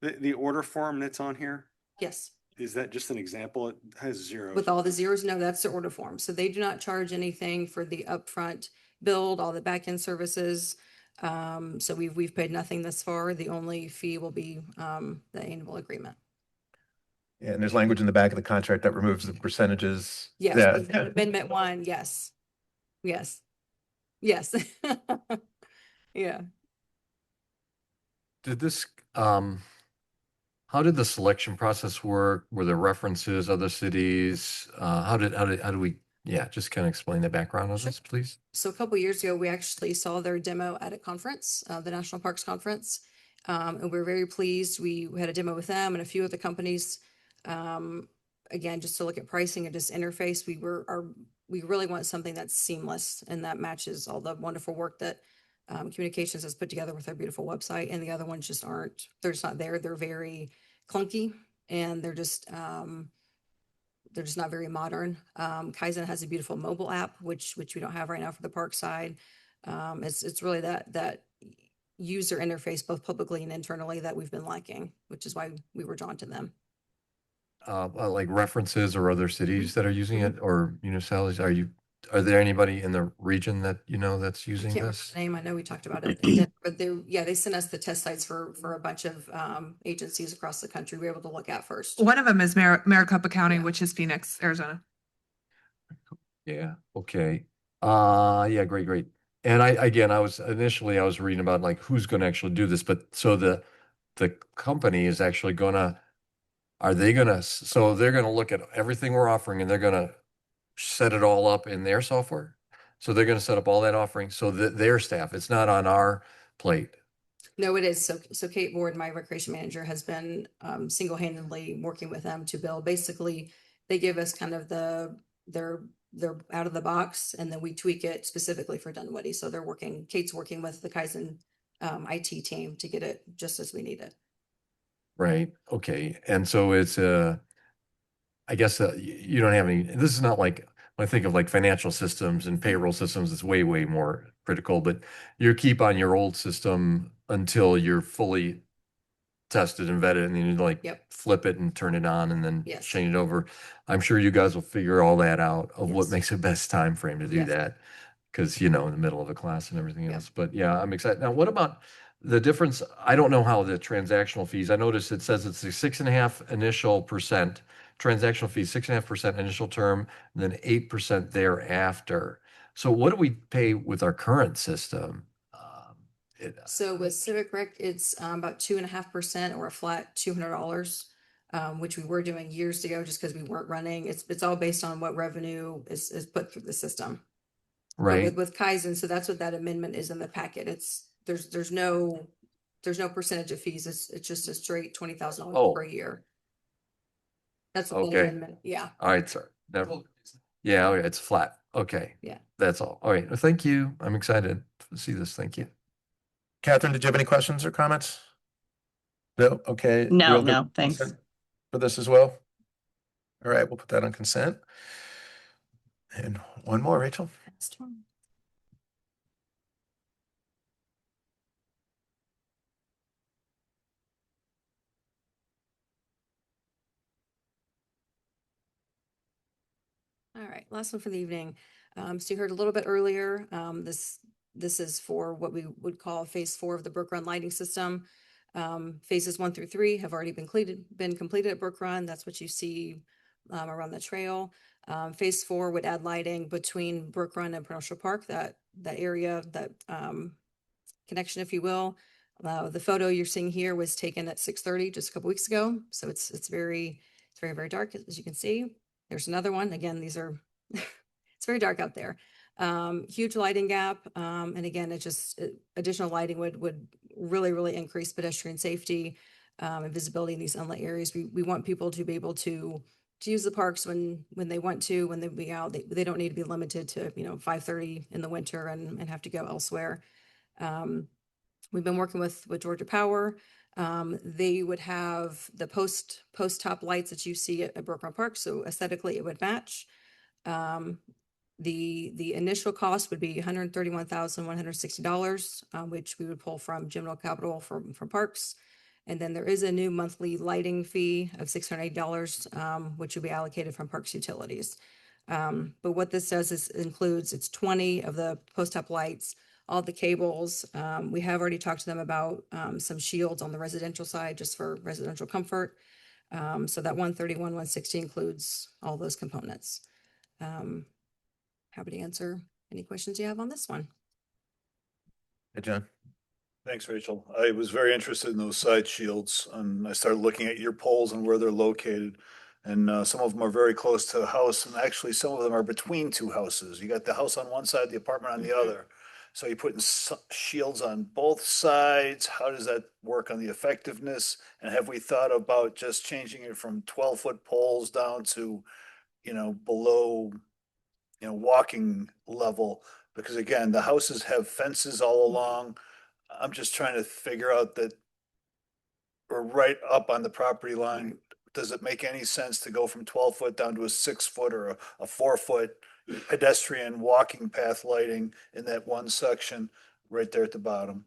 The order form that's on here, Yes. is that just an example? It has zeros. With all the zeros, no, that's the order form. So they do not charge anything for the upfront build, all the back end services. So we've paid nothing thus far. The only fee will be the annual agreement. Yeah, and there's language in the back of the contract that removes the percentages. Yes, Yeah. Amendment 1, yes. Yes. Yes. Yeah. Did this, how did the selection process work? Were there references, other cities? How do we, just kind of explain the background of this, please? So a couple years ago, we actually saw their demo at a conference, the National Parks Conference. And we were very pleased. We had a demo with them and a few other companies. Again, just to look at pricing and just interface, we really want something that's seamless and that matches all the wonderful work that communications has put together with their beautiful website. And the other ones just they're just not there. They're very clunky, and they're just not very modern. Kaizen has a beautiful mobile app, which we don't have right now for the park side. It's really that user interface, both publicly and internally, that we've been lacking, which is why we were drawn to them. Like references or other cities that are using it, or municipalities? Are there anybody in the region that that's I using can't remember this? the name. I know we talked about it, but they sent us the test sites for a bunch of agencies across the country we were able to look at first. One of them is Maricopa County, which is Phoenix, Arizona. Yeah. Okay. Yeah, great. And I was reading about like who's going to actually do this, but so the company is actually so they're going to look at everything we're offering and they're going to set it all up in their software. So they're going to set up all that offering so that their staff, it's not on our plate. No, it is. So Kate Ward, my recreation manager, has been single-handedly working with them to build. Basically, they give us kind of their out of the box, and then we tweak it specifically for Dunwoody. So Kate's working with the Kaizen IT team to get it just as we need it. Right. Okay. And so it's I guess you don't have any. This is not like when I think of like financial systems and payroll systems. It's way more critical. But you keep on your old system until you're fully tested and vetted, and then you flip it and turn it on, and then change it over. I'm sure you guys will figure all that out of what makes the best time frame to do that, because in the middle of a class and everything else. But yeah, I'm excited. Now, what about the difference? I don't know how the transactional fees. I noticed it says it's a 6.5% initial transactional fee, 6.5% initial term, and then 8% thereafter. So what do we pay with our current system? So with Civic Rec, it's about 2.5% or a flat $200, which we were doing years ago just because we weren't running. It's all based on what revenue is put through the system. But right? with Kaizen, so that's what that amendment is in the packet. There's no percentage of fees. It's just a straight $20,000 Oh. per year. That's what the Okay. amendment. Yeah. All right, sir. Yeah, okay, it's flat. Okay. Yeah. That's all. All right. Well, thank you. I'm excited to see this. Thank you. Catherine, did you have any questions or comments? No? Okay. No, You're all good no, with thanks. consent for this as well? All right, we'll put that on consent. And one more, Rachel. Next one. All right, last one for the evening. So you heard a little bit earlier, this is for what we would call phase 4 of the Brook Run lighting system. Phases 1 through 3 have already been completed at Brook Run. That's what you see around the trail. Phase 4 would add lighting between Brook Run and Pernell Park, that area, that connection, if you will. The photo you're seeing here was taken at 6:30 just a couple weeks ago, so it's very very dark, as you can see. There's another one. Again, these are it's very dark out there. Huge lighting gap, and again, additional lighting would really increase pedestrian safety and visibility in these inlet areas. We want people to be able to use the parks when they want to, when they be out. They don't need to be limited to 5:30 in the winter and have to go elsewhere. We've been working with Georgia Power. They would have the post top lights that you see at Brook Run Park, so aesthetically it would match. The initial cost would be $131,160, which we would pull from general capital from parks. And then there is a new monthly lighting fee of $680, which will be allocated from parks utilities. But what this does is includes, it's 20 of the post-up lights, all the cables. We have already talked to them about some shields on the residential side, just for residential comfort. So that 131,160 includes all those components. Happy to answer any questions you have on this one. Hey, John. Thanks, Rachel. I was very interested in those side shields, and I started looking at your poles and where they're located. And some of them are very close to a house, and actually some of them are between two houses. You got the house on one side, the apartment on the other. So you're putting shields on both sides. How does that work on the effectiveness? And have we thought about just changing it from 12-foot poles down to, below, walking level? Because again, the houses have fences all along. I'm just trying to figure out that we're right up on the property line. Does it make any sense to go from 12-foot down to a 6-foot or a 4-foot pedestrian walking path lighting in that one section right there at the bottom?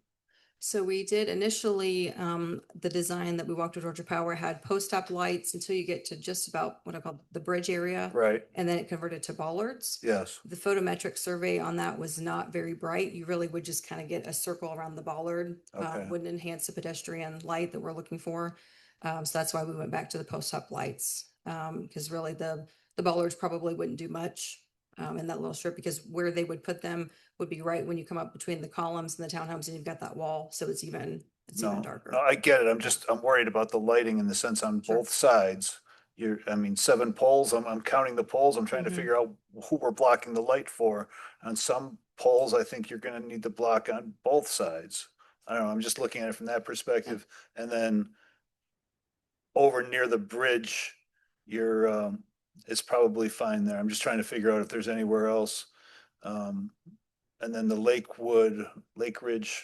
So we did initially, the design that we walked with Georgia Power had post-up lights until you get to just about what I call the bridge area. Right. And then it converted to bollards. Yes. The photometric survey on that was not very bright. You really would just kind of get a circle around the bollard. Okay. Wouldn't enhance the pedestrian light that we're looking for. So that's why we went back to the post-up lights. Because really the bollards probably wouldn't do much in that little strip, because where they would put them would be right when you come up between the columns and the townhomes and you've got that wall. So it's even darker. No, I get it. I'm worried about the lighting in the sense on both sides. 7 poles, I'm counting the poles. I'm trying to figure out who we're blocking the light for. On some poles, I think you're gonna need to block on both sides. I don't know, I'm just looking at it from that perspective. And then over near the bridge, it's probably fine there. I'm just trying to figure out if there's anywhere else. And then the Lake Ridge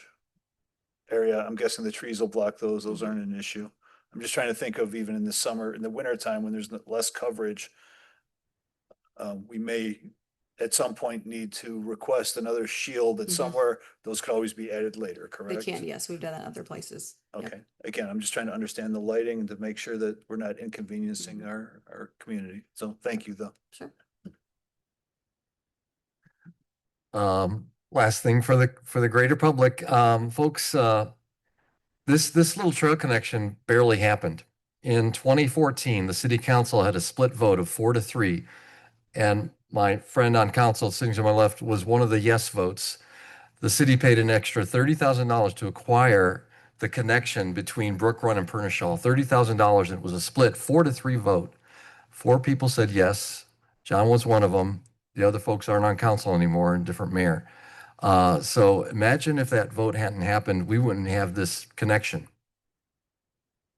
area, I'm guessing the trees will block those. Those aren't an issue. I'm just trying to think of, even in the summer, in the winter time when there's less coverage, we may at some point need to request another shield at somewhere. Those could always be added later, They correct? can, yes. We've done that in other places. Yep. Okay. Again, I'm just trying to understand the lighting and to make sure that we're not inconveniencing our community. So thank you, though. Sure. Last thing for the greater public, folks, this little trail connection barely happened. In 2014, the city council had a split vote of 4-3, and my friend on council sitting to my left was one of the yes votes. The city paid an extra $30,000 to acquire the connection between Brook Run and Pernishaw. $30,000, and it was a split 4-3 vote. 4 people said yes. John was one of them. The other folks aren't on council anymore, and different mayor. So imagine if that vote hadn't happened, we wouldn't have this connection.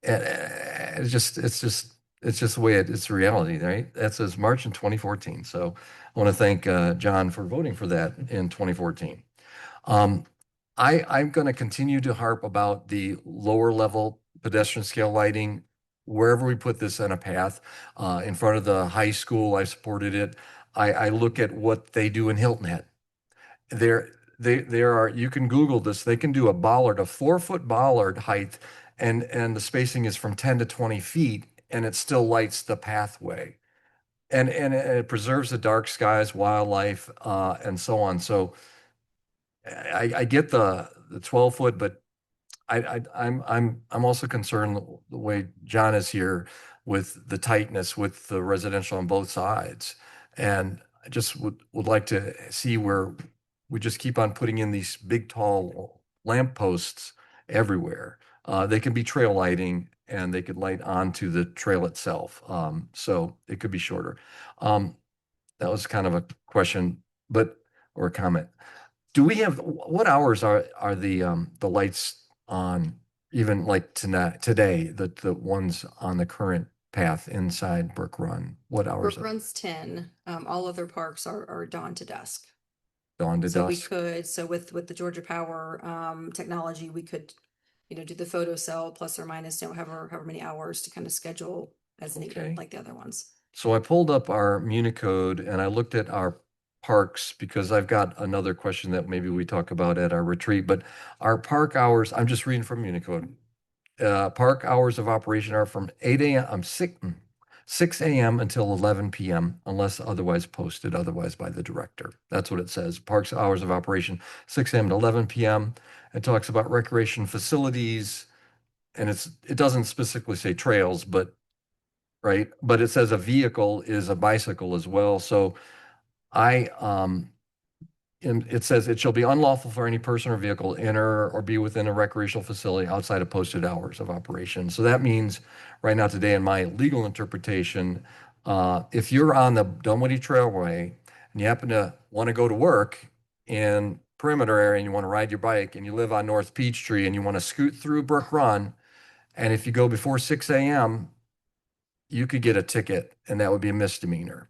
It's just the way it's reality, right? That says March in 2014. So I want to thank John for voting for that in 2014. I'm going to continue to harp about the lower level pedestrian scale lighting wherever we put this in a path. In front of the high school, I supported it. I look at what they do in Hilton Head. There are, you can Google this, they can do a bollard, a 4-foot bollard height, and the spacing is from 10 to 20 feet, and it still lights the pathway. And it preserves the dark skies, wildlife, and so on. So I get the 12-foot, but I'm also concerned the way John is here with the tightness with the residential on both sides. And I just would like to see where we just keep on putting in these big, tall lamp posts everywhere. They can be trail lighting and they could light onto the trail itself. So it could be shorter. That was kind of a question, or a comment. Do we have, what hours are the lights on, even like today, the ones on the current path inside Brook Run? What hours? Brook Run's 10. All other parks are dawn to dusk. Dawn to So we dusk? could, so with the Georgia Power technology, we could, do the photo cell plus or minus, however many hours to kind of schedule as Okay. needed, like the other ones. So I pulled up our Municode and I looked at our parks because I've got another question that maybe we talk about at our retreat. But our park hours, I'm just reading from Municode. Park hours of operation are from 8 a.m. 6 a.m. until 11 p.m. unless otherwise posted otherwise by the director. That's what it says. Parks hours of operation 6 a.m. to 11 p.m. It talks about recreation facilities, and it doesn't specifically say trails, but right. But it says a vehicle is a bicycle as well. So and it says it shall be unlawful for any person or vehicle to enter or be within a recreational facility outside of posted hours of operation. So that means right now today in my legal interpretation, if you're on the Dunwoody Trailway and you happen to want to go to work in perimeter area and you want to ride your bike and you live on North Peachtree and you want to scoot through Brook Run, and if you go before 6 a.m., you could get a ticket and that would be a misdemeanor.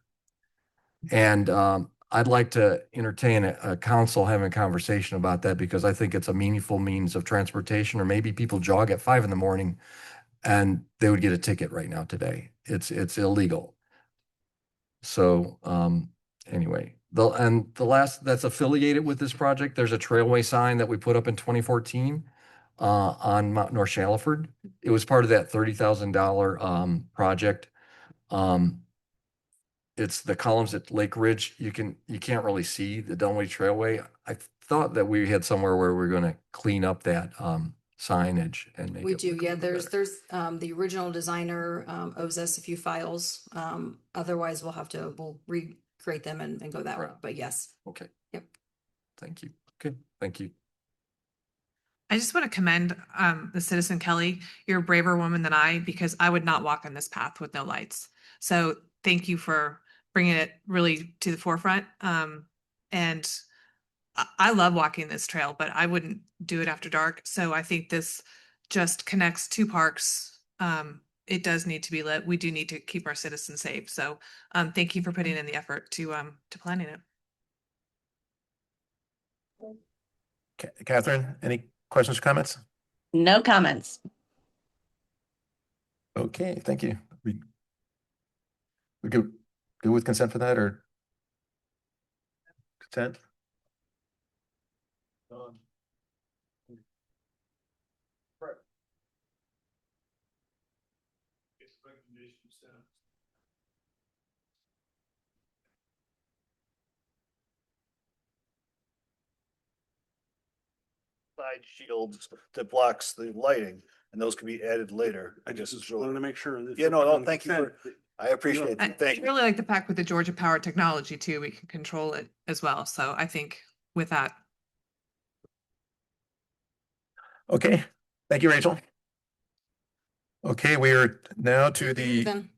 And I'd like to entertain a council having a conversation about that because I think it's a meaningful means of transportation, or maybe people jog at 5 a.m. and they would get a ticket right now today. It's illegal. So anyway, the last that's affiliated with this project, there's a trailway sign that we put up in 2014 on Mount North Shaliford. It was part of that $30,000 project. It's the columns at Lake Ridge. You can't really see the Dunwoody Trailway. I thought that we had somewhere where we're going to clean up that signage and make We it do, look a yeah. little There's better. the original designer owes us a few files. Otherwise, we'll recreate them and go that Right. route. But yes. Okay. Yep. Thank you. Okay. Thank you. I just want to commend the citizen Kelly. You're a braver woman than I, because I would not walk on this path with no lights. So thank you for bringing it really to the forefront. And I love walking this trail, but I wouldn't do it after dark. So I think this just connects two parks. It does need to be lit. We do need to keep our citizens safe. So thank you for putting in the effort to planning it. Catherine, any questions or comments? No comments. Okay, thank you. We good with consent for that, or consent? Side shields that blocks the lighting, and those can be added later. I just Wanted to make sure. that Yeah, no, on thank you consent, I appreciate I it. Thank you. really like the fact with the Georgia Power technology too. We can control it as well. So I think with that, Okay, thank you, Rachel. Okay, we are now to the Then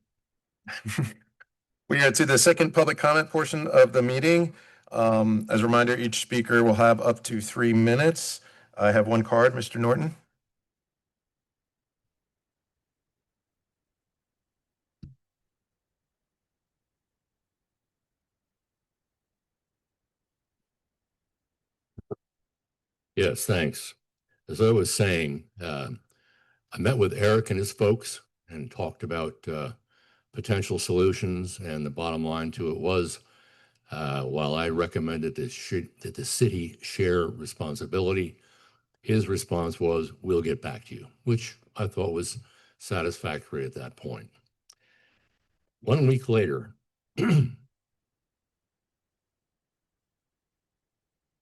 we are to the second public comment portion of the meeting. As a reminder, each speaker will have up to 3 minutes. I have one card, Mr. Norton. Yes, thanks. As I was saying, I met with Eric and his folks and talked about potential solutions. And the bottom line to it was, while I recommended that the city share responsibility, his response was, "We'll get back to you," which I thought was satisfactory at that point. 1 week later,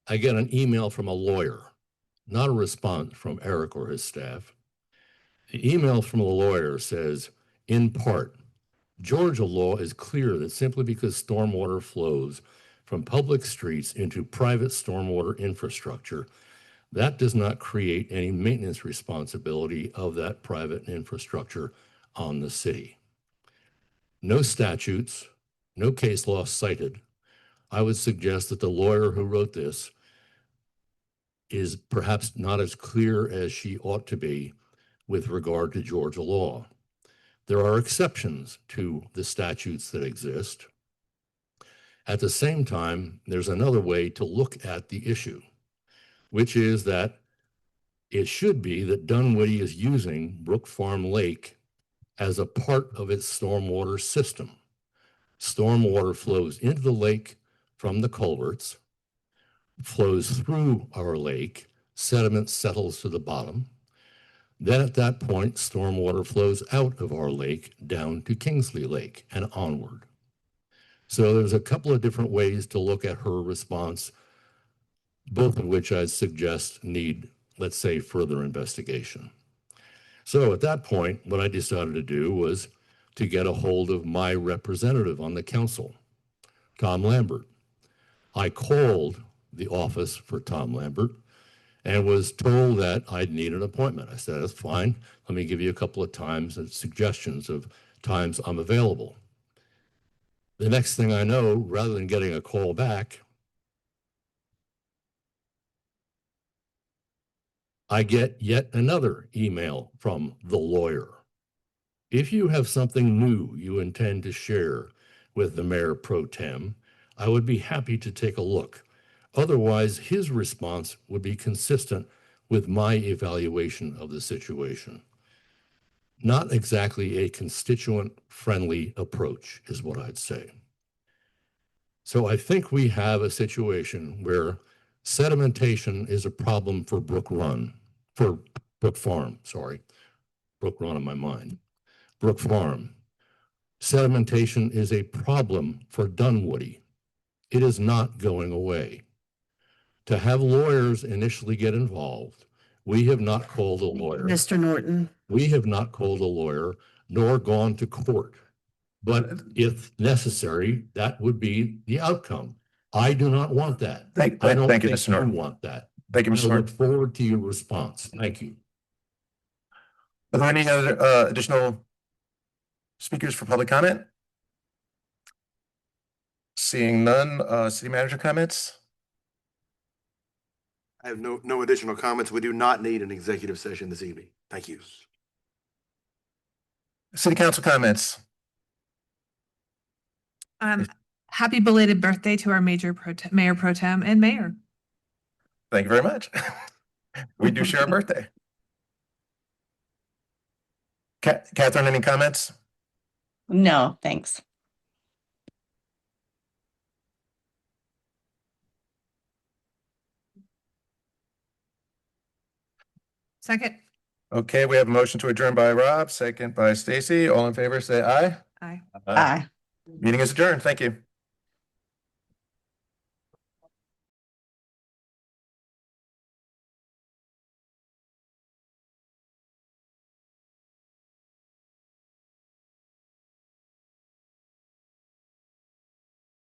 I get an email from a lawyer, not a response from Eric or his staff. The email from a lawyer says, in part, Georgia law is clear that simply because stormwater flows from public streets into private stormwater infrastructure, that does not create any maintenance responsibility of that private infrastructure on the city. No statutes, no case law cited. I would suggest that the lawyer who wrote this is perhaps not as clear as she ought to be with regard to Georgia law. There are exceptions to the statutes that exist. At the same time, there's another way to look at the issue, which is that it should be that Dunwoody is using Brook Farm Lake as a part of its stormwater system. Stormwater flows into the lake from the culverts, flows through our lake, sediment settles to the bottom. Then at that point, stormwater flows out of our lake down to Kingsley Lake and onward. So there's a couple of different ways to look at her response, both of which I suggest need, let's say, further investigation. So at that point, what I decided to do was to get a hold of my representative on the council, Tom Lambert. I called the office for Tom Lambert and was told that I'd need an appointment. I said, that's fine. Let me give you a couple of times and suggestions of times I'm available. The next thing I know, rather than getting a call back, I get yet another email from the lawyer. If you have something new you intend to share with the mayor pro tem, I would be happy to take a look. Otherwise, his response would be consistent with my evaluation of the situation. Not exactly a constituent-friendly approach is what I'd say. So I think we have a situation where sedimentation is a problem for Brook Farm, Brook Run in my mind. Brook Farm. Sedimentation is a problem for Dunwoody. It is not going away. To have lawyers initially get involved, we have not called a lawyer. Mr. Norton. We have not called a lawyer nor gone to court. But if necessary, that would be the outcome. I do not want that. I don't Thank you, think Mr. Norton. want that. Thank you, Mr. I look Norton. forward to your response. Thank you. Are there any other additional speakers for public comment? Seeing none, city manager comments? I have no additional comments. We do not need an executive session this evening. Thank you. City council comments? Happy belated birthday to our mayor pro tem and mayor. Thank you very much. We do share a birthday. Catherine, any comments? No, thanks. Second. Okay, we have a motion to adjourn by Rob, second by Stacy. All in favor, say aye. Aye. Aye. Meeting is adjourned. Thank you.